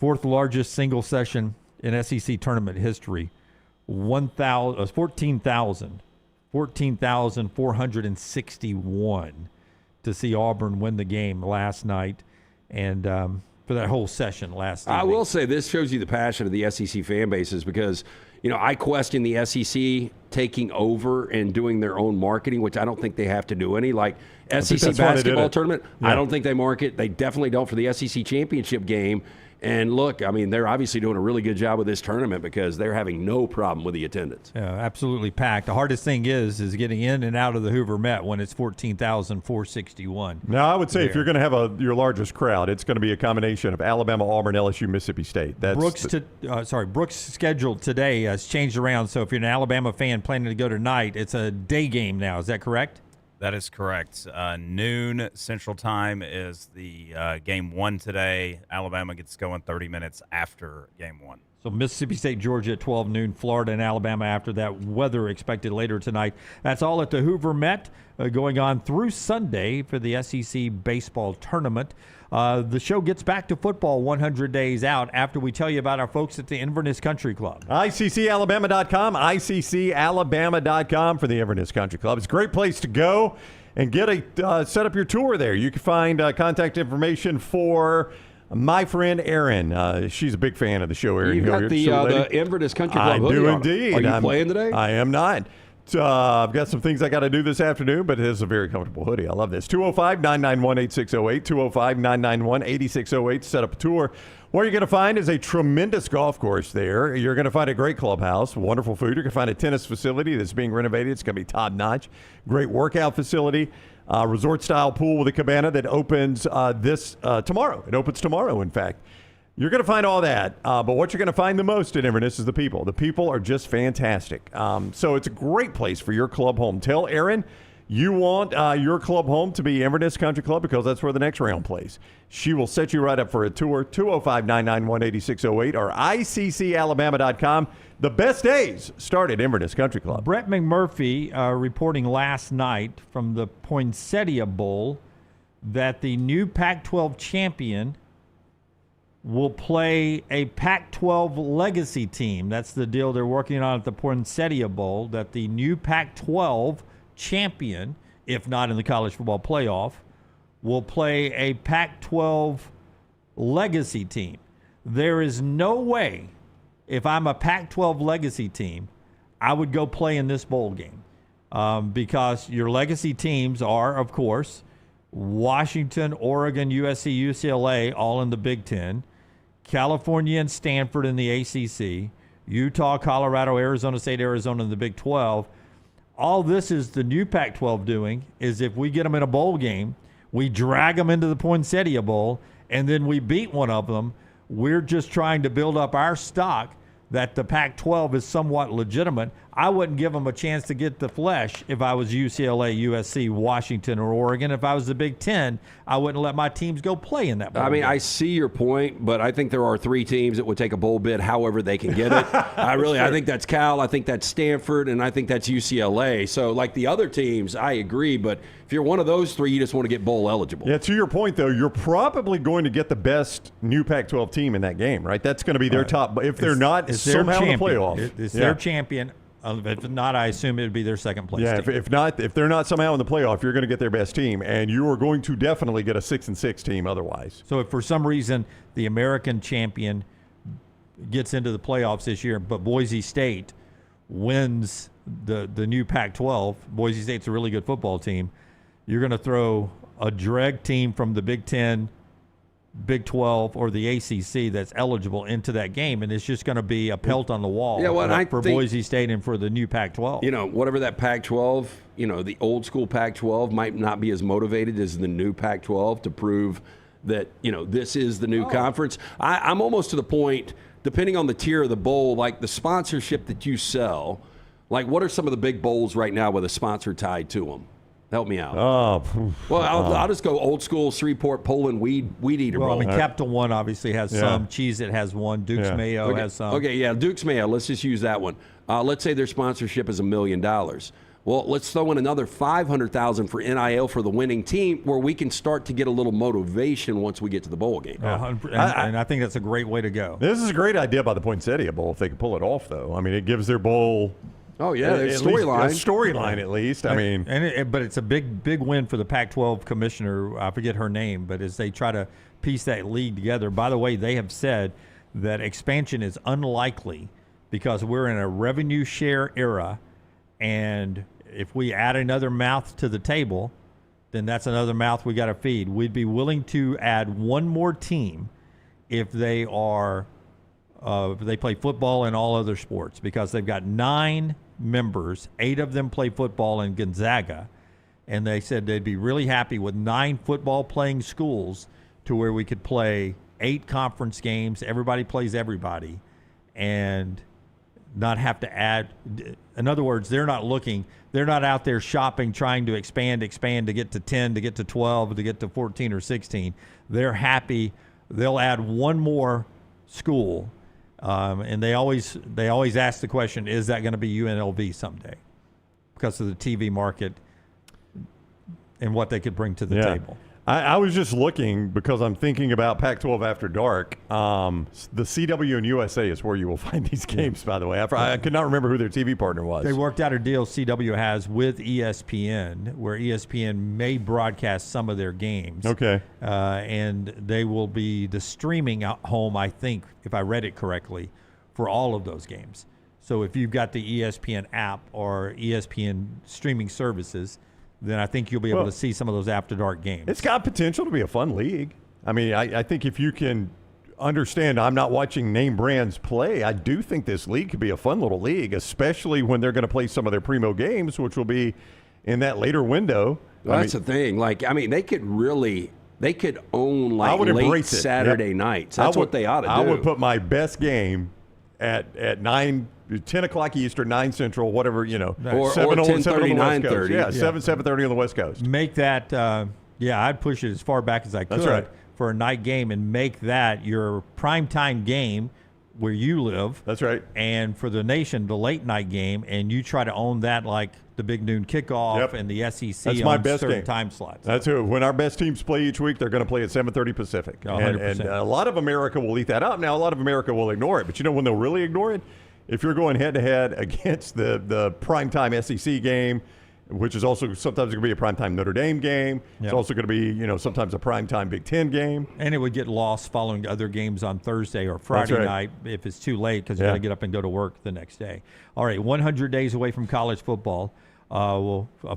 4th largest single session in SEC tournament history. 14,000 14,461 to see Auburn win the game last night, and for that whole session last evening. I will say this shows you the passion of the SEC fan bases because, I question the SEC taking over and doing their own marketing, which I don't think they have to do any. Like SEC basketball tournament, I don't think they market. They definitely don't for the SEC championship game. And look, I mean, they're obviously doing a really good job with this tournament because they're having no problem with the attendance. Yeah, absolutely packed. The hardest thing is getting in and out of the Hoover Met when it's 14,461. Now, I would say if you're going to have your largest crowd, it's going to be a combination of Alabama, Auburn, LSU, Mississippi State. Brooks That is correct. Noon Central Time is the game one today. Alabama gets going 30 minutes after game one. So Mississippi State, Georgia at 12 noon, Florida and Alabama after that. Weather expected later tonight. That's all at the Hoover Met going on through Sunday for the SEC baseball tournament. The show gets back to football 100 days out after we tell you about our folks at the Inverness Country Club. ICCalabama.com, ICCalabama.com for the Inverness Country Club. It's a great place to go and get set up your tour there. You can find contact information for my friend Erin. She's a big fan of the show, Erin. You've got the Inverness Country Club I hoodie do on. indeed. Are you playing today? I am not. I've got some things I got to do this afternoon, but it is a very comfortable hoodie. I love this. 205-991-8608, 205-991-8608 to set up a tour. What you're going to find is a tremendous golf course there. You're going to find a great clubhouse, wonderful food. You're going to find a tennis facility that's being renovated. It's going to be top-notch. Great workout facility. Resort-style pool with a cabana that opens tomorrow. It opens tomorrow, in fact. You're going to find all that, but what you're going to find the most at Inverness is the people. The people are just fantastic. So it's a great place for your club home. Tell Erin you want your club home to be Inverness Country Club because that's where the next round plays. She will set you right up for a tour, 205-991-8608 or ICCalabama.com. The best days start at Inverness Country Club. Brett McMurphy reporting last night from the Poinsettia Bowl that the new Pac-12 champion will play a Pac-12 legacy team. That's the deal they're working on at the Poinsettia Bowl, that the new Pac-12 champion, if not in the college football playoff, will play a Pac-12 legacy team. There is no way, if I'm a Pac-12 legacy team, I would go play in this bowl game because your legacy teams are, of course, Washington, Oregon, USC, UCLA, all in the Big Ten, California and Stanford in the ACC, Utah, Colorado, Arizona State, Arizona in the Big 12. All this is the new Pac-12 doing is if we get them in a bowl game, we drag them into the Poinsettia Bowl, and then we beat one of them. We're just trying to build up our stock that the Pac-12 is somewhat legitimate. I wouldn't give them a chance to get the flesh if I was UCLA, USC, Washington, or Oregon. If I was the Big Ten, I wouldn't let my teams go play in that bowl game. I see your point, but I think there are three teams that would take a bowl bid however they can get it. I think that's Cal, I think that's Stanford, and I think that's UCLA. So, like the other teams, I agree, but if you're one of those three, you just want to get bowl eligible. Yeah, to your point, though, you're probably going to get the best new Pac-12 team in that game, right? That's going to be their top. If they're not somehow in the playoff. It's their champion. If not, I assume it would be their second place team. If they're not somehow in the playoff, you're going to get their best team, and you are going to definitely get a 6-6 team otherwise. So if for some reason the American champion gets into the playoffs this year, but Boise State wins the new Pac-12, Boise State's a really good football team, you're going to throw a drag team from the Big Ten, Big 12, or the ACC that's eligible into that game, and it's just going to be a pelt on the wall for Boise State and for the new Pac-12. Whatever that Pac-12, the old school Pac-12 might not be as motivated as the new Pac-12 to prove that, this is the new conference. I'm almost to the point, depending on the tier of the bowl, like the sponsorship that you sell, like what are some of the big bowls right now with a sponsor tied to them? Help me out. I'll just go old school Shreveport Poland Weed Eater Bowl. Capital One obviously has some. Cheez-It has one. Duke's Mayo has some. Okay, yeah, Duke's Mayo. Let's just use that one. Let's say their sponsorship is $1 million. Well, let's throw in another $500,000 for NIL for the winning team, where we can start to get a little motivation once we get to the bowl game. And I think that's a great way to go. This is a great idea by the Poinsettia Bowl if they can pull it off, though. I mean, it gives their bowl Oh yeah, there's storyline. Storyline at least. I mean, but it's a big win for the Pac-12 commissioner. I forget her name, but as they try to piece that league together. By the way, they have said that expansion is unlikely because we're in a revenue share era, and if we add another mouth to the table, then that's another mouth we got to feed. We'd be willing to add one more team if they are they play football and all other sports, because they've got 9 members. 8 of them play football in Gonzaga, and they said they'd be really happy with 9 football playing schools to where we could play 8 conference games. Everybody plays everybody, and not have to add. In other words, they're not out there shopping, trying to expand to get to 10, to get to 12, to get to 14 or 16. They're happy. They'll add one more school. And they always ask the question, is that going to be UNLV someday? Because of the TV market and what they could bring to the table. I was just looking because I'm thinking about Pac-12 After Dark. The CW and USA is where you will find these games, by the way. I could not remember who their TV partner was. They worked out a deal CW has with ESPN where ESPN may broadcast some of their games. Okay. And they will be the streaming home, I think, if I read it correctly, for all of those games. So if you've got the ESPN app or ESPN streaming services, then I think you'll be able to see some of those After Dark games. It's got potential to be a fun league. I mean, I think if you can understand, I'm not watching name brands play. I do think this league could be a fun little league, especially when they're going to play some of their primo games, which will be in that later window. Well, that's the thing. Like, I mean, they could own like late Saturday nights. That's what they ought to do. I would put my best game at 10 o'clock Eastern, 9 Central, whatever, or 10:30, 9:30. Yeah, 7:30 on the West Coast. Make that, I'd push it as far back as I could. That's right. For a night game, and make that your primetime game where you live. That's right. And for the nation, the late night game, and you try to own that like the big noon kickoff and the SEC That's my on best certain game. time slots. That's who. When our best teams play each week, they're going to play at 7:30 Pacific. 100%. And a lot of America will eat that up. Now, a lot of America will ignore it. But you know when they'll really ignore it? If you're going head-to-head against the primetime SEC game, which is also sometimes going to be a primetime Notre Dame game. It's also going to be, sometimes a primetime Big Ten game. And it would get lost following other games on Thursday or Friday night if it's too late because you got to get up and go to work the next day. All right, 100 days away from college football.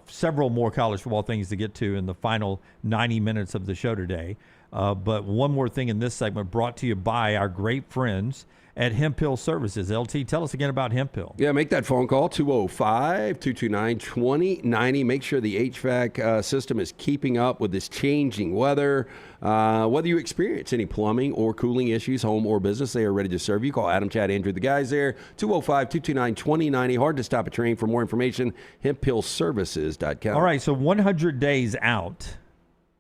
Several more college football things to get to in the final 90 minutes of the show today. But one more thing in this segment brought to you by our great friends at Hemp Hill Services. LT, tell us again about Hemp Hill. Yeah, make that phone call, 205-229-2090. Make sure the HVAC system is keeping up with this changing weather. Whether you experience any plumbing or cooling issues, home or business, they are ready to serve you. Call Adam, Chad, Andrew, the guys there, 205-229-2090. Hard to stop a train. For more information, hemphillservices.com. All right, so 100 days out,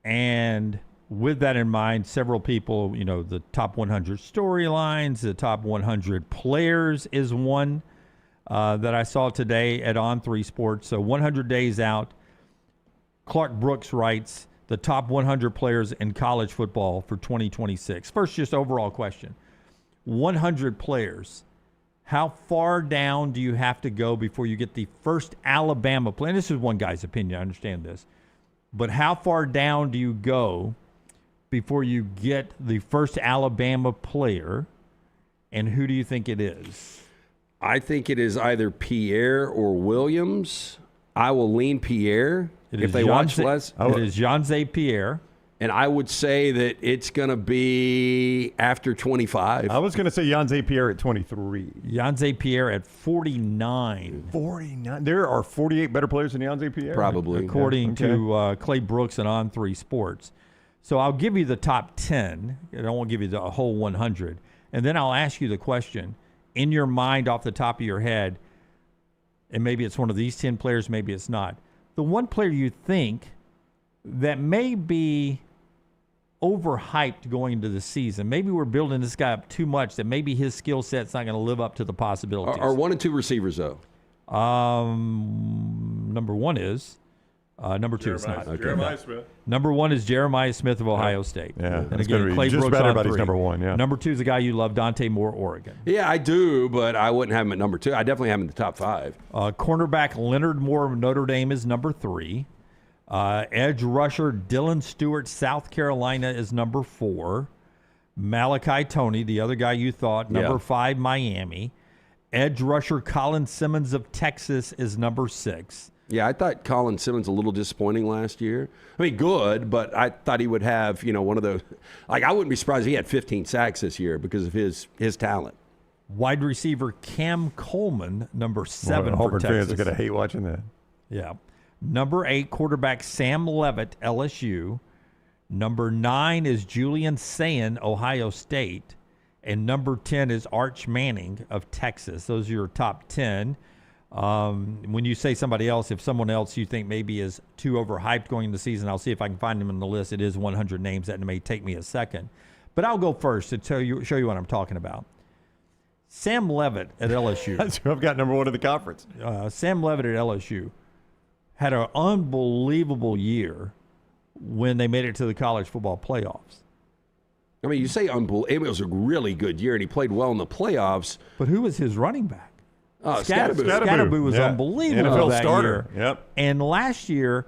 and with that in mind, several people, the top 100 storylines, the top 100 players is one that I saw today at On3 Sports. So 100 days out, Clark Brooks writes, the top 100 players in college football for 2026. First, just overall question. 100 players. How far down do you have to go before you get the first Alabama player? And this is one guy's opinion, I understand this. But how far down do you go before you get the first Alabama player, and who do you think it is? I think it is either Pierre or Williams. I will lean Pierre if they watch less. It is Jean-Zé Pierre. And I would say that it's going to be after 25. I was going to say Jean-Zé Pierre at 23. Jean-Zé Pierre at 49. 49. There are 48 better players than Jean-Zé Pierre? Probably. According to Clay Brooks and On3 Sports. So I'll give you the top 10. I won't give you the whole 100. And then I'll ask you the question, in your mind off the top of your head, and maybe it's one of these 10 players, maybe it's not. The one player you think that may be overhyped going into the season, maybe we're building this guy up too much, that maybe his skill set's not going to live up to the possibilities. Are 1 and 2 receivers, though? Number one is Number 2 is not. Jeremiah Smith. Number 1 is Jeremiah Smith of Ohio State. Yeah, And that's again, gonna be Clay just Brooks about on everybody's 3. number 1, yeah. Number 2 is a guy you love, Dante Moore, Oregon. Yeah, I do, but I wouldn't have him at number 2. I definitely have him in the top 5. Cornerback Leonard Moore of Notre Dame is number 3. Edge rusher Dylan Stewart, South Carolina, is number 4. Malachi Toney, the other guy you thought, number 5, Miami. Edge rusher Colin Simmons of Texas is number 6. Yeah, I thought Colin Simmons a little disappointing last year. I mean, good, but I thought he would have, one of those. Like, I wouldn't be surprised if he had 15 sacks this year because of his talent. Wide receiver Cam Coleman, number 7 for Auburn Texas. fans are going to hate watching that. Yeah. Number 8, quarterback Sam Levitt, LSU. Number 9 is Julian Sayin, Ohio State. And number 10 is Arch Manning of Texas. Those are your top 10. When you say somebody else, if someone else you think maybe is too overhyped going into the season, I'll see if I can find them in the list. It is 100 names. That may take me a second. But I'll go first to show you what I'm talking about. Sam Levitt at LSU. That's who I've got number 1 in the conference. Sam Levitt at LSU had an unbelievable year when they made it to the college football playoffs. I mean, you say unbelievable. It was a really good year, and he played well in the playoffs. But who was his running back? Scatterboo. Scatterboo was unbelievable NFL that starter. year. Yep. And last year,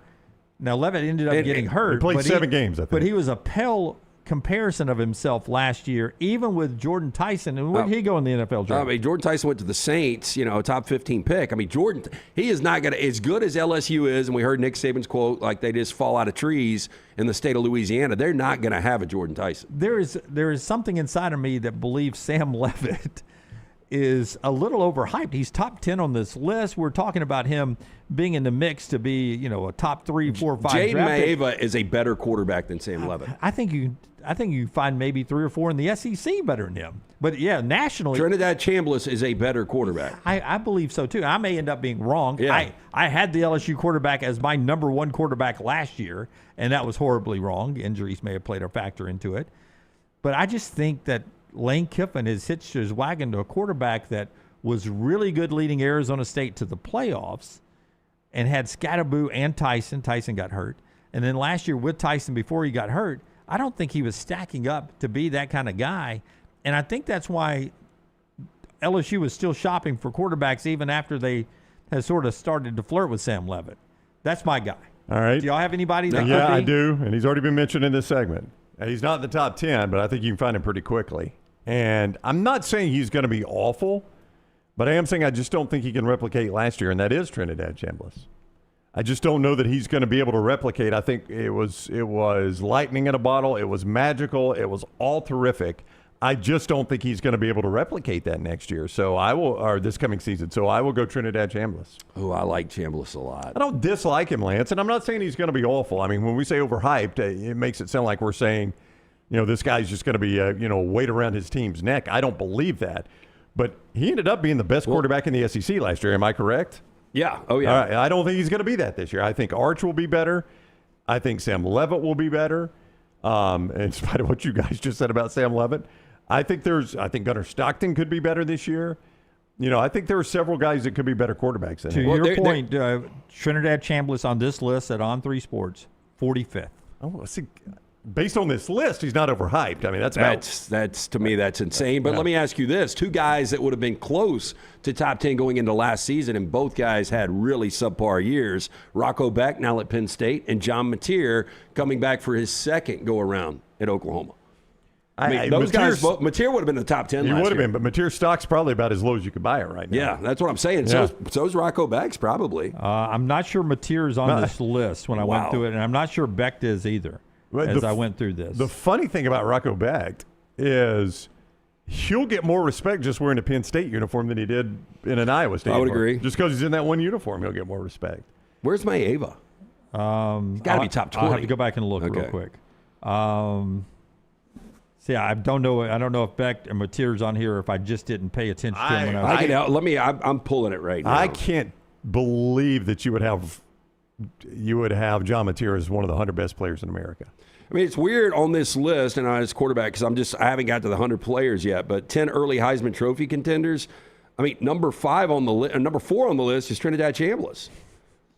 now Levitt ended up getting hurt. He played 7 games, I think. But he was a pale comparison of himself last year, even with Jordan Tyson. And where did he go in the NFL draft? I mean, Jordan Tyson went to the Saints, top 15 pick. I mean, Jordan, he is not going to, as good as LSU is, and we heard Nick Saban's quote, like they just fall out of trees in the state of Louisiana, they're not going to have a Jordan Tyson. There is something inside of me that believes Sam Levitt is a little overhyped. He's top 10 on this list. We're talking about him being in the mix to be, a top 3, 4, 5 Jaden draft pick. Maeva is a better quarterback than Sam Levitt. I think you find maybe 3 or 4 in the SEC better than him. But yeah, nationally, Trinidad Chambliss is a better quarterback. I believe so too. I may end up being wrong. Yeah. I had the LSU quarterback as my number 1 quarterback last year, and that was horribly wrong. Injuries may have played a factor into it. But I just think that Lane Kiffin has hitched his wagon to a quarterback that was really good leading Arizona State to the playoffs and had Scatterboo and Tyson. Tyson got hurt. And then last year with Tyson before he got hurt, I don't think he was stacking up to be that kind of guy. And I think that's why LSU was still shopping for quarterbacks even after they had sort of started to flirt with Sam Levitt. That's my guy. All right. Do y'all have anybody that Yeah, could be? I do. And he's already been mentioned in this segment. He's not in the top 10, but I think you can find him pretty quickly. And I'm not saying he's going to be awful, but I am saying I just don't think he can replicate last year, and that is Trinidad Chambliss. I just don't know that he's going to be able to replicate. I think it was lightning in a bottle. It was magical. It was all terrific. I just don't think he's going to be able to replicate that next year. So or this coming season. So I will go Trinidad Chambliss. Oh, I like Chambliss a lot. I don't dislike him, Lance, and I'm not saying he's going to be awful. I mean, when we say overhyped, it makes it sound like we're saying, this guy's just going to be, weight around his team's neck. I don't believe that. But he ended up being the best quarterback in the SEC last year. Am I correct? Yeah. Oh, yeah. All right. I don't think he's going to be that this year. I think Arch will be better. I think Sam Levitt will be better. In spite of what you guys just said about Sam Levitt, I think Gunnar Stockton could be better this year. I think there are several guys that could be better quarterbacks than him. To your point, Trinidad Chambliss on this list at On3 45th. Oh, see, based on this list, he's not overhyped. I mean, that's to me, that's insane. But let me ask you this: 2 guys that would have been close to top 10 going into last season, and both guys had really subpar years. Rocco Beck, now at Penn State, and John Mateer coming back for his second go around at Oklahoma. I mean, those guys, Mateer would have been in the top 10 last year. He would have been, but Mateer's stock's probably about as low as you could buy it right now. Yeah, that's what I'm saying. Yeah. So's Rocco Beck's probably. I'm not sure Mateer is on this list when I went through it, and I'm not sure Beck is either. I went through this. The funny thing about Rocco Beck is he'll get more respect just wearing a Penn State uniform than he did in an Iowa State uniform. I would agree. Just because he's in that one uniform, he'll get more respect. Where's Maeva? He's got to be top 20. I'll have to go back and look real quick. See, I don't know. I don't know if Beck and Mateer's on here, or if I just didn't pay attention to him when I was. I'm pulling it right now. I can't believe that you would have John Mateer as one of the 100 best players in America. I mean, it's weird on this list, and as quarterback, because I haven't got to the 100 players yet, but 10 early Heisman Trophy contenders. I mean, number 4 on the list is Trinidad Chambliss.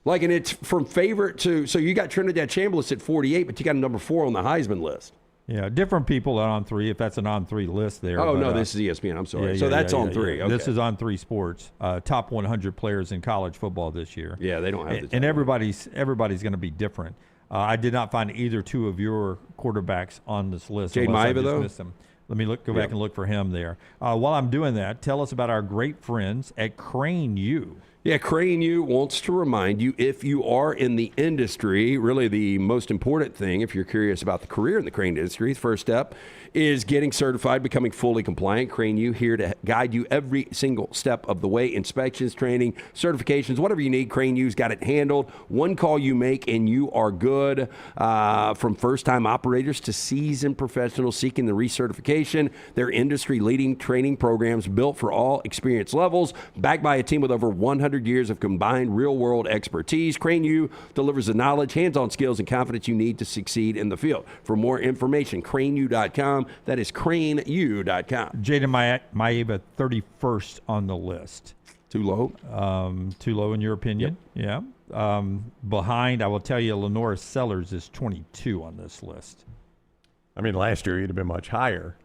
Like, and it's from favorite to, so you got Trinidad Chambliss at 48, but you got a number 4 on the Heisman list. Yeah, different people are on 3, if that's an on 3 list there. Oh, but, no, this is ESPN. I'm sorry. Yeah, so that's on 3. Okay. This is on 3 Sports. Top 100 players in college football this year. Yeah, they don't have the and everybody's going to be different. I did not find either 2 of your quarterbacks on this list. Jade Maiva, though? Missed them. Let me go back and look for him there. While I'm doing that, tell us about our great friends at Crane U. Yeah, Crane U wants to remind you, if you are in the industry, really the most important thing, if you're curious about the career in the crane industry, the first step is getting certified, becoming fully compliant. Crane U here to guide you every single step of the way. Inspections, training, certifications, whatever you need, Crane U's got it handled. One call you make and you are good. From first-time operators to seasoned professionals seeking the recertification, their industry-leading training programs built for all experience levels, backed by a team with over 100 years of combined real-world expertise. Crane U delivers the knowledge, hands-on skills, and confidence you need to succeed in the field. For more information, craneu.com. That is craneu.com. Jaden Maiva, 31st on the list. Too low? Too low in your opinion? Yep. Yeah. Behind, I will tell you, Lenora Sellers is 22 on this list. I mean, last year he'd have been much higher.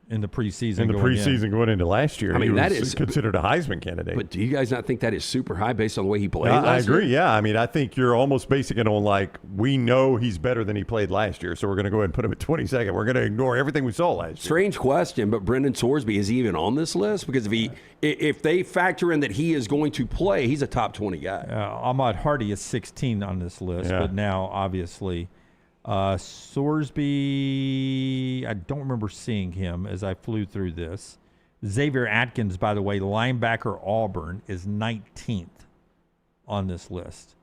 In the preseason. Going into last year, I mean, he that was is considered a Heisman candidate. But do you guys not think that is super high based on the way he played I last agree, year? yeah. I mean, I think you're almost basing it on, like, we know he's better than he played last year, so we're going to go ahead and put him at 22nd. We're going to ignore everything we saw last year. Strange question, but Brendan Sorsby, is he even on this list? Because if they factor in that he is going to play, he's a top 20 guy. Ahmad Hardy is 16 on this list, but now, obviously, Sorsby, I don't remember seeing him as I flew through this. Xavier Atkins, by the way, linebacker Auburn, is 19th on this list.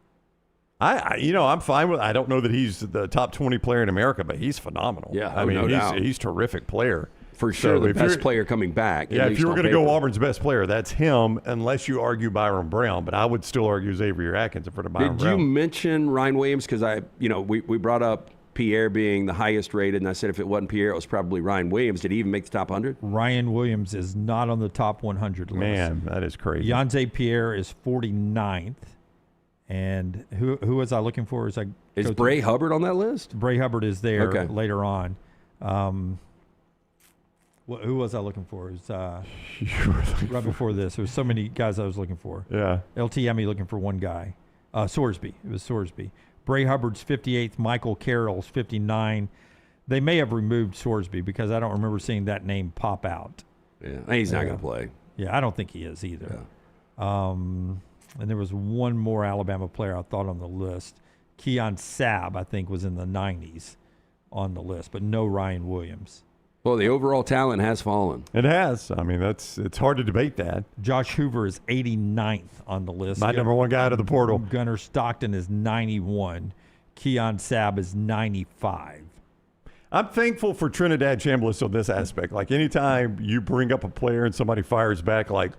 I'm fine with. I don't know that he's the top 20 player in America, but he's phenomenal. Yeah, I mean, no doubt. He's a terrific player. For sure, So the best player coming back. Yeah, if you were going to go Auburn's best player, that's him, unless you argue Byron Brown. But I would still argue Xavier Atkins in front of Byron Brown. Did you mention Ryan Williams? Because we brought up Pierre being the highest rated, and I said if it wasn't Pierre, it was probably Ryan Williams. Did he even make the top 100? Ryan Williams is not on the top 100 list. Man, that is crazy. Yanze Pierre is 49th. And who was I looking for? Is Bray Hubbard on that list? Bray Hubbard is there later on. Who was I looking for? It was, right before this. There was so many guys I was looking for. Yeah. LTME looking for one guy. Sorsby. It was Sorsby. Bray Hubbard's 58th. Michael Carroll's 59. They may have removed Sorsby because I don't remember seeing that name pop out. Yeah, he's not going to play. Yeah, I don't think he is either. Yeah. And there was one more Alabama player I thought on the list. Keon Sabb, I think, was in the 90s on the list, but no Ryan Williams. Well, the overall talent has fallen. It has. I mean, it's hard to debate that. Josh Hoover is 89th on the list. My number one guy out of the portal. Gunnar Stockton is 91. Keon Sabb is 95. I'm thankful for Trinidad Chambliss on this aspect. Like, anytime you bring up a player and somebody fires back, like,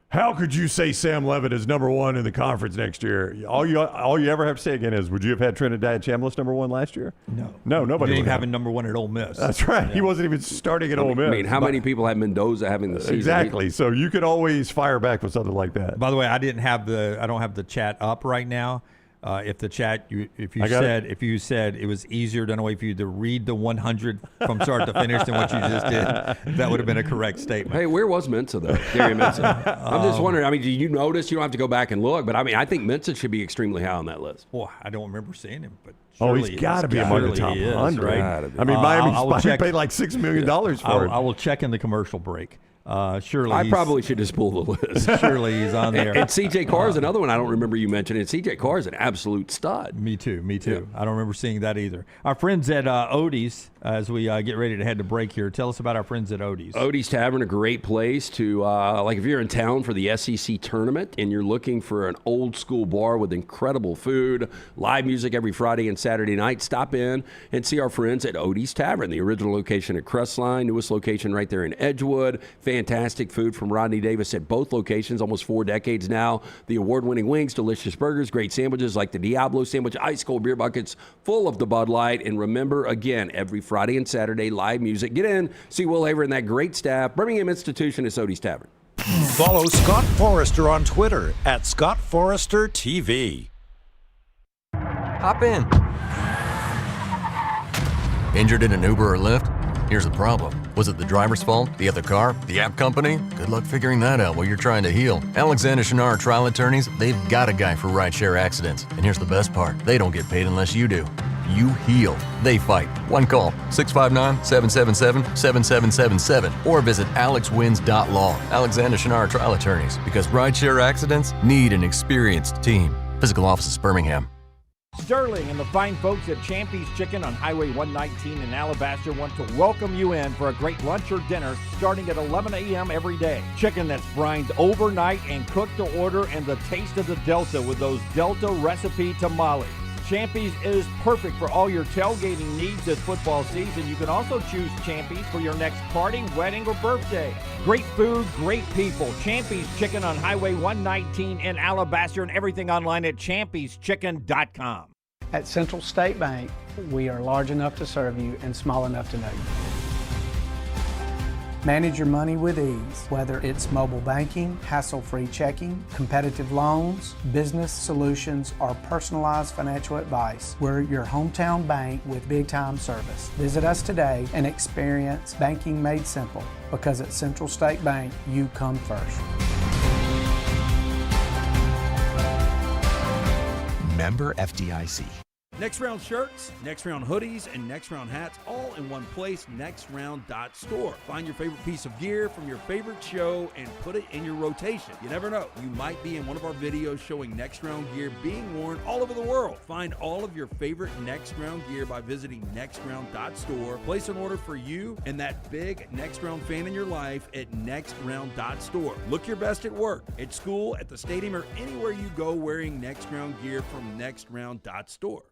how could you say Sam Levitt is number one in the conference next year? All you ever have to say again is, would you have had Trinidad Chambliss number one last year? No, nobody. Didn't even have him number one at Ole Miss. That's right. Yeah. He wasn't even starting at Ole Miss. I mean, how many people have Mendoza having the season? Exactly. So you could always fire back with something like that. By the way, I don't have the chat up right now. If the chat, if you said it was easier done away for you to read the 100 from start to finish than what you just did, that would have been a correct statement. Hey, where was Mensa though? Gary Mensa. I'm just wondering. I mean, do you notice? You don't have to go back and look, but I mean, I think Mensa should be extremely high on that list. Boy, I don't remember seeing him, but he's got to be among the top 100, right? I mean, Miami paid like $6 million for him. I will check in the commercial break. Surely I probably should just pull the list. Surely he's on there. And C.J. Carr is another one I don't remember you mentioning. C.J. Carr is an absolute stud. Me too. Yeah. I don't remember seeing that either. Our friends at Odie's, as we get ready to head to break here, tell us about our friends at Odie's. Odie's Tavern, a great place to, like if you're in town for the SEC tournament and you're looking for an old school bar with incredible food, live music every Friday and Saturday night, stop in and see our friends at Odie's Tavern, the original location at Crestline, newest location right there in Edgewood. Fantastic food from Rodney Davis at both locations, almost 4 decades now. The award-winning wings, delicious burgers, great sandwiches like the Diablo sandwich, ice cold beer buckets full of the Bud Light. And remember, again, every Friday and Saturday, live music. Get in, see Will Haver and that great staff. Birmingham Institution is Odie's Tavern. Follow Scott Forrester on Twitter at Scott Forrester TV. Hop in. Injured in an Uber or Lyft? Here's the problem. Was it the driver's fault? The other car? The app company? Good luck figuring that out while you're trying to heal. Alexander Shunnarah Trial Attorneys, they've got a guy for rideshare accidents. And here's the best part. They don't get paid unless you do. You heal. They fight. One call, 659-777-7777. Or visit alexwins.law. Alexander Shunnarah Trial Attorneys. Because rideshare accidents need an experienced team. Physical office is Birmingham. Sterling and the fine folks at Champy's Chicken on Highway 119 in Alabaster want to welcome you in for a great lunch or dinner starting at 11 a.m. every day. Chicken that's brined overnight and cooked to order, and the taste of the Delta with those Delta recipe tamales. Champy's is perfect for all your tailgating needs this football season. You can also choose Champy's for your next party, wedding, or birthday. Great food, great people. Champy's Chicken on Highway 119 in Alabaster, and everything online at champyschicken.com. At Central State Bank, we are large enough to serve you and small enough to know you. Manage your money with ease, whether it's mobile banking, hassle-free checking, competitive loans, business solutions, or personalized financial advice. We're your hometown bank with big-time service. Visit us today and experience banking made simple, because at Central State Bank, you come first. Member FDIC. Next Round shirts, Next Round hoodies, and Next Round hats all in one place, nextround.store. Find your favorite piece of gear from your favorite show and put it in your rotation. You never know, you might be in one of our videos showing Next Round gear being worn all over the world. Find all of your favorite Next Round gear by visiting nextround.store. Place an order for you and that big Next Round fan in your life at nextround.store. Look your best at work, at school, at the stadium, or anywhere you go wearing Next Round gear from nextround.store.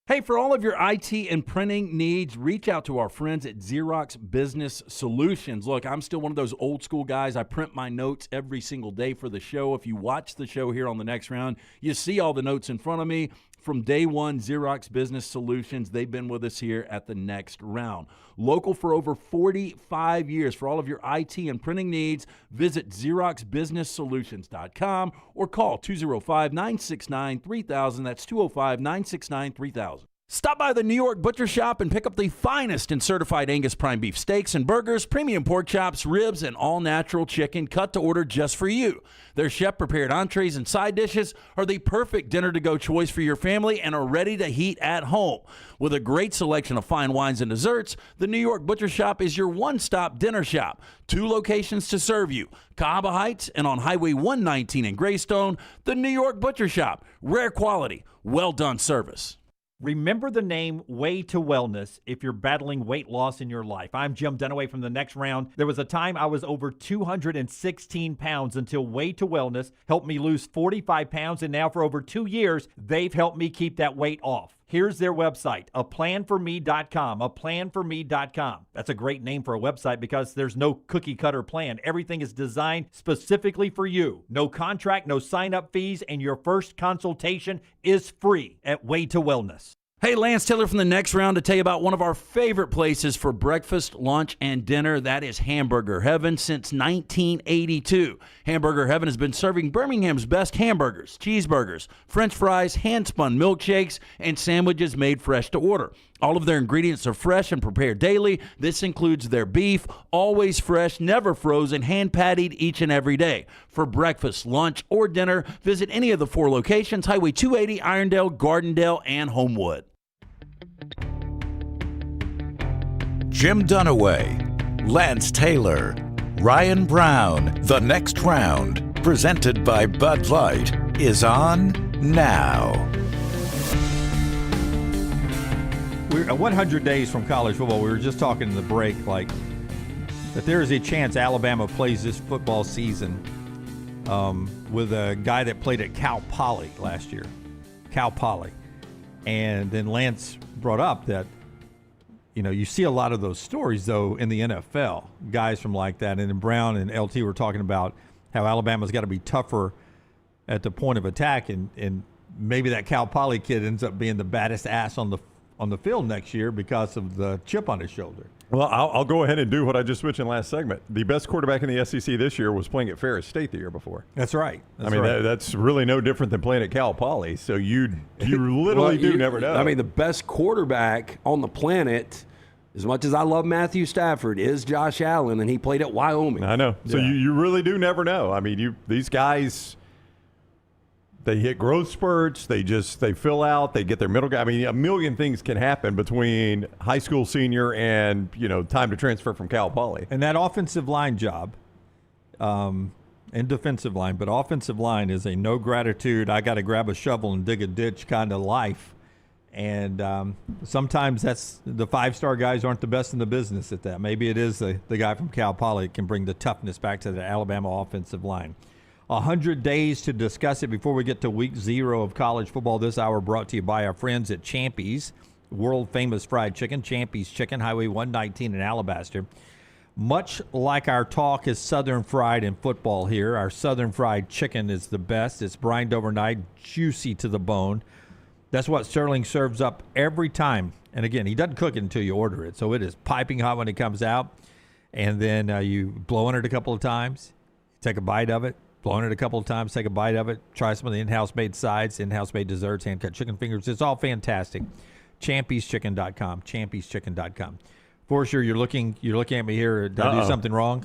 Hey, for all of your IT and printing needs, reach out to our friends at Xerox Business Solutions. Look, I'm still one of those old school guys. I print my notes every single day for the show. If you watch the show here on the Next Round, you see all the notes in front of me. From day one, Xerox Business Solutions, they've been with us here at the Next Round. Local for over 45 years. For all of your IT and printing needs, visit XeroxBusinessSolutions.com or call 205-969-3000. That's 205-969-3000. Stop by the New York Butcher Shop and pick up the finest in certified Angus prime beef steaks and burgers, premium pork chops, ribs, and all-natural chicken cut to order just for you. Their chef-prepared entrees and side dishes are the perfect dinner-to-go choice for your family and are ready to heat at home. With a great selection of fine wines and desserts, the New York Butcher Shop is your one-stop dinner shop. 2 locations to serve you, Cahaba Heights and on Highway 119 in Greystone. The New York Butcher Shop, rare quality, well-done service. Remember the name Way to Wellness if you're battling weight loss in your life. I'm Jim Dunaway from the Next Round. There was a time I was over 216 pounds until Way to Wellness helped me lose 45 pounds, and now for over 2 years, they've helped me keep that weight off. Here's their website, aplanforme.com, aplanforme.com. That's a great name for a website because there's no cookie-cutter plan. Everything is designed specifically for you. No contract, no sign-up fees, and your first consultation is free at Way to Wellness. Hey, Lance Taylor from the Next Round to tell you about one of our favorite places for breakfast, lunch, and dinner. That is Hamburger Heaven since 1982. Hamburger Heaven has been serving Birmingham's best hamburgers, cheeseburgers, French fries, hand-spun milkshakes, and sandwiches made fresh to order. All of their ingredients are fresh and prepared daily. This includes their beef, always fresh, never frozen, hand-pattied each and every day. For breakfast, lunch, or dinner, visit any of the 4 locations, Highway 280, Irondale, Gardendale, and Homewood. Jim Dunaway, Lance Taylor, Ryan Brown. The Next Round, presented by Bud Light, is on now. We're 100 days from college football. We were just talking in the break, like, that there is a chance Alabama plays this football season with a guy that played at Cal Poly last year. Cal Poly. And then Lance brought up that, you know, you see a lot of those stories, though, in the NFL, guys from like that. And then Brown and LT were talking about how Alabama's got to be tougher at the point of attack, and maybe that Cal Poly kid ends up being the baddest ass on the field next year because of the chip on his shoulder. Well, I'll go ahead and do what I just mentioned last segment. The best quarterback in the SEC this year was playing at Ferris State the year before. That's right. That's really no different than playing at Cal Poly. So you literally do never know. I mean, the best quarterback on the planet, as much as I love Matthew Stafford, is Josh Allen, and he played at Wyoming. I know. So you really do never know. I mean, these guys, they hit growth spurts. They fill out. They get their middle guy. I mean, a million things can happen between high school senior and time to transfer from Cal Poly. And that offensive line job, and defensive line, but offensive line is a no gratitude. I got to grab a shovel and dig a ditch kind of life. And sometimes that's the 5-star guys aren't the best in the business at that. Maybe it is the guy from Cal Poly that can bring the toughness back to the Alabama offensive line. 100 days to discuss it before we get to week 0 of college football. This hour brought to you by our friends at Champy's, world-famous fried chicken. Champy's Chicken, Highway 119 in Alabaster. Much like our talk is Southern fried in football here, our Southern fried chicken is the best. It's brined overnight, juicy to the bone. That's what Sterling serves up every time. And again, he doesn't cook it until you order it. So it is piping hot when it comes out. And then you blow on it a couple of times, take a bite of it. Blow on it a couple of times, take a bite of it, try some of the in-house made sides, in-house made desserts, hand-cut chicken fingers. It's all fantastic. ChampysChicken.com, ChampysChicken.com. Forrester, you're looking at me here. Did I do something wrong?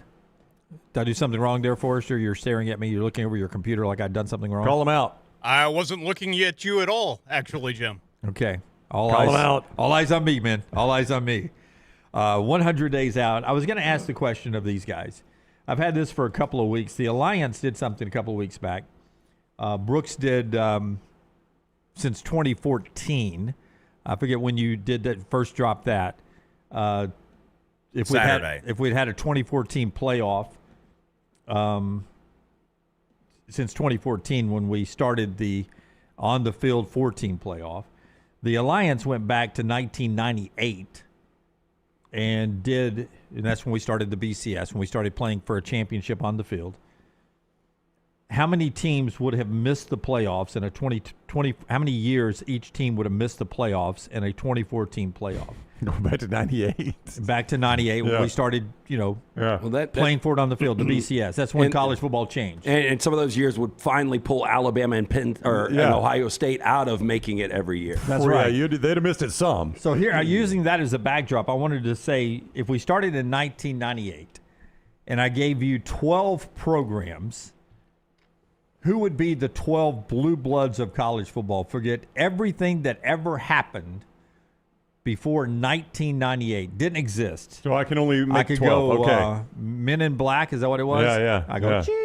Did I do something wrong there, Forrester? You're staring at me. You're looking over your computer like I'd done something wrong. Call him out. I wasn't looking at you at all, actually, Jim. Okay. Call him out. All eyes on me, man. All eyes on me. 100 days out. I was going to ask the question of these guys. I've had this for a couple of weeks. The Alliance did something a couple of weeks back. Brooks did since 2014. I forget when you did that, first drop that. If we'd had a 2014 playoff, since 2014 when we started the on the field 14 playoff, the Alliance went back to 1998 and that's when we started the BCS, when we started playing for a championship on the field. How many teams would have missed the playoffs in a 20 how many years each team would have missed the playoffs in a 2014 playoff? Go back to 98. Back to 98 when we started, playing for it on the field, the BCS. That's when college football changed. And some of those years would finally pull Alabama and Ohio State out of making it every year. That's right. Yeah, they'd have missed it some. So here, using that as a backdrop, I wanted to say, if we started in 1998 and I gave you 12 programs, who would be the 12 blue bloods of college football? Forget everything that ever happened before 1998. Didn't exist. So I can only make 12. I could go Men in Black. Is that what it was? Yeah. I go cheap.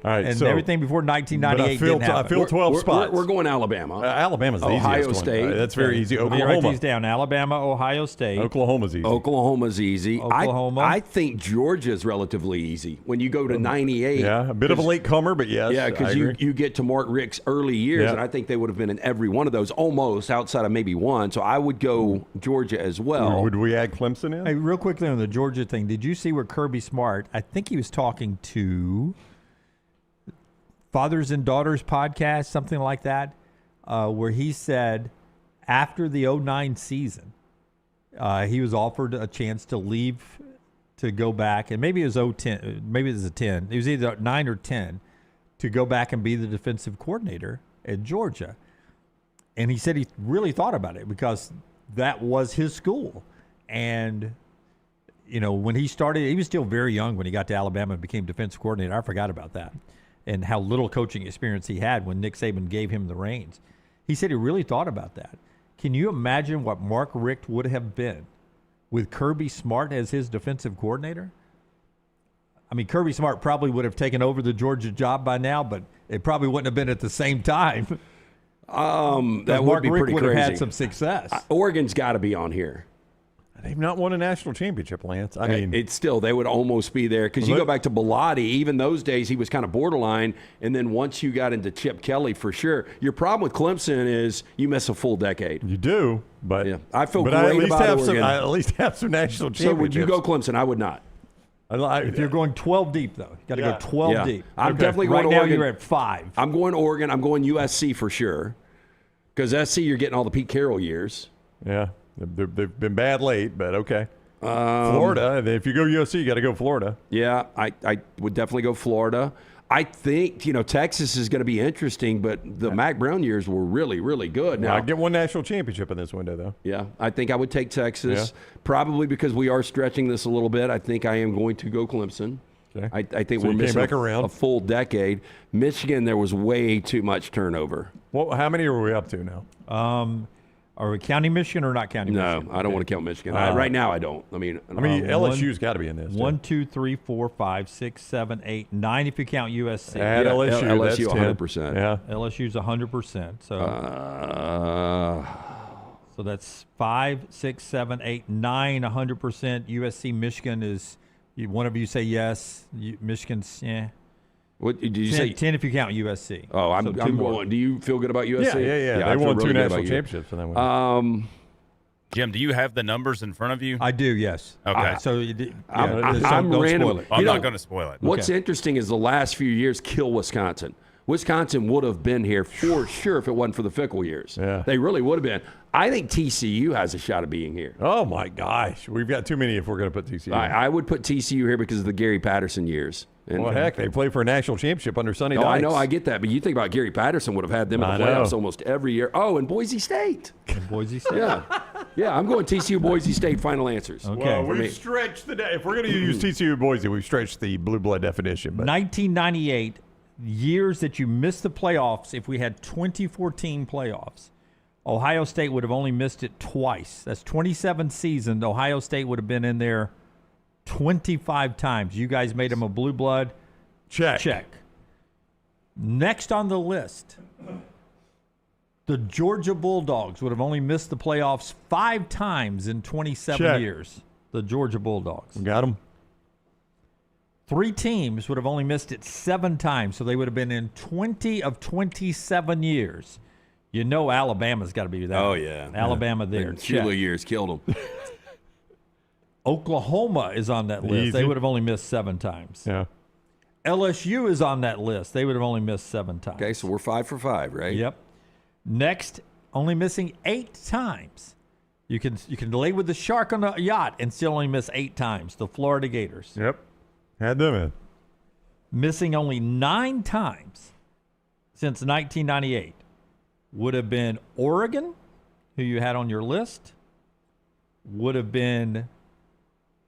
All right, and everything before 1998 didn't happen. I feel 12 spots. We're going Alabama. Alabama's the Ohio easiest State. one. That's very easy. Let me Oklahoma. write these down. Alabama, Ohio State. Oklahoma's easy. Oklahoma's easy. Oklahoma. I think Georgia's relatively easy. When you go to 98. Yeah, a bit of a late comer, but yes. Yeah, because you get to Mark Richt's early years, and I think they would have been in every one of those, almost outside of maybe one. So I would go Georgia as well. Would we add Clemson in? Hey, real quickly on the Georgia thing, did you see where Kirby Smart, I think he was talking to Fathers and Daughters podcast, something like that, where he said after the 2009 season, he was offered a chance to leave to go back, and maybe it was 2010, maybe it was a 10. It was either 9 or 10 to go back and be the defensive coordinator at Georgia. And he said he really thought about it because that was his school. And, when he started, he was still very young when he got to Alabama and became defensive coordinator. I forgot about that. And how little coaching experience he had when Nick Saban gave him the reins. He said he really thought about that. Can you imagine what Mark Richt would have been with Kirby Smart as his defensive coordinator? I mean, Kirby Smart probably would have taken over the Georgia job by now, but it probably wouldn't have been at the same time. That would be pretty would crazy. have had some success. Oregon's got to be on here. They've not won a national championship, Lance. I mean, it's still, they would almost be there because you go back to Bilotti, even those days he was kind of borderline, and then once you got into Chip Kelly, for sure. Your problem with Clemson is you miss a full decade. You do, but I feel great I about Oregon. I at least have some national championships. So would you go Clemson? I would not. If you're going 12 deep, though, you got to go 12 deep. I'm definitely going right to Oregon. Now you're at 5. I'm going Oregon. I'm going USC for sure because SC you're getting all the Pete Carroll years. Yeah, they've been bad late, but okay. Florida. If you go USC, you got to go Florida. Yeah, I would definitely go Florida. I think, Texas is going to be interesting, but the Mac Brown years were really, really good. Now, I get one national championship in this window, though. Yeah, I think I would take Texas, probably because we are stretching this a little bit. I think I am going to go Clemson. Okay. I think So we're you came missing back around. a full decade. Michigan, there was way too much turnover. Well, how many are we up to now? Are we counting Michigan or not counting No, Michigan? I don't want to count Michigan. Right now, I don't. I mean, LSU's got to be in this. 1, 2, 3, 4, 5, 6, 7, 8, 9 if you count USC. And LSU, LSU that's 100%. Yeah. LSU's 100%. So that's 5, 6, 7, 8, 9, 100%. USC, Michigan is. One of you say yes. Michigan's What did you 10, say? 10 if you count USC. Oh, I'm going. Do you feel good about USC? Yeah. I They feel won really 2 good national about championships in that one. Jim, do you have the numbers in front of you? I do, yes. Okay. So I'm don't random. spoil it. I'm not going to spoil it. What's interesting is the last few years kill Wisconsin. Wisconsin would have been here for sure if it wasn't for the Fickle years. Yeah. They really would have been. I think TCU has a shot of being here. Oh, my gosh. We've got too many if we're going to put TCU. I would put TCU here because of the Gary Patterson years. Well, heck, they played for a national championship under Sonny No, I Dykes. know, I get that. But you think about Gary Patterson would have had them in the playoffs almost every year. Oh, and Boise State. Boise State. Yeah, I'm going TCU, Boise State, final answers. Okay. Well, we've stretched the if we're going to use TCU Boise, we've stretched the blue blood definition. But 1998, years that you missed the playoffs, if we had 2014 playoffs, Ohio State would have only missed it twice. That's 27 seasons. Ohio State would have been in there 25 times. You guys made them a blue blood. Check. Next on the list, the Georgia Bulldogs would have only missed the playoffs 5 times in 27 years. The Georgia Bulldogs. Got them. 3 teams would have only missed it 7 times, so they would have been in 20 of 27 years. You know Alabama's got to be there. Oh, yeah. Alabama there. Shula years killed them. Oklahoma is on that list. Easy. They would have only missed 7 times. Yeah. LSU is on that list. They would have only missed 7 times. Okay, so we're 5 for 5, right? Yep. Next, only missing 8 times. You can lay with the shark on a yacht and still only miss 8 times. The Florida Gators. Yep. Had them in. Missing only 9 times since 1998 would have been Oregon, who you had on your list. Would have been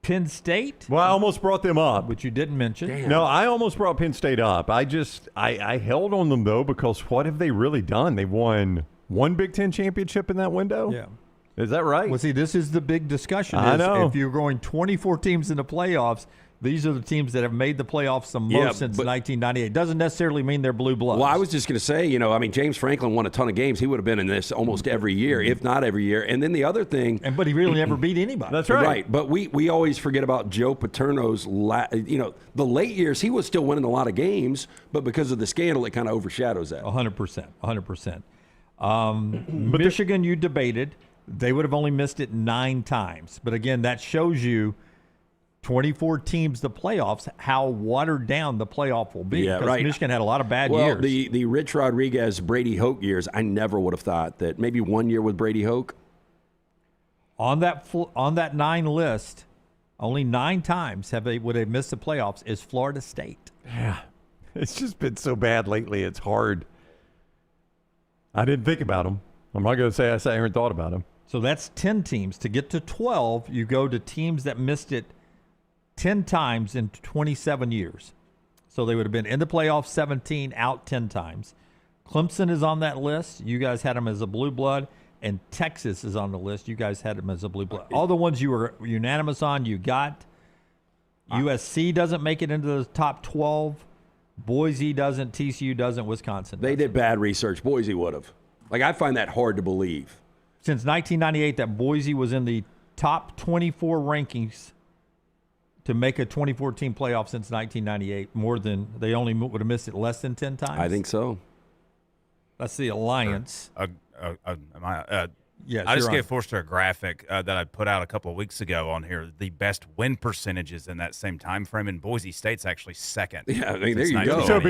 Penn State. Well, I almost brought them up. Which you didn't mention. Damn. No, I almost brought Penn State up. I held on them, though, because what have they really done? They've won 1 Big Ten championship in that window? Yeah. Is that right? Well, see, this is the big discussion. I know. If you're going 24 teams in the playoffs, these are the teams that have made the playoffs the most since 1998. Doesn't necessarily mean they're blue bloods. Well, I was just going to say, James Franklin won a ton of games. He would have been in this almost every year, if not every year. And then the other thing. But he really never beat anybody. That's right. Right. But we always forget about Joe Paterno's, the late years, he was still winning a lot of games, but because of the scandal, it kind of overshadows that. 100%. Michigan, you debated. They would have only missed it 9 times. But again, that shows you 24 teams, the playoffs, how watered down the playoff will be. Yeah, because right. Michigan had a lot of bad Well, years. the Rich Rodriguez, Brady Hoke years, I never would have thought that maybe 1 year with Brady Hoke. On that 9 list, only 9 times would have missed the playoffs is Florida State. Yeah. It's just been so bad lately. It's hard. I didn't think about them. I'm not going to say I sat here and thought about them. So that's 10 teams. To get to 12, you go to teams that missed it 10 times in 27 years. So they would have been in the playoffs 17, out 10 times. Clemson is on that list. You guys had them as a blue blood. And Texas is on the list. You guys had them as a blue blood. All the ones you were unanimous on, you got. USC doesn't make it into the top 12. Boise doesn't. TCU doesn't. Wisconsin doesn't. They did bad research. Boise would have. I find that hard to believe. Since 1998, that Boise was in the top 24 rankings to make a 2014 playoff since 1998. More than they only would have missed it less than 10 times. I think so. That's the Alliance. Yes, I just gave Forster a graphic that I put out a couple of weeks ago on here. The best win percentages in that same time frame, and Boise State's actually second. Yeah, I mean, there you go. So it'd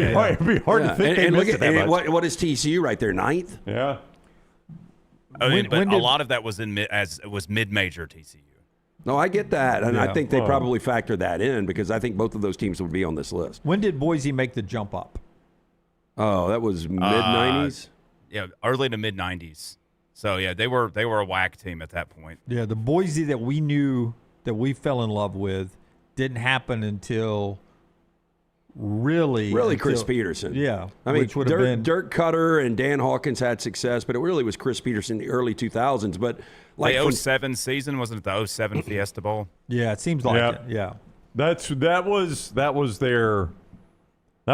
be hard to think. And look at what is TCU right there, 9th? Yeah. A lot of that was mid-major TCU. No, I get that, and I think they probably factor that in because I think both of those teams would be on this list. When did Boise make the jump up? Oh, that was mid-'90s? Yeah, early to mid-'90s. So, yeah, they were a WAC team at that point. Yeah, the Boise that we knew, that we fell in love with, didn't happen until really Chris Peterson. Yeah. I mean, which would have been Dirk Cutter and Dan Hawkins had success, but it really was Chris Peterson in the early 2000s. But like the 07 season, wasn't it the 07 Fiesta Bowl? Yeah, it seems like it. Yeah. That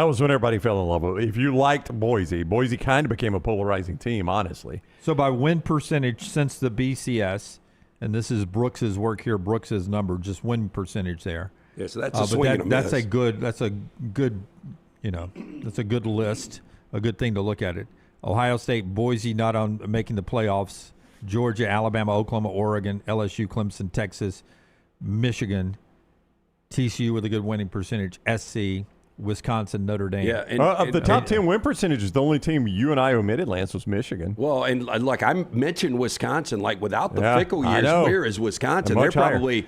was when everybody fell in love with it. If you liked Boise kind of became a polarizing team, honestly. So by win percentage since the BCS, and this is Brooks's work here, Brooks's number, just win percentage there. Yeah, so that's a swing and a miss. That's a good, that's a good list, a good thing to look at it. Ohio State, Boise not on making the playoffs. Georgia, Alabama, Oklahoma, Oregon, LSU, Clemson, Texas, Michigan, TCU with a good winning percentage, SC, Wisconsin, Notre Dame. Yeah, of the top 10 win percentages, the only team you and I omitted, Lance, was Michigan. Well, and like I mentioned Wisconsin, like without the fickle years, where is Wisconsin? They're probably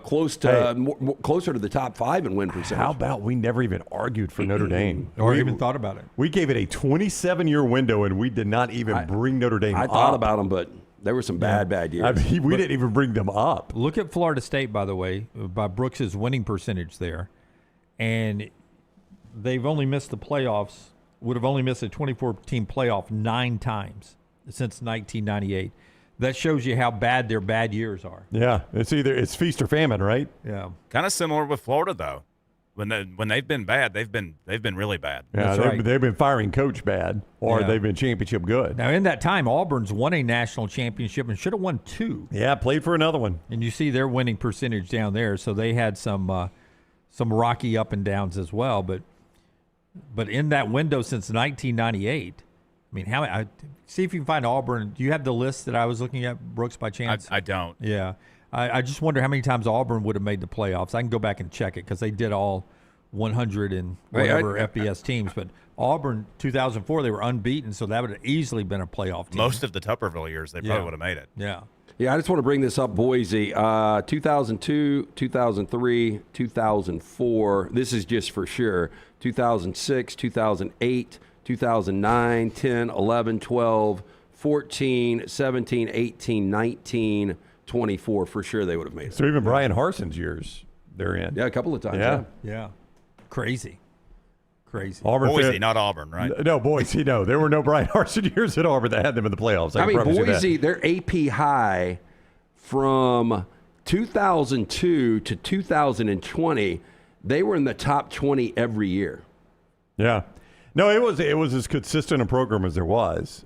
closer to the top 5 in win percentage. How about we never even argued for Notre Dame? Or even thought about it. We gave it a 27-year window, and we did not even bring Notre Dame up. I thought about them, but there were some bad years. I mean, we didn't even bring them up. Look at Florida State, by the way, by Brooks's winning percentage there. And they've only missed the playoffs, would have only missed a 24-team playoff 9 times since 1998. That shows you how bad their bad years are. Yeah, it's feast or famine, right? Yeah. Kind of similar with Florida, though. When they've been bad, they've been really bad. Yeah, they've been firing coach bad, or they've been championship good. Now, in that time, Auburn's won a national championship and should have won 2. Yeah, played for another one. And you see their winning percentage down there, so they had some rocky up and downs as well. But in that window since 1998, I mean, see if you can find Auburn. Do you have the list that I was looking at, Brooks, by chance? I don't. Yeah. I just wonder how many times Auburn would have made the playoffs. I can go back and check it because they did all 100 and whatever FBS teams. But Auburn, 2004, they were unbeaten, so that would have easily been a playoff team. Most of the Tupperville years, they probably would have made it. Yeah. Yeah, I just want to bring this up, Boise. 2002, 2003, 2004. This is just for sure. 2006, 2008, 2009, 10, 11, 12, 14, 17, 18, 19, 24. For sure they would have made it. So even Brian Harson's years, they're in. Yeah, a couple of times. Yeah. Crazy. Auburn Boise, not Auburn, right? No, Boise, no. There were no Brian Harsin years at Auburn that had them in the playoffs. I mean, Boise, their AP high from 2002 to 2020, they were in the top 20 every year. Yeah. No, it was as consistent a program as there was.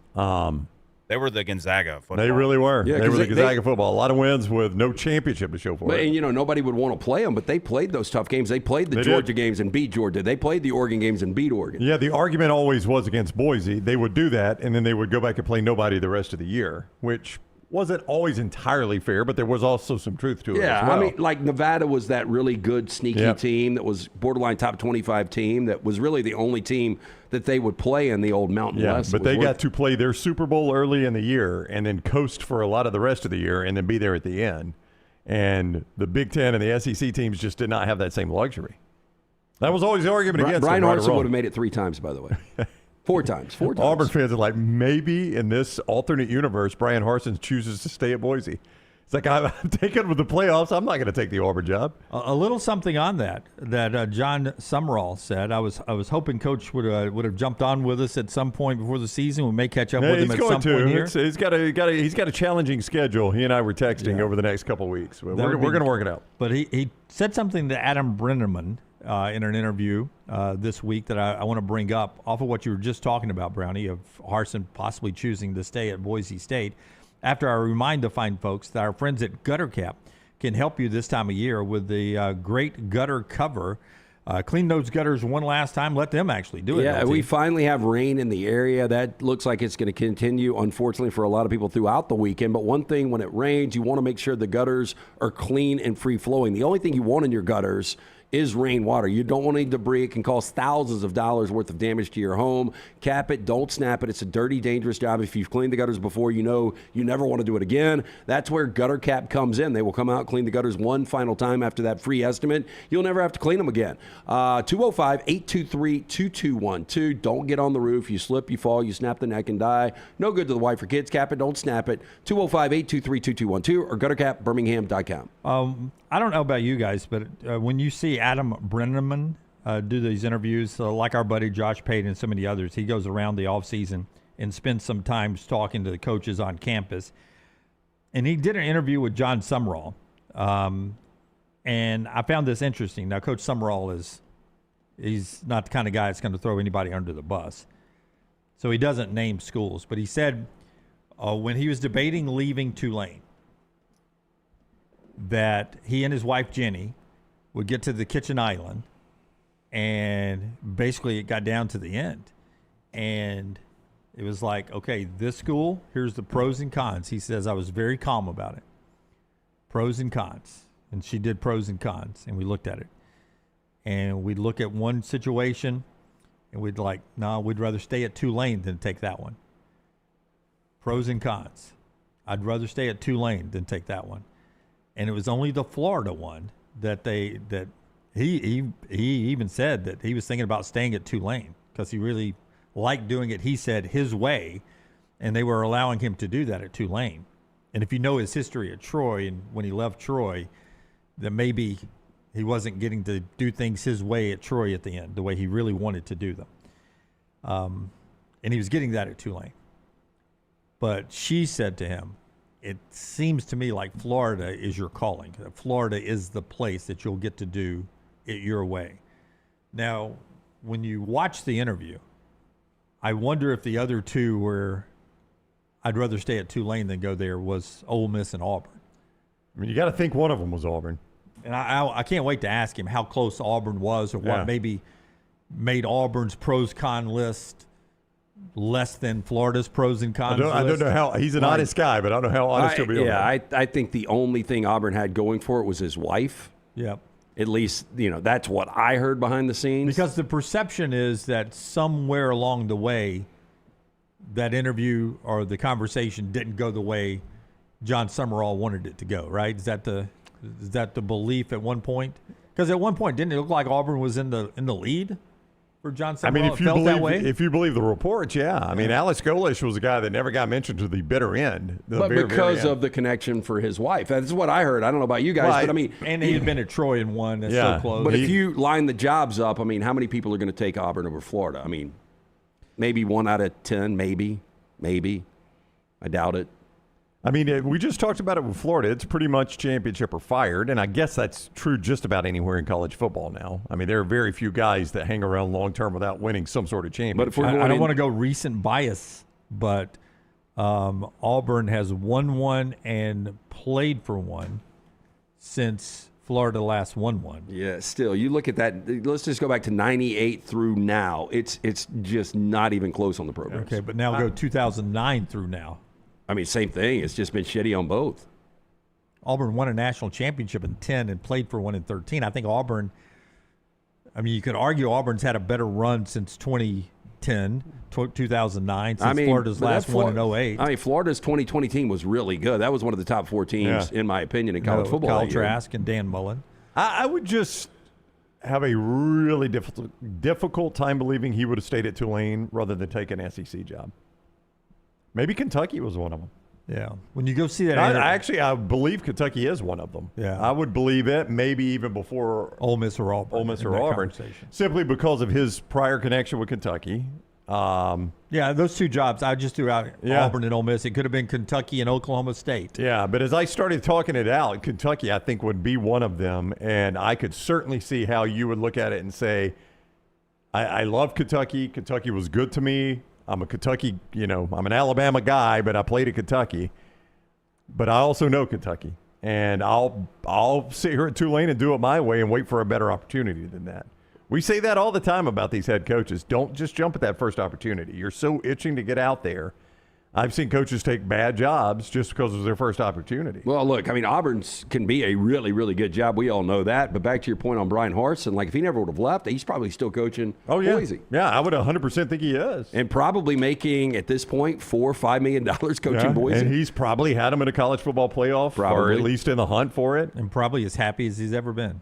They were the Gonzaga football. They really were. Yeah, they were the Gonzaga football. A lot of wins with no championship to show for it. And, nobody would want to play them, but they played those tough games. They played the Georgia games and beat Georgia. They played the Oregon games and beat Oregon. Yeah, the argument always was against Boise. They would do that, and then they would go back and play nobody the rest of the year, which wasn't always entirely fair, but there was also some truth to it as well. I mean, like Nevada was that really good, sneaky team that was borderline top 25 team that was really the only team that they would play in the old Mountain West. But they got to play their Super Bowl early in the year and then coast for a lot of the rest of the year and then be there at the end. And the Big Ten and the SEC teams just did not have that same luxury. That was always the argument against Brian them. Harsin would have made it 3 times, by the way. 4 times. Auburn fans are like, maybe in this alternate universe, Brian Harsin chooses to stay at Boise. It's like, I'm taking with the playoffs. I'm not going to take the Auburn job. A little something on that John Summerall said. I was hoping Coach would have jumped on with us at some point before the season. We may catch up with him at some point here. He's got a challenging schedule. He and I were texting over the next couple of weeks. We're going to work it out. But he said something to Adam Brenneman in an interview this week that I want to bring up off of what you were just talking about, Brownie, of Harsin possibly choosing to stay at Boise State. After I remind the fine folks that our friends at Gutter Cap can help you this time of year with the great gutter cover. Clean those gutters one last time. Let them actually do it. Yeah, we finally have rain in the area. That looks like it's going to continue, unfortunately, for a lot of people throughout the weekend. But one thing, when it rains, you want to make sure the gutters are clean and free-flowing. The only thing you want in your gutters is rainwater. You don't want any debris. It can cause thousands of dollars worth of damage to your home. Cap it. Don't snap it. It's a dirty, dangerous job. If you've cleaned the gutters before, you know you never want to do it again. That's where Gutter Cap comes in. They will come out, clean the gutters one final time after that free estimate. You'll never have to clean them again. 205-823-2212. Don't get on the roof. You slip, you fall, you snap the neck and die. No good to the wife or kids. Cap it. Don't snap it. 205-823-2212 or guttercapbirmingham.com. I don't know about you guys, but when you see Adam Brenneman do these interviews, like our buddy Josh Payton and so many others, he goes around the offseason and spends some time talking to the coaches on campus. And he did an interview with John Summerall. And I found this interesting. Now, Coach Summerall he's not the kind of guy that's going to throw anybody under the bus. So he doesn't name schools. But he said when he was debating leaving Tulane, that he and his wife Jenny would get to the kitchen island, and basically it got down to the end, and it was like, okay, this school, here's the pros and cons. He says, I was very calm about it. Pros and cons. And she did pros and cons, and we looked at it. And we'd look at one situation, and we'd like, no, we'd rather stay at Tulane than take that one. Pros and cons. I'd rather stay at Tulane than take that one. And it was only the Florida one that he even said that he was thinking about staying at Tulane because he really liked doing it, he said, his way, and they were allowing him to do that at Tulane. And if you know his history at Troy and when he left Troy, then maybe he wasn't getting to do things his way at Troy at the end, the way he really wanted to do them. And he was getting that at Tulane. But she said to him, it seems to me like Florida is your calling. Florida is the place that you'll get to do it your way. Now, when you watch the interview, I wonder if the other two were, I'd rather stay at Tulane than go there, was Ole Miss and Auburn. I mean, you got to think one of them was Auburn. And I can't wait to ask him how close Auburn was or what maybe made Auburn's pros-con list less than Florida's pros and cons list. I don't know how. He's an honest guy, but I don't know how honest he'll be. I think the only thing Auburn had going for it was his wife. Yep. At least, that's what I heard behind the scenes. Because the perception is that somewhere along the way, that interview or the conversation didn't go the way John Summerall wanted it to go, right? Is that the belief at one point? Because at one point, didn't it look like Auburn was in the lead for John Summerall? I mean, if you believe the reports, yeah. I mean, Alex Golish was a guy that never got mentioned to the bitter end. But because of the connection for his wife. That's what I heard. I don't know about you guys, but I mean. And he had been at Troy and won. That's so close. But if you line the jobs up, I mean, how many people are going to take Auburn over Florida? I mean, maybe 1 out of 10, maybe. I doubt it. I mean, we just talked about it with Florida. It's pretty much championship or fired, and I guess that's true just about anywhere in college football now. I mean, there are very few guys that hang around long-term without winning some sort of championship. But I don't want to go recent bias, but Auburn has won one and played for one since Florida last won one. Yeah, still, you look at that. Let's just go back to 98 through now. It's just not even close on the program. Okay, but now go 2009 through now. I mean, same thing. It's just been shitty on both. Auburn won a national championship in 10 and played for one in 13. I think Auburn, you could argue Auburn's had a better run since 2010, 2009, since Florida's last one in 08. I mean, Florida's 2020 team was really good. That was one of the top 4 teams, in my opinion, in college football. Kyle Trask and Dan Mullen. I would just have a really difficult time believing he would have stayed at Tulane rather than take an SEC job. Maybe Kentucky was one of them. Yeah. When you go see that. I believe Kentucky is one of them. Yeah. I would believe it maybe even before Ole Miss or Auburn. Simply because of his prior connection with Kentucky. Those two jobs, I just threw out Auburn and Ole Miss. It could have been Kentucky and Oklahoma State. Yeah, but as I started talking it out, Kentucky, I think, would be one of them. And I could certainly see how you would look at it and say, I love Kentucky. Kentucky was good to me. I'm a Kentucky, I'm an Alabama guy, but I played at Kentucky. But I also know Kentucky. And I'll sit here at Tulane and do it my way and wait for a better opportunity than that. We say that all the time about these head coaches. Don't just jump at that first opportunity. You're so itching to get out there. I've seen coaches take bad jobs just because it was their first opportunity. Well, look, I mean, Auburn's can be a really, really good job. We all know that. But back to your point on Brian Harsin, like if he never would have left, he's probably still coaching Boise. Yeah, I would 100% think he is. And probably making, at this point, $4 or $5 million coaching Boise. And he's probably had him in a college football playoff or at least in the hunt for it. And probably as happy as he's ever been.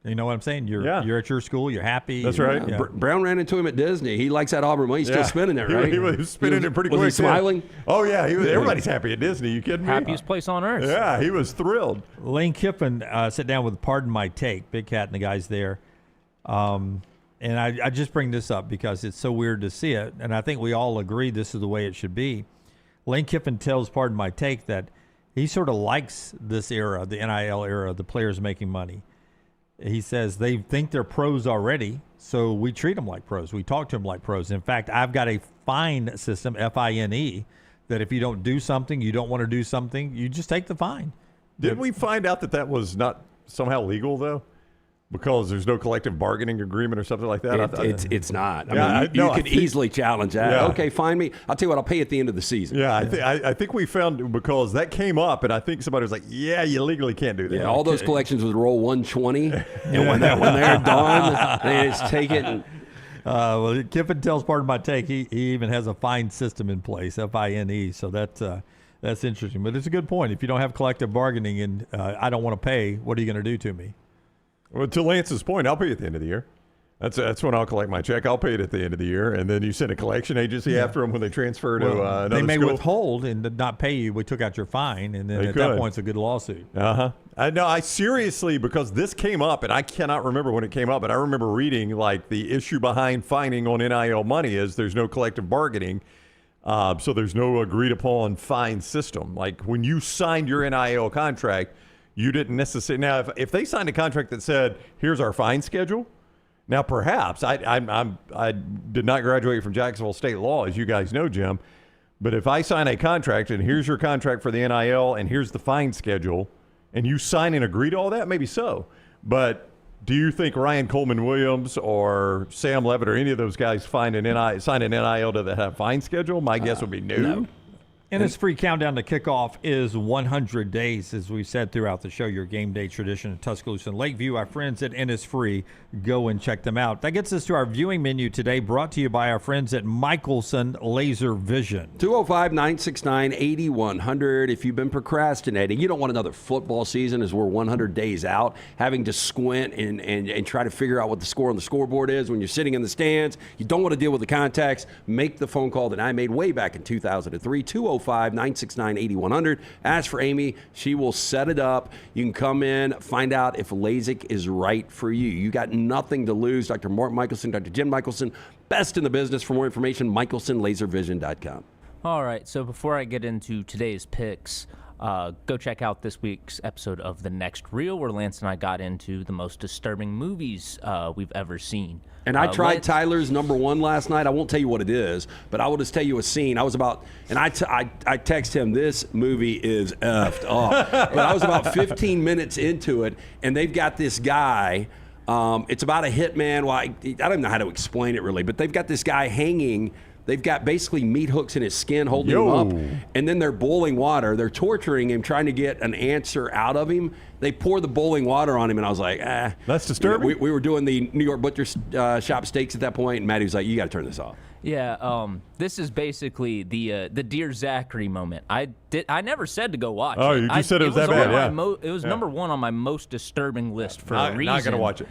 You know what I'm saying? You're at your school. You're happy. That's right. Yeah. Brown ran into him at Disney. He likes that Auburn money. He's still spending it, right? He was spending it pretty quick. Was he smiling? Oh, yeah. Everybody's happy at Disney. You kidding me? Happiest place on earth. Yeah, he was thrilled. Lane Kiffin sat down with Pardon My Take, Big Cat and the guys there. And I just bring this up because it's so weird to see it. And I think we all agree this is the way it should be. Lane Kiffin tells Pardon My Take that he sort of likes this era, the NIL era, the players making money. He says they think they're pros already, so we treat them like pros. We talk to them like pros. In fact, I've got a fine system, FINE, that if you don't do something, you don't want to do something, you just take the fine. Didn't we find out that was not somehow legal, though? Because there's no collective bargaining agreement or something like that? It's not. I mean, you could easily challenge that. Yeah. Okay, fine me. I'll tell you what, I'll pay you at the end of the season. Yeah, I think we found, because that came up, and I think somebody was like, yeah, you legally can't do that. Yeah, all those collections would roll 120, and when they're done, they just take it. And, well, Kiffin tells Pardon My Take, he even has a fine system in place, FINE, so that's interesting. But it's a good point. If you don't have collective bargaining and I don't want to pay, what are you going to do to me? Well, to Lance's point, I'll pay you at the end of the year. That's when I'll collect my check. I'll pay it at the end of the year, and then you send a collection agency after them when they transfer to another They may school. withhold and not pay you. We took out your fine, and then that point, it's a good lawsuit. I seriously, because this came up, and I cannot remember when it came up, but I remember reading like the issue behind fining on NIL money is there's no collective bargaining, so there's no agreed upon fine system. Like when you signed your NIL contract, you didn't necessarily. Now, if they signed a contract that said, "Here's our fine schedule," now perhaps I did not graduate from Jacksonville State law, as you guys know, Jim. But if I sign a contract and here's your contract for the NIL and here's the fine schedule, and you sign and agree to all that, maybe so. But do you think Ryan Coleman Williams or Sam Levitt or any of those guys sign an NIL to have fine schedule? My guess would be no. And its free countdown to kickoff is 100 days, as we said throughout the show, your game day tradition in Tuscaloosa and Lakeview. Our friends at Innisfree, go and check them out. That gets us to our viewing menu today, brought to you by our friends at Michelson Laser Vision. 205-969-8100. If you've been procrastinating, you don't want another football season as we're 100 days out, having to squint and try to figure out what the score on the scoreboard is when you're sitting in the stands. You don't want to deal with the contacts. Make the phone call that I made way back in 2003, 205-969-8100. Ask for Amy. She will set it up. You can come in, find out if LASIK is right for you. You got nothing to lose. Dr. Mark Michelson, Dr. Jim Michelson, best in the business. For more information, michelsonlaservision.com. All right, so before I get into today's picks, go check out this week's episode of The Next Reel, where Lance and I got into the most disturbing movies we've ever seen. And I tried Tyler's number one last night. I won't tell you what it is, but I will just tell you a scene. I text him, this movie is effed up. But I was about 15 minutes into it, and they've got this guy. It's about a hitman. Well, I don't even know how to explain it really, but they've got this guy hanging. They've got basically meat hooks in his skin holding him up, and then they're boiling water. They're torturing him, trying to get an answer out of him. They pour the boiling water on him, and I was like, That's disturbing. We were doing the New York Butcher Shop steaks at that point, and Maddie was like, you got to turn this off. Yeah, this is basically the Dear Zachary moment. I never said to go watch it. Oh, you just said it was that bad, yeah. It was number one on my most disturbing list for a reason. Not going to watch it.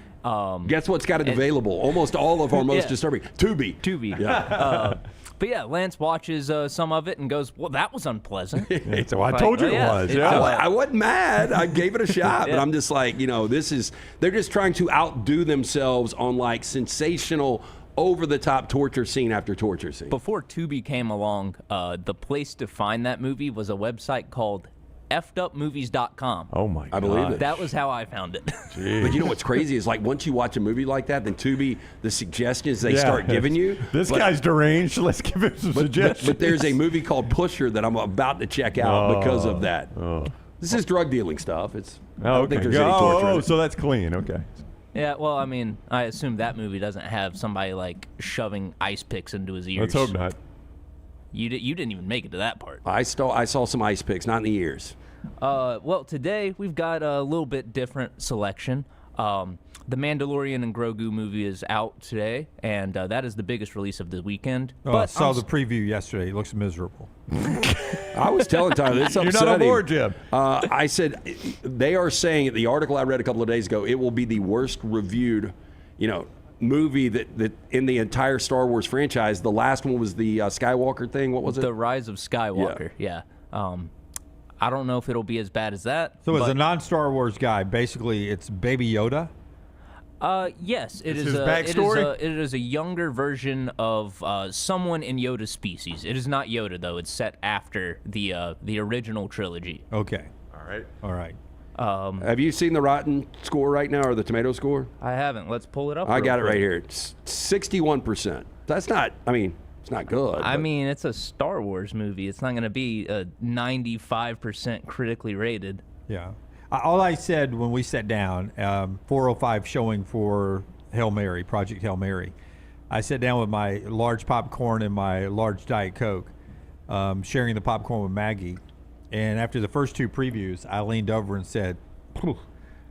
Guess what's got it available? Almost all of our most disturbing. Tubi. Yeah. But yeah, Lance watches some of it and goes, well, that was unpleasant. So I told you it was. Yeah. I wasn't mad. I gave it a shot. But I'm just like, they're just trying to outdo themselves on like sensational, over-the-top torture scene after torture scene. Before Tubi came along, the place to find that movie was a website called effedupmovies.com. Oh my God. I believe it. That was how I found it. But you know what's crazy is like once you watch a movie like that, then Tubi, the suggestions they start giving you. This guy's deranged. Let's give him some suggestions. But there's a movie called Pusher that I'm about to check out because of that. This is drug dealing stuff. I don't think there's any torture in it. So that's clean. Okay. Yeah, well, I mean, I assume that movie doesn't have somebody like shoving ice picks into his ears. Let's hope not. You didn't even make it to that part. I saw some ice picks, not in the ears. Well, today we've got a little bit different selection. The Mandalorian and Grogu movie is out today, and that is the biggest release of the weekend. Oh, I saw the preview yesterday. It looks miserable. I was telling Tyler, it's upsetting. You're not on board, Jim. I said, they are saying, the article I read a couple of days ago, it will be the worst reviewed, movie that in the entire Star Wars franchise. The last one was the Skywalker thing. What was it? The Rise of Skywalker, yeah. I don't know if it'll be as bad as that. So as a non-Star Wars guy, basically it's Baby Yoda? Yes, it Is is. his backstory? It is a younger version of someone in Yoda's species. It is not Yoda though. It's set after the original trilogy. Okay. All right. Have you seen the Rotten score right now, or the tomato score? I haven't. Let's pull it up. I real got it quick. right here. It's 61%. That's not, it's not good. I but- mean, it's a Star Wars movie. It's not going to be a 95% critically rated. Yeah. All I said when we sat down, 4:05 showing for Hail Mary, Project Hail Mary, I sat down with my large popcorn and my large Diet Coke, sharing the popcorn with Maggie. And after the first two previews, I leaned over and said,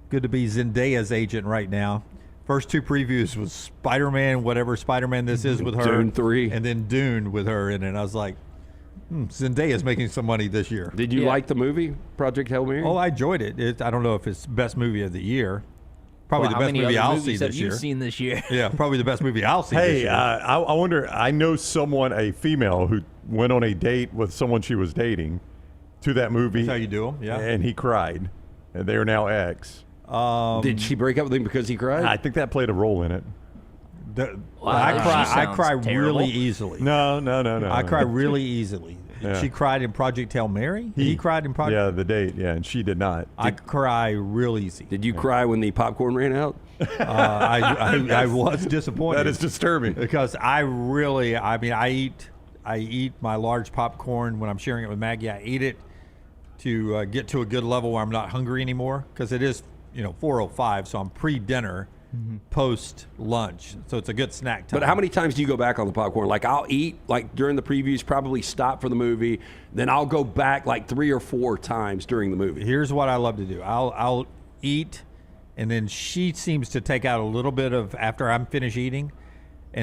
good to be Zendaya's agent right now. First two previews was Spider-Man, whatever Spider-Man this is with her. Dune 3. And then Dune with her in it. And I was like, Zendaya's making some money this year. Did you like the movie, Project Hail Mary? Oh, I enjoyed it. I don't know if it's best movie of the year. Probably the best movie I'll see this year. You've seen this year? Yeah, probably the best movie I'll see this Hey, year. I wonder, I know someone, a female, who went on a date with someone she was dating to that movie. That's how you do them, yeah. And he cried. And they are now ex. Did she break up with him because he cried? I think that played a role in it. I cry really easily. No. I cry really easily. Yeah. She cried in Project Hail Mary? He cried in Project... Yeah, the date, and she did not. I cry real easy. Did you cry when the popcorn ran out? I was disappointed. That is disturbing. Because I eat my large popcorn when I'm sharing it with Maggie. I eat it to get to a good level where I'm not hungry anymore, because it is 4:05, so I'm pre-dinner, post-lunch, so it's a good snack time. But how many times do you go back on the popcorn? Like, I'll eat, like, during the previews, probably stop for the movie, then I'll go back like 3 or 4 times during the movie. Here's what I love to do. I'll eat, and then she seems to take out a little bit of after I'm finished eating,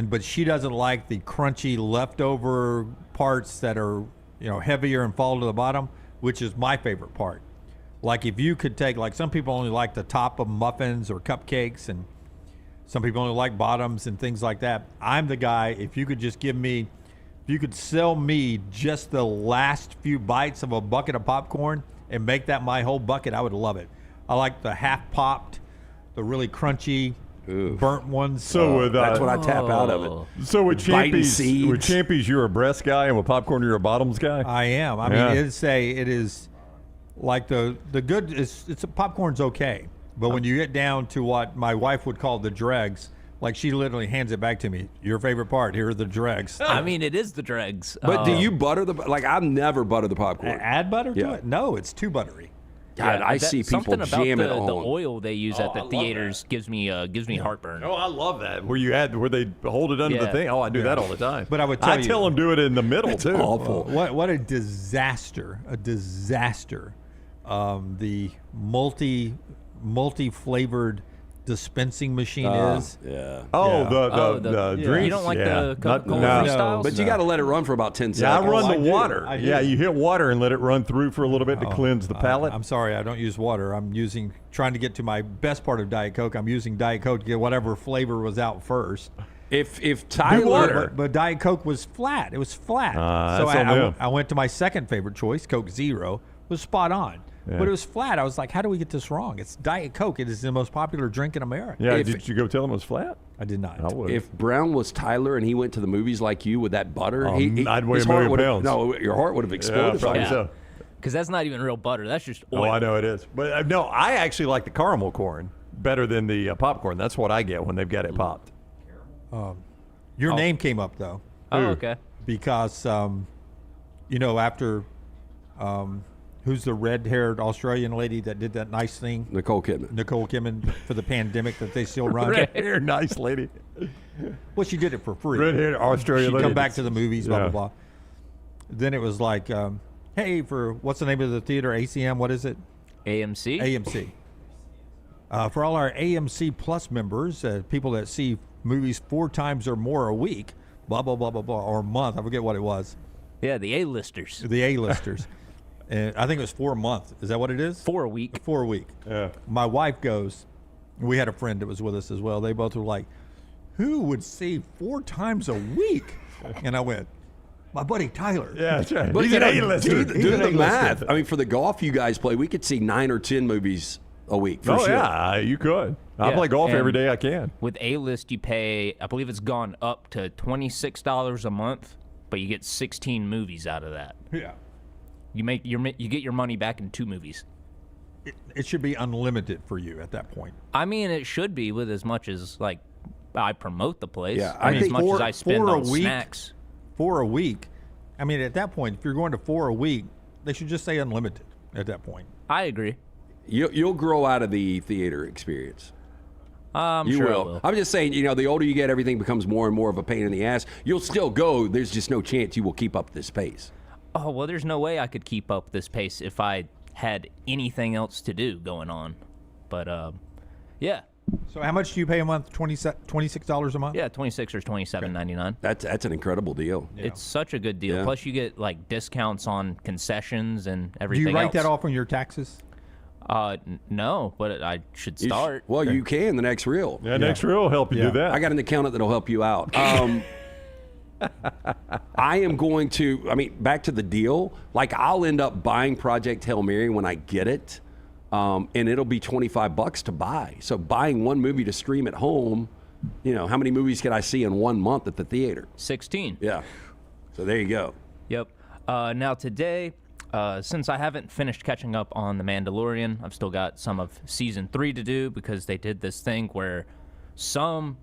but she doesn't like the crunchy leftover parts that are heavier and fall to the bottom, which is my favorite part. Like, if you could take, like, some people only like the top of muffins or cupcakes, and some people only like bottoms and things like that. I'm the guy, if you could sell me just the last few bites of a bucket of popcorn and make that my whole bucket, I would love it. I like the half popped, the really crunchy, burnt ones. So that's when I tap out of it. So with Champies, you're a breast guy, and with popcorn, you're a bottoms guy. I am. I mean, it is like the good is popcorn's okay, but when you get down to what my wife would call the dregs, like, she literally hands it back to me. Your favorite part? Here are the dregs. I mean, it is the dregs. But do you butter I've never buttered the popcorn. Add butter to it? No, it's too buttery. God, I see people jam it on. The oil they use at the theaters gives me heartburn. Oh, I love that. Where they hold it under the thing. Oh, I do that all the time. But I tell them do it in the middle too. Awful. What a disaster! A disaster. The multi-flavored dispensing machine is. Yeah. The drinks. You don't like the Coca-Cola freestyles? But you got to let it run for about 10 seconds. Yeah, I run the water. Yeah, you hit water and let it run through for a little bit to cleanse the palate. I'm sorry, I don't use water. I'm trying to get to my best part of Diet Coke. I'm using Diet Coke to get whatever flavor was out first. If Tyler, but Diet Coke was flat. It was flat. So I went to my second favorite choice, Coke Zero. Was spot on. Yeah. But it was flat. I was like, how do we get this wrong? It's Diet Coke. It is the most popular drink in America. Yeah, did you go tell him it was flat? I did not. I would. If Brown was Tyler and he went to the movies like you with that butter, I'd weigh a million pounds. No, your heart would have exploded. Yeah, probably so. Because that's not even real butter. That's just oil. Oh, I know it is. But no, I actually like the caramel corn better than the popcorn. That's what I get when they've got it popped. Your name came up, though. Oh, okay. Because, after... who's the red-haired Australian lady that did that nice thing? Nicole Kidman for the pandemic that they still run. Red-haired nice lady. Well, she did it for free. Red-haired Australian lady. She'd come back to the movies, blah, blah, blah. Then it was like, hey, for what's the name of the theater? ACM, what is it? AMC? AMC. For all our AMC Plus members, people that see movies 4 times or more a week, blah, blah, blah, blah, blah, or a month. I forget what it was. Yeah, the A-listers. The A-listers. And I think it was 4 a month. Is that what it is? 4 a week. 4 a week. Yeah. My wife goes, we had a friend that was with us as well. They both were like, who would see 4 times a week? And I went, my buddy Tyler. Yeah, that's right. But He's an A-lister. Do the math. I mean, for the golf you guys play, we could see 9 or 10 movies a week for sure. Yeah, you could. I play golf every day I can. With A-list, you pay, I believe it's gone up to $26 a month, but you get 16 movies out of that. Yeah. You get your money back in 2 movies. It should be unlimited for you at that point. I mean, it should be with as much as like I promote the place. Yeah, I mean, as much as I spend on snacks. 4 a week. I mean, at that point, if you're going to 4 a week, they should just say unlimited at that point. I agree. You'll grow out of the theater experience. I'm sure I will. I'm just saying, the older you get, everything becomes more and more of a pain in the ass. You'll still go. There's just no chance you will keep up this pace. Oh, well, there's no way I could keep up this pace if I had anything else to do going on. But, yeah. So how much do you pay a month? $26 a month? Yeah, $26 or $27.99. That's an incredible deal. Yeah. It's such a good deal. Yeah. Plus, you get like discounts on concessions and everything. Do you write else. that off on your taxes? No, but I should start. Well, you can. The next reel. Yeah, next reel will help you do that. I got an accountant that'll help you out. I am going to, back to the deal. Like, I'll end up buying Project Hail Mary when I get it, and it'll be $25 to buy. So buying one movie to stream at home, how many movies can I see in 1 month at the theater? 16. Yeah. So there you go. Yep. Now today, since I haven't finished catching up on The Mandalorian, I've still got some of Season 3 to do because they did this thing where some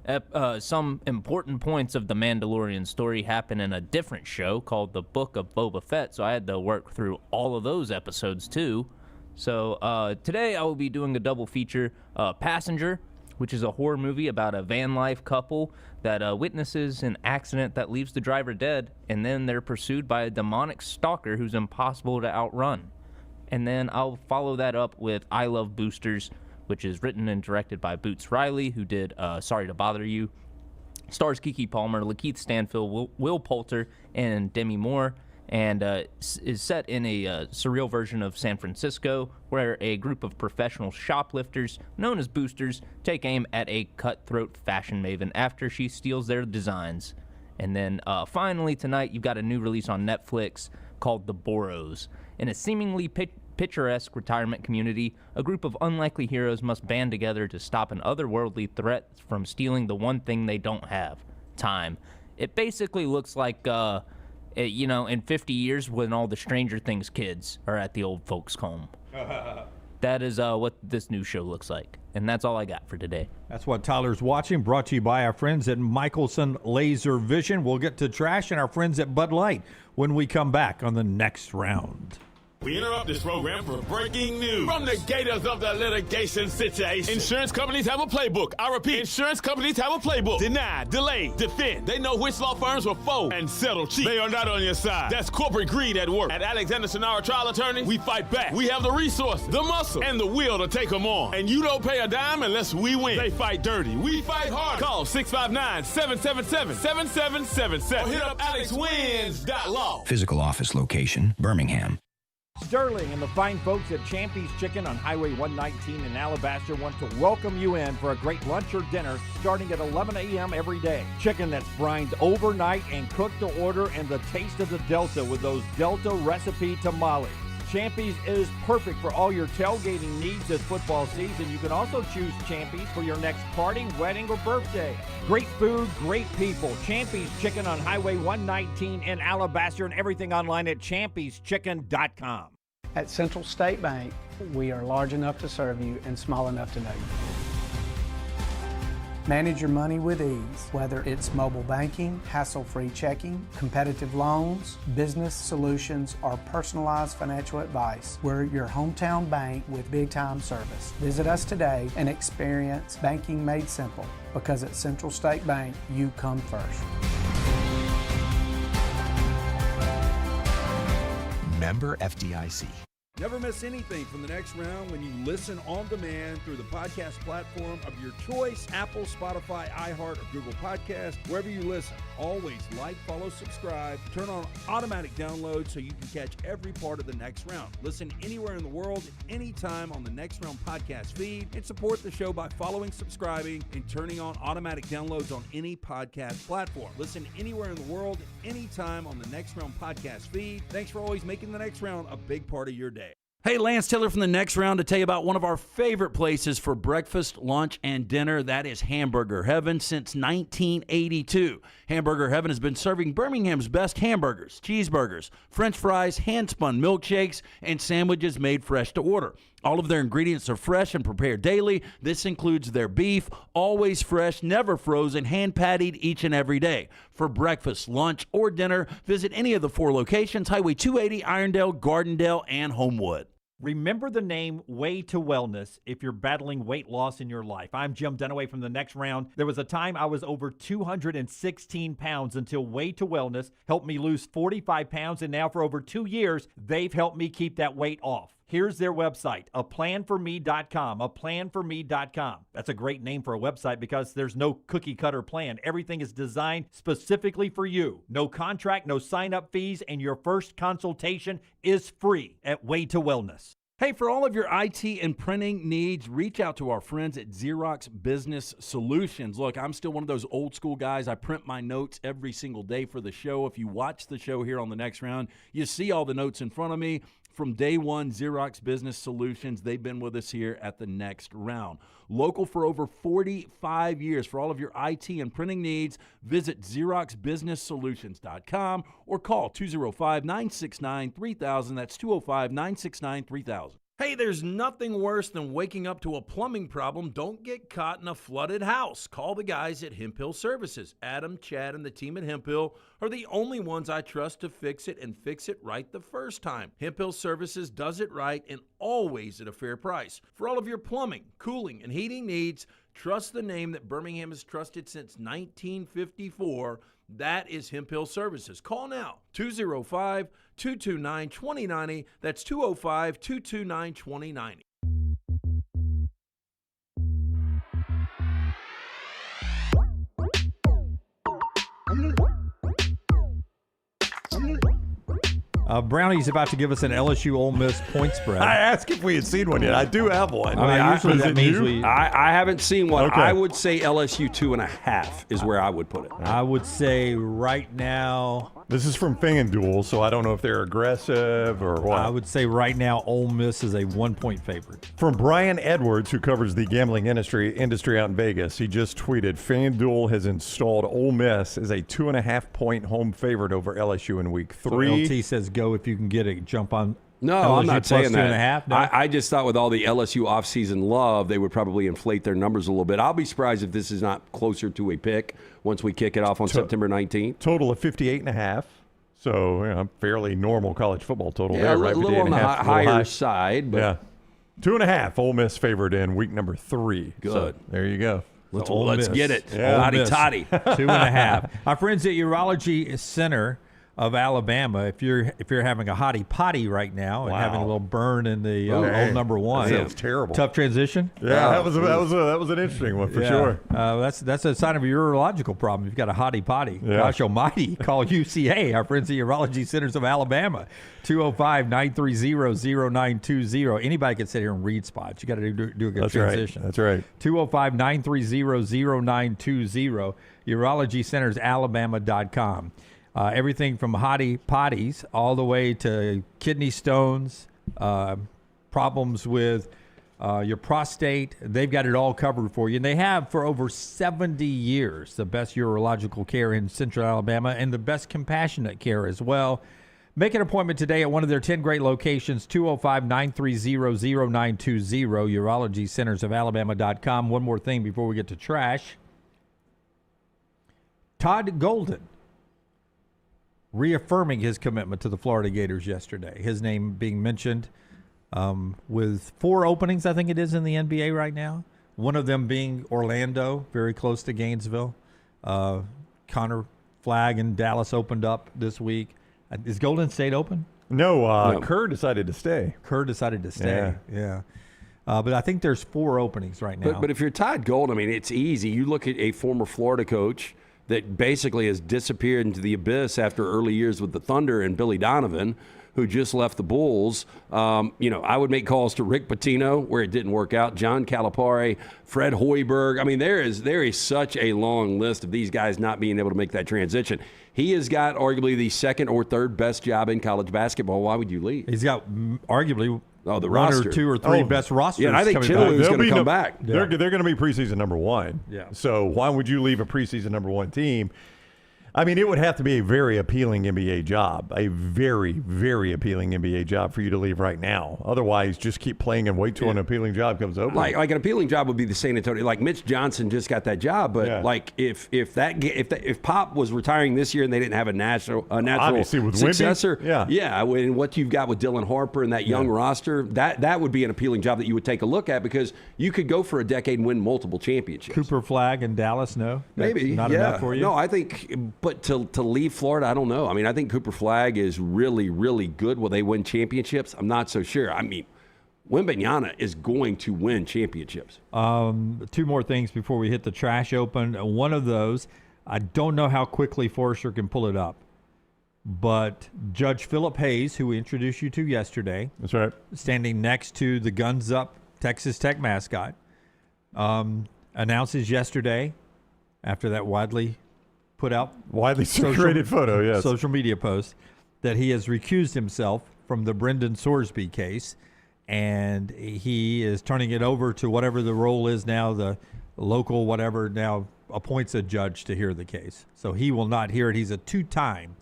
important points of The Mandalorian story happen in a different show called The Book of Boba Fett, so I had to work through all of those episodes too. So today I will be doing a double feature, Passenger, which is a horror movie about a van life couple that witnesses an accident that leaves the driver dead, and then they're pursued by a demonic stalker who's impossible to outrun. And then I'll follow that up with I Love Boosters, which is written and directed by Boots Riley, who did Sorry to Bother You. Stars Keke Palmer, Lakeith Stanfield, Will Poulter, and Demi Moore, and is set in a surreal version of San Francisco, where a group of professional shoplifters, known as boosters, take aim at a cutthroat fashion maven after she steals their designs. And then finally tonight, you've got a new release on Netflix called The Boros. In a seemingly picturesque retirement community, a group of unlikely heroes must band together to stop an otherworldly threat from stealing the one thing they don't have, time. It basically looks like in 50 years when all the Stranger Things kids are at the old folks' home. That is what this new show looks like. And that's all I got for today. That's what Tyler's watching, brought to you by our friends at Michelson Laser Vision. We'll get to trash and our friends at Bud Light when we come back on the next round. We interrupt this program for breaking news. From the gators of the litigation situation, insurance companies have a playbook. I repeat, insurance companies have a playbook. Deny, delay, defend. They know which law firms will fold and settle cheap. They are not on your side. That's corporate greed at work. At Alexander Shunnarah Trial Attorneys, we fight back. We have the resources, the muscle, and the will to take them on. And you don't pay a dime unless we win. They fight dirty. We fight hard. Call 659-777-7777 or hit up alexwins.law. Physical office location, Birmingham. Sterling and the fine folks at Champy's Chicken on Highway 119 in Alabaster want to welcome you in for a great lunch or dinner starting at 11 a.m. every day. Chicken that's brined overnight and cooked to order, and the taste of the Delta with those Delta recipe tamales. Champy's is perfect for all your tailgating needs this football season. You can also choose Champy's for your next party, wedding, or birthday. Great food, great people. Champy's Chicken on Highway 119 in Alabaster, and everything online at champyschicken.com. At Central State Bank, we are large enough to serve you and small enough to know you. Manage your money with ease, whether it's mobile banking, hassle-free checking, competitive loans, business solutions, or personalized financial advice. We're your hometown bank with big-time service. Visit us today and experience banking made simple, because at Central State Bank, you come first. Member FDIC. Never miss anything from the next round when you listen on demand through the podcast platform of your choice, Apple, Spotify, iHeart, or Google Podcasts, wherever you listen. Always like, follow, subscribe, turn on automatic download so you can catch every part of the next round. Listen anywhere in the world, anytime on the Next Round podcast feed, and support the show by following, subscribing, and turning on automatic downloads on any podcast platform. Listen anywhere in the world, anytime on the Next Round podcast feed. Thanks for always making the Next Round a big part of your day. Hey, Lance Taylor from the Next Round to tell you about one of our favorite places for breakfast, lunch, and dinner. That is Hamburger Heaven since 1982. Hamburger Heaven has been serving Birmingham's best hamburgers, cheeseburgers, French fries, hand-spun milkshakes, and sandwiches made fresh to order. All of their ingredients are fresh and prepared daily. This includes their beef, always fresh, never frozen, hand-pattied each and every day. For breakfast, lunch, or dinner, visit any of the 4 locations, Highway 280, Irondale, Gardendale, and Homewood. Remember the name Way to Wellness if you're battling weight loss in your life. I'm Jim Dunaway from the Next Round. There was a time I was over 216 pounds until Way to Wellness helped me lose 45 pounds, and now for over 2 years, they've helped me keep that weight off. Here's their website, aplanforme.com, aplanforme.com. That's a great name for a website because there's no cookie-cutter plan. Everything is designed specifically for you. No contract, no sign-up fees, and your first consultation is free at Way to Wellness. Hey, for all of your IT and printing needs, reach out to our friends at Xerox Business Solutions. Look, I'm still one of those old school guys. I print my notes every single day for the show. If you watch the show here on the Next Round, you see all the notes in front of me. From day one, Xerox Business Solutions, they've been with us here at the Next Round. Local for over 45 years. For all of your IT and printing needs, visit XeroxBusinessSolutions.com or call 205-969-3000. That's 205-969-3000. Hey, there's nothing worse than waking up to a plumbing problem. Don't get caught in a flooded house. Call the guys at Hemp Hill Services. Adam, Chad, and the team at Hemp Hill are the only ones I trust to fix it and fix it right the first time. Hemp Hill Services does it right and always at a fair price. For all of your plumbing, cooling, and heating needs, trust the name that Birmingham has trusted since 1954. That is Hemp Hill Services. Call now, 205-229-2090. That's 205-229-2090. Brownie's about to give us an LSU Ole Miss point spread. I asked if we had seen one yet. I do have one. Usually that means I haven't seen one. Okay. I would say LSU 2.5 is where I would put it. I would say right now. This is from FanDuel, so I don't know if they're aggressive or what. I would say right now Ole Miss is a 1-point favorite. From Brian Edwards, who covers the gambling industry out in Vegas, he just tweeted, FanDuel has installed Ole Miss as a 2.5-point home favorite over LSU in Week 3. So LT says go if you can get a jump on. No, LSU I'm not saying that. 2.5. No? I just thought with all the LSU offseason love, they would probably inflate their numbers a little bit. I'll be surprised if this is not closer to a pick once we kick it off on September 19th. Total of 58.5. So, fairly normal college football total there. Right? A little on the higher side. But yeah. 2.5, Ole Miss favored in week number 3. Good. So, there you go. Let's get it. Yeah. Hotty toddy. 2.5. Our friends at Urology Center of Alabama, if you're having a hottie potty right now and having a little burn in the old number 1, that sounds terrible. Tough transition. Yeah, that was an interesting one for sure. That's a sign of a urological problem. You've got a hottie potty. Yeah. Gosh almighty. Call UCA, our friends at Urology Centers of Alabama, 205-930-0920. Anybody can sit here and read spots. You got to do a good transition. That's right. 205-930-0920. UrologyCentersAlabama.com. Everything from hottie potties all the way to kidney stones, problems with your prostate. They've got it all covered for you. And they have for over 70 years the best urological care in Central Alabama and the best compassionate care as well. Make an appointment today at one of their 10 great locations, 205-930-0920, UrologyCentersOfAlabama.com. One more thing before we get to trash. Todd Golden reaffirming his commitment to the Florida Gators yesterday. His name being mentioned with 4 openings, I think it is, in the NBA right now. One of them being Orlando, very close to Gainesville. Connor Flagg in Dallas opened up this week. Is Golden State open? No, Kerr decided to stay. Yeah. But I think there's 4 openings right now. But if you're Todd Golden, I mean, it's easy. You look at a former Florida coach that basically has disappeared into the abyss after early years with the Thunder and Billy Donovan, who just left the Bulls. I would make calls to Rick Pitino where it didn't work out, John Calipari, Fred Hoiberg. I mean, there is such a long list of these guys not being able to make that transition. He has got arguably the second or third best job in college basketball. Why would you leave? He's got arguably the one roster. or 2 or 3 best rosters. Yeah, and I think Chilu's going to come back. They're going to be preseason number 1. Yeah. So why would you leave a preseason number 1 team? I mean, it would have to be a very appealing NBA job, a very, very appealing NBA job for you to leave right now. Otherwise, just keep playing and wait till an appealing job comes open. Like an appealing job would be the San Antonio. Like Mitch Johnson just got that job, but like if Pop was retiring this year and they didn't have a natural Obviously with successor, Wemby, when what you've got with Dylan Harper and that young roster, that would be an appealing job that you would take a look at because you could go for a decade and win multiple championships. Cooper Flagg in Dallas, no? Maybe. Not enough for you? No, I think, but to leave Florida, I don't know. I mean, I think Cooper Flagg is really, really good. Will they win championships? I'm not so sure. I mean, Wembanyama is going to win championships. 2 more things before we hit the trash open. One of those, I don't know how quickly Forrester can pull it up, but Judge Philip Hayes, who we introduced you to yesterday, that's right, standing next to the Guns Up Texas Tech mascot, announces yesterday, after that widely circulated photo, yes, social media post, that he has recused himself from the Brendan Sorsby case, and he is turning it over to whatever the role is now, the local whatever now appoints a judge to hear the case. So he will not hear it. He's a 2-time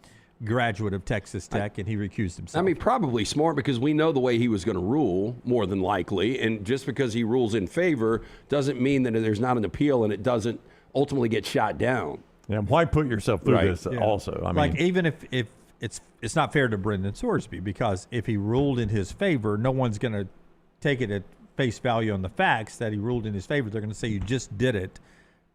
graduate of Texas Tech, and he recused himself. I mean, probably smart because we know the way he was going to rule, more than likely, and just because he rules in favor doesn't mean that there's not an appeal and it doesn't ultimately get shot down. Yeah, why put yourself through this also? I mean, even if it's not fair to Brendan Sorsby, because if he ruled in his favor, no one's going to take it at face value on the facts that he ruled in his favor. They're going to say you just did it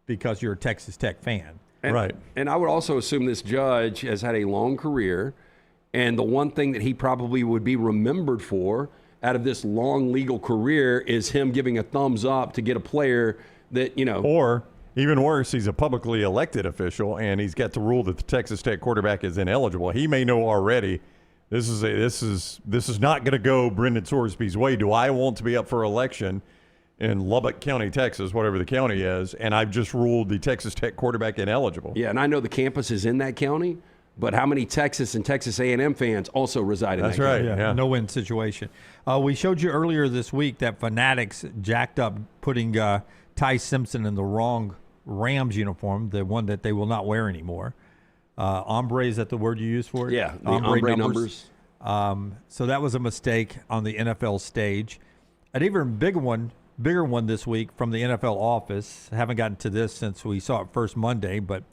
because you're a Texas Tech fan. Right. And I would also assume this judge has had a long career, and the one thing that he probably would be remembered for out of this long legal career is him giving a thumbs up to get a player that, or even worse, he's a publicly elected official, and he's got to rule that the Texas Tech quarterback is ineligible. He may know already this is not going to go Brendan Sorsby's way. Do I want to be up for election in Lubbock County, Texas, whatever the county is, and I've just ruled the Texas Tech quarterback ineligible? Yeah, and I know the campus is in that county, but how many Texas and Texas A&M fans also reside in that county? That's right. Yeah. No-win situation. We showed you earlier this week that Fanatics jacked up putting Ty Simpson in the wrong Rams uniform, the one that they will not wear anymore. Ombre, is that the word you use for it? Yeah, the ombre numbers. So that was a mistake on the NFL stage. An even bigger one this week from the NFL office. Haven't gotten to this since we saw it first Monday, but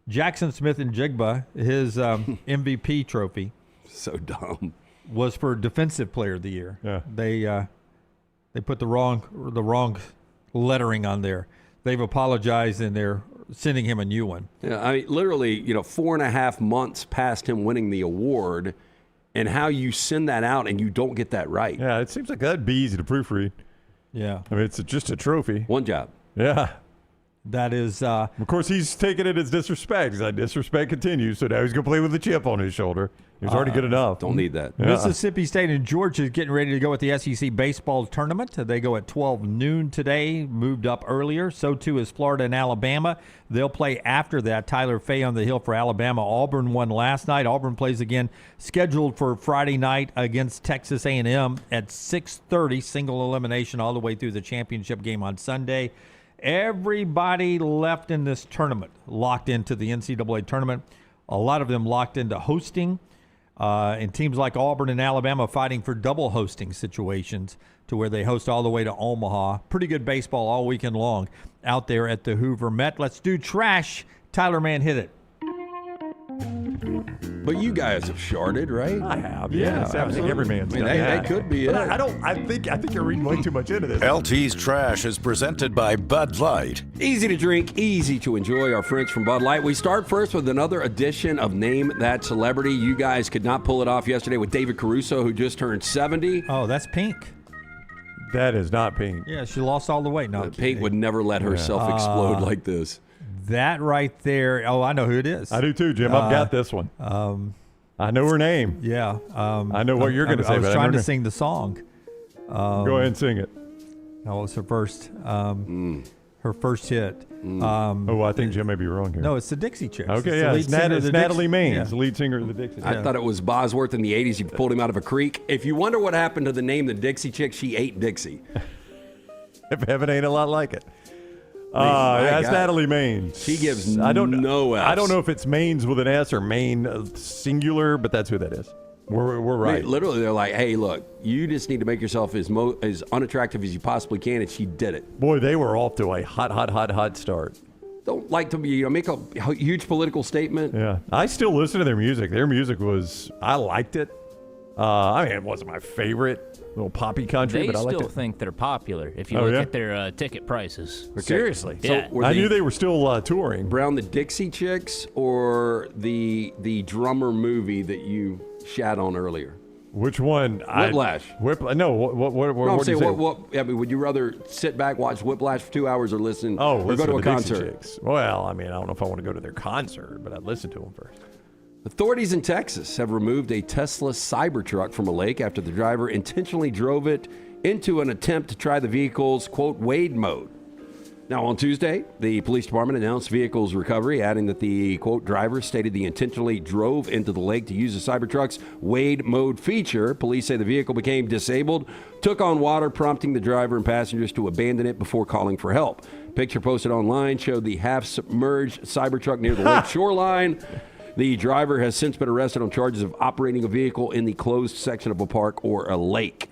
Jackson Smith and Jigba, his MVP trophy, so dumb, was for Defensive Player of the Year. Yeah. They put the wrong lettering on there. They've apologized, and they're sending him a new one. Yeah, I mean, literally, 4.5 months past him winning the award, and how you send that out and you don't get that right. Yeah, it seems like that'd be easy to proofread. Yeah. I mean, it's just a trophy. One job. Yeah. That is... of course, he's taking it as disrespect. That disrespect continues, so now he's going to play with a chip on his shoulder. He was already good enough. Don't need that. Yeah. Mississippi State and Georgia is getting ready to go with the SEC baseball tournament. They go at 12 noon today, moved up earlier. So, too, is Florida and Alabama. They'll play after that. Tyler Fay on the hill for Alabama. Auburn won last night. Auburn plays again, scheduled for Friday night against Texas A&M at 6:30, single elimination all the way through the championship game on Sunday. Everybody left in this tournament locked into the NCAA tournament. A lot of them locked into hosting. And teams like Auburn and Alabama fighting for double hosting situations to where they host all the way to Omaha. Pretty good baseball all weekend long out there at the Hoover Met. Let's do trash. Tyler Mann, hit it. But you guys have sharded, right? I have, yes, I think every man's done that that. could be But it. I think you're reading way too much into this. LT's Trash is presented by Bud Light. Easy to drink, easy to enjoy. Our friends from Bud Light. We start first with another edition of Name That Celebrity. You guys could not pull it off yesterday with David Caruso, who just turned 70. Oh, that's Pink. That is not Pink. Yeah, she lost all the weight. No, Pink would never let herself explode like this. That right there. Oh, I know who it is. I do too, Jim. I've got this one. I know her name. Yeah. I know what you're going to say. I was but trying I to don't sing the song. know. Go ahead and sing it. That was her first. Her first hit. I think Jim may be wrong here. No, it's the Dixie Chicks. Okay, it's it's Natalie Maines, Yeah. the lead singer of the Dixie Chicks. I thought it was Bosworth in the 80s. You pulled him out of a creek. If you wonder what happened to the name the Dixie Chicks, she ate Dixie. If heaven ain't a lot like it. My That's God. Natalie Maines. She gives no S. I don't know if it's Maines with an S or Maine singular, but that's who that is. We're right. Literally, they're like, hey, look, you just need to make yourself as unattractive as you possibly can, and she did it. Boy, they were off to a hot start. Don't like to make a huge political statement. Yeah. I still listen to their music. Their music I liked it. I mean, it wasn't my favorite little poppy country, They but I liked still it. think they're popular if you Oh, look yeah? at their ticket prices. Okay. Seriously. Yeah. were I knew they were still touring. Brown the Dixie Chicks or the drummer movie that you shat on earlier? Which one? Whiplash. No, what No, I'm did you saying, say? I mean, would you rather sit back, watch Whiplash for 2 hours, or listen? Oh, or listen go to a the Dixie concert? Chicks. Well, I mean, I don't know if I want to go to their concert, but I'd listen to them first. Authorities in Texas have removed a Tesla Cybertruck from a lake after the driver intentionally drove it into an attempt to try the vehicle's, quote, Wade mode. Now, on Tuesday, the police department announced vehicle's recovery, adding that the, quote, driver stated he intentionally drove into the lake to use the Cybertruck's Wade mode feature. Police say the vehicle became disabled, took on water, prompting the driver and passengers to abandon it before calling for help. Picture posted online showed the half-submerged Cybertruck near the lake shoreline. The driver has since been arrested on charges of operating a vehicle in the closed section of a park or a lake.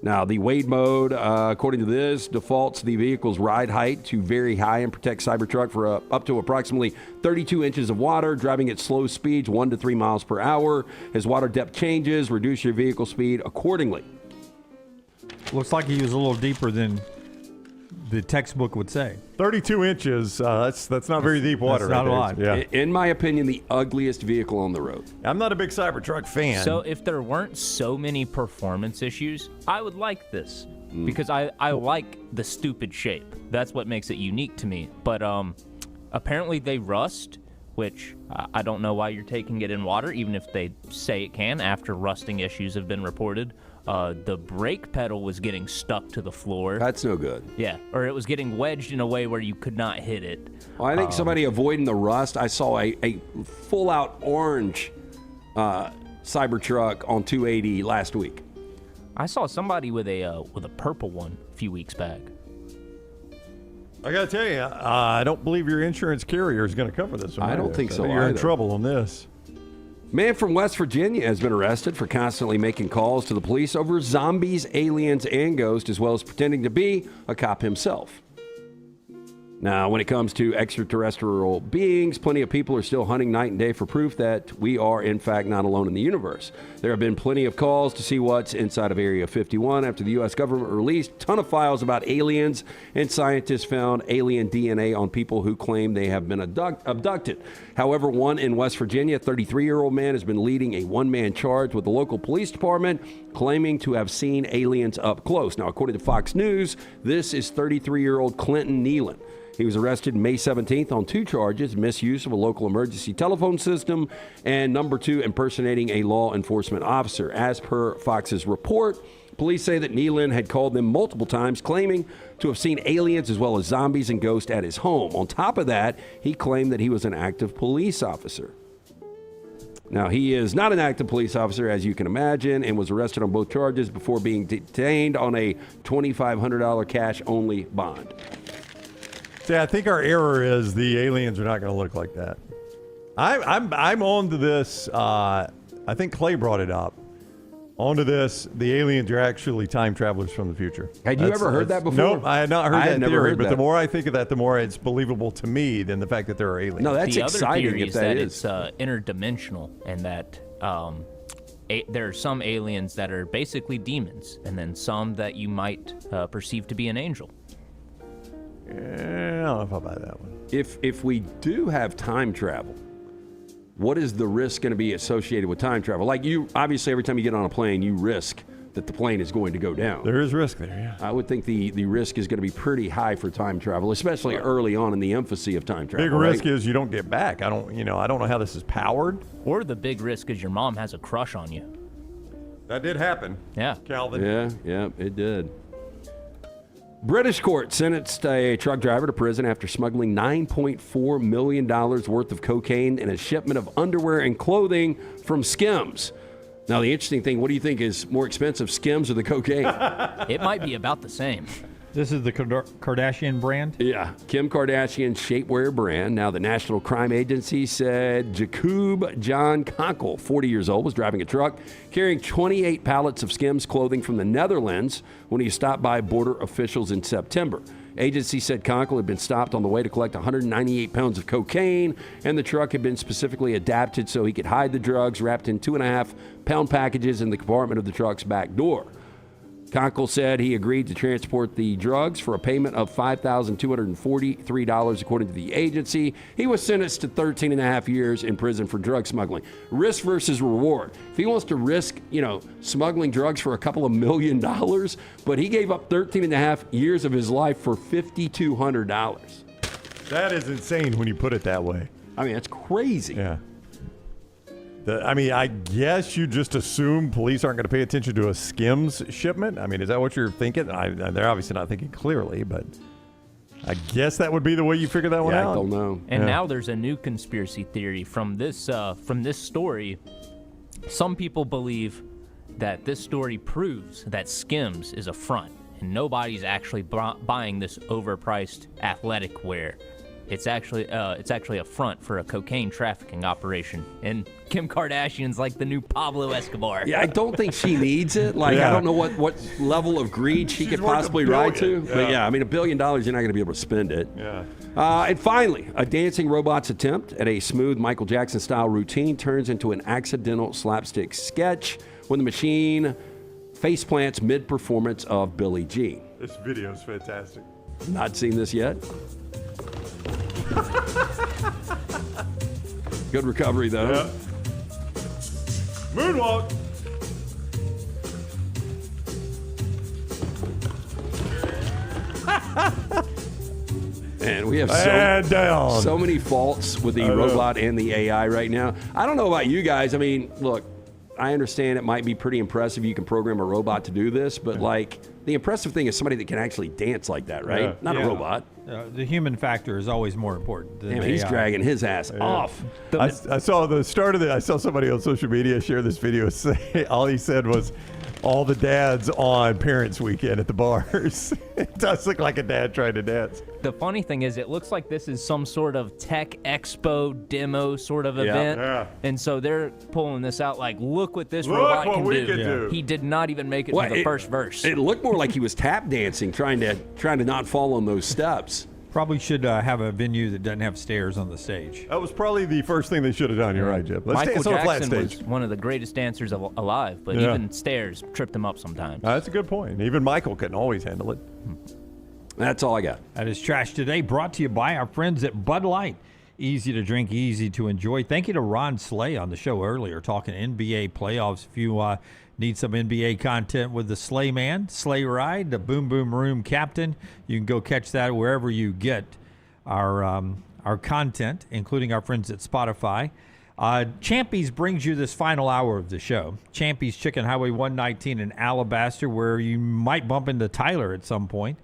Now, the Wade mode, according to this, defaults the vehicle's ride height to very high and protects Cybertruck for up to approximately 32 inches of water, driving at slow speeds 1 to 3 miles per hour. As water depth changes, reduce your vehicle speed accordingly. Looks like he was a little deeper than the textbook would say. 32 inches, that's not very deep water. That's not right a there. lot. Yeah. In my opinion, the ugliest vehicle on the road. I'm not a big Cybertruck fan. So if there weren't so many performance issues, I would like this because I like the stupid shape. That's what makes it unique to me. But apparently they rust, which I don't know why you're taking it in water, even if they say it can after rusting issues have been reported. The brake pedal was getting stuck to the floor. That's no good. Yeah, or it was getting wedged in a way where you could not hit it. Well, I think somebody avoiding the rust. I saw a full-out orange Cybertruck on 280 last week. I saw somebody with a purple one a few weeks back. I gotta tell you, I don't believe your insurance carrier is going to cover this one. I don't think so You're in either. trouble on this. Man from West Virginia has been arrested for constantly making calls to the police over zombies, aliens, and ghosts, as well as pretending to be a cop himself. Now, when it comes to extraterrestrial beings, plenty of people are still hunting night and day for proof that we are, in fact, not alone in the universe. There have been plenty of calls to see what's inside of Area 51 after the U.S. government released a ton of files about aliens, and scientists found alien DNA on people who claim they have been abducted. However, one in West Virginia, a 33-year-old man, has been leading a one-man charge with the local police department, claiming to have seen aliens up close. Now, according to Fox News, this is 33-year-old Clinton Nealon. He was arrested May 17th on 2 charges, misuse of a local emergency telephone system, and number 2, impersonating a law enforcement officer. As per Fox's report, police say that Nealon had called them multiple times, claiming to have seen aliens as well as zombies and ghosts at his home. On top of that, he claimed that he was an active police officer. Now, he is not an active police officer, as you can imagine, and was arrested on both charges before being detained on a $2,500 cash-only bond. See, I think our error is the aliens are not going to look like that. I'm on to this. I think Clay brought it up On to this. The aliens are actually time travelers from the future. Had you ever heard that before? Nope, I had not heard I that had never theory. heard But that. the more I think of that, the more it's believable to me than the fact that there are aliens. No, that's the exciting other theory if is that that is. it's interdimensional, and that there are some aliens that are basically demons, and then some that you might perceive to be an angel. Yeah, I don't know if I'll buy that one. If we do have time travel, what is the risk going to be associated with time travel? Like you, obviously, every time you get on a plane, you risk that the plane is going to go down. There is risk there, yeah. I would think the risk is going to be pretty high for time travel, especially early on in the infancy of time travel. Big risk is you don't get back. I don't know how this is powered. Or the big risk is your mom has a crush on you. That did happen. Yeah. Calvin. Yeah, it did. British court sentenced a truck driver to prison after smuggling $9.4 million worth of cocaine in a shipment of underwear and clothing from Skims. Now, the interesting thing, what do you think is more expensive, Skims or the cocaine? It might be about the same. This is the Kardashian brand? Yeah, Kim Kardashian's shapewear brand. Now, the National Crime Agency said Jacob John Konkel, 40 years old, was driving a truck carrying 28 pallets of Skims clothing from the Netherlands when he stopped by border officials in September. Agency said Konkel had been stopped on the way to collect 198 pounds of cocaine, and the truck had been specifically adapted so he could hide the drugs wrapped in 2.5-pound packages in the compartment of the truck's back door. Konkel said he agreed to transport the drugs for a payment of $5,243, according to the agency. He was sentenced to 13 and a half years in prison for drug smuggling. Risk versus reward. If he wants to risk, smuggling drugs for a couple of $1 million, but he gave up 13 and a half years of his life for $5,200. That is insane when you put it that way. I mean, that's crazy. Yeah. I guess you just assume police aren't going to pay attention to a Skims shipment. I mean, is that what you're thinking? They're obviously not thinking clearly, but I guess that would be the way you figure that one out. I don't know. And now there's a new conspiracy theory from this story. Some people believe that this story proves that Skims is a front, and nobody's actually buying this overpriced athletic wear. It's actually a front for a cocaine trafficking operation, and Kim Kardashian's like the new Pablo Escobar. Yeah, I don't think she needs it. I don't know what level of greed she could possibly ride to. But yeah, I mean, $1 billion, you're not going to be able to spend it. Yeah. And finally, a dancing robot's attempt at a smooth Michael Jackson-style routine turns into an accidental slapstick sketch when the machine face plants mid-performance of Billie Jean. This video is fantastic. Not seen this yet. Good recovery, though. Yeah. Moonwalk. And we have so many faults with the robot and the AI right now. I don't know about you guys. I mean, look, I understand it might be pretty impressive. You can program a robot to do this, but the impressive thing is somebody that can actually dance like that, right? Yeah. Not a robot. The human factor is always more important. Damn, he's dragging his ass off. I saw the start of it. I saw somebody on social media share this video. Say all he said was, "All the dads on Parents Weekend at the bars." It does look like a dad trying to dance. The funny thing is, it looks like this is some sort of tech expo demo sort of event. Yeah. And so they're pulling this out like, look what this robot can do. He did not even make it to the first verse. It looked more like he was tap dancing, trying to not fall on those steps. Probably should have a venue that doesn't have stairs on the stage. That was probably the first thing they should have done. You're right, Jeff. Let's Michael dance on a flat Jackson stage. was one of the greatest dancers alive, but even stairs tripped him up sometimes. That's a good point. Even Michael couldn't always handle it. That's all I got. That is Trash Today, brought to you by our friends at Bud Light. Easy to drink, easy to enjoy. Thank you to Ron Slay on the show earlier, talking NBA playoffs. If you need some NBA content with the Slay Man, Slay Ride, the Boom Boom Room Captain, you can go catch that wherever you get our content, including our friends at Spotify. Champy's brings you this final hour of the show. Champy's Chicken, Highway 119 in Alabaster, where you might bump into Tyler at some point.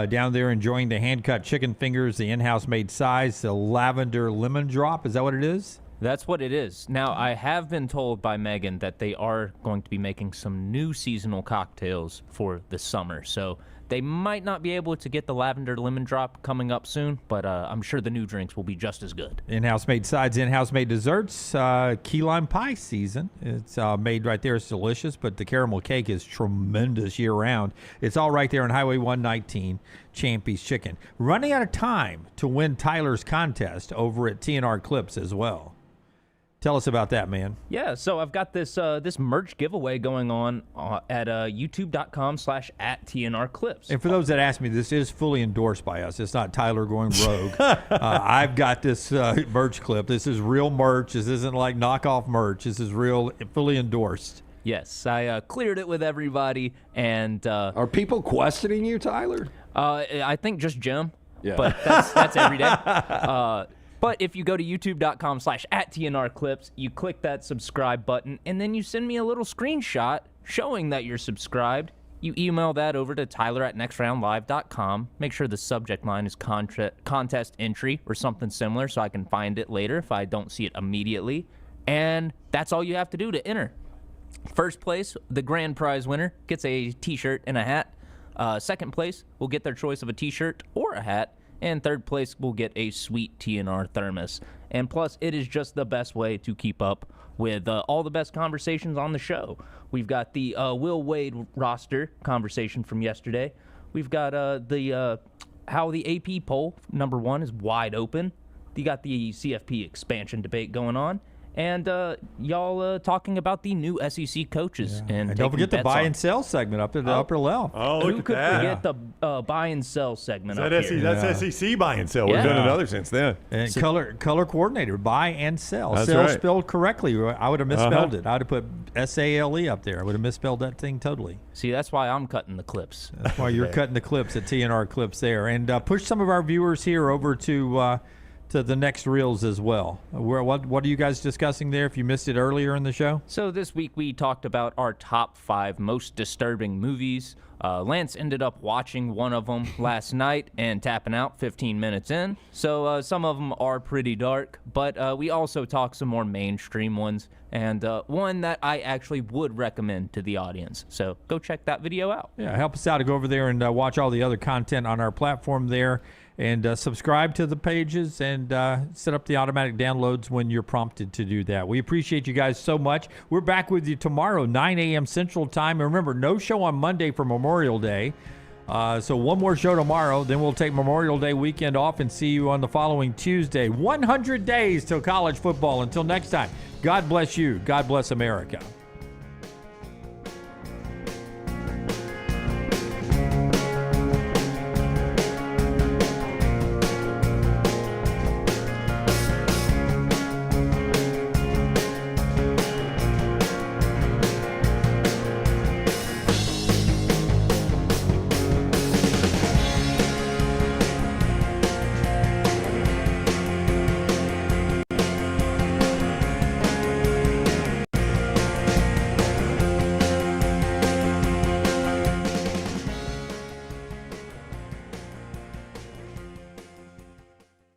Down there enjoying the hand-cut chicken fingers, the in-house made size, the lavender lemon drop. Is that what it is? That's what it is. Now, I have been told by Megan that they are going to be making some new seasonal cocktails for the summer. So They might not be able to get the lavender lemon drop coming up soon, but I'm sure the new drinks will be just as good. In-house made sides, in-house made desserts, key lime pie season. It's made right there. It's delicious, but the caramel cake is tremendous year-round. It's all right there on Highway 119, Champy's Chicken. Running out of time to win Tyler's contest over at TNR Clips as well. Tell us about that, man. Yeah, so I've got this this merch giveaway going on at youtube.com/@TNR Clips. And for those that ask me, this is fully endorsed by us. It's not Tyler going rogue. I've got this merch clip. This is real merch. This isn't like knockoff merch. This is real, fully endorsed. Yes, I cleared it with everybody. And are people questioning you, Tyler? I think just Jim. Yeah. But that's every day. But if you go to youtube.com/@TNR Clips, you click that subscribe button, and then you send me a little screenshot showing that you're subscribed. You email that over to tyler@nextroundlive.com. Make sure the subject line is contest entry or something similar so I can find it later if I don't see it immediately. And that's all you have to do to enter. First place, the grand prize winner, gets a t-shirt and a hat. Second place will get their choice of a t-shirt or a hat. And third place will get a sweet TNR thermos. And plus, it is just the best way to keep up with all the best conversations on the show. We've got the Will Wade roster conversation from yesterday. We've got how the AP poll, number 1, is wide open. You got the CFP expansion debate going on. And y'all talking about the new SEC coaches. And don't forget the buy and sell segment up in the upper left. Oh, Who look at could that. forget the buy and sell segment up That's here? That's SEC buy and sell. We've done another since then. And color coordinator, buy and sell. That's Sell right. spelled correctly. I would have misspelled it. I would have put SALE up there. I would have misspelled that thing totally. See, that's why I'm cutting the clips. That's why you're cutting the clips at TNR Clips there. And push some of our viewers here over to the next reels as well. What are you guys discussing there if you missed it earlier in the show? So this week we talked about our top 5 most disturbing movies. Lance ended up watching one of them last night and tapping out 15 minutes in. So some of them are pretty dark, but we also talked some more mainstream ones, and one that I actually would recommend to the audience. So go check that video out. Yeah, help us out to go over there and watch all the other content on our platform there. And subscribe to the pages and set up the automatic downloads when you're prompted to do that. We appreciate you guys so much. We're back with you tomorrow, 9 a.m. Central Time. And remember, no show on Monday for Memorial Day. So one more show tomorrow. Then we'll take Memorial Day weekend off and see you on the following Tuesday. 100 days till college football. Until next time, God bless you. God bless America.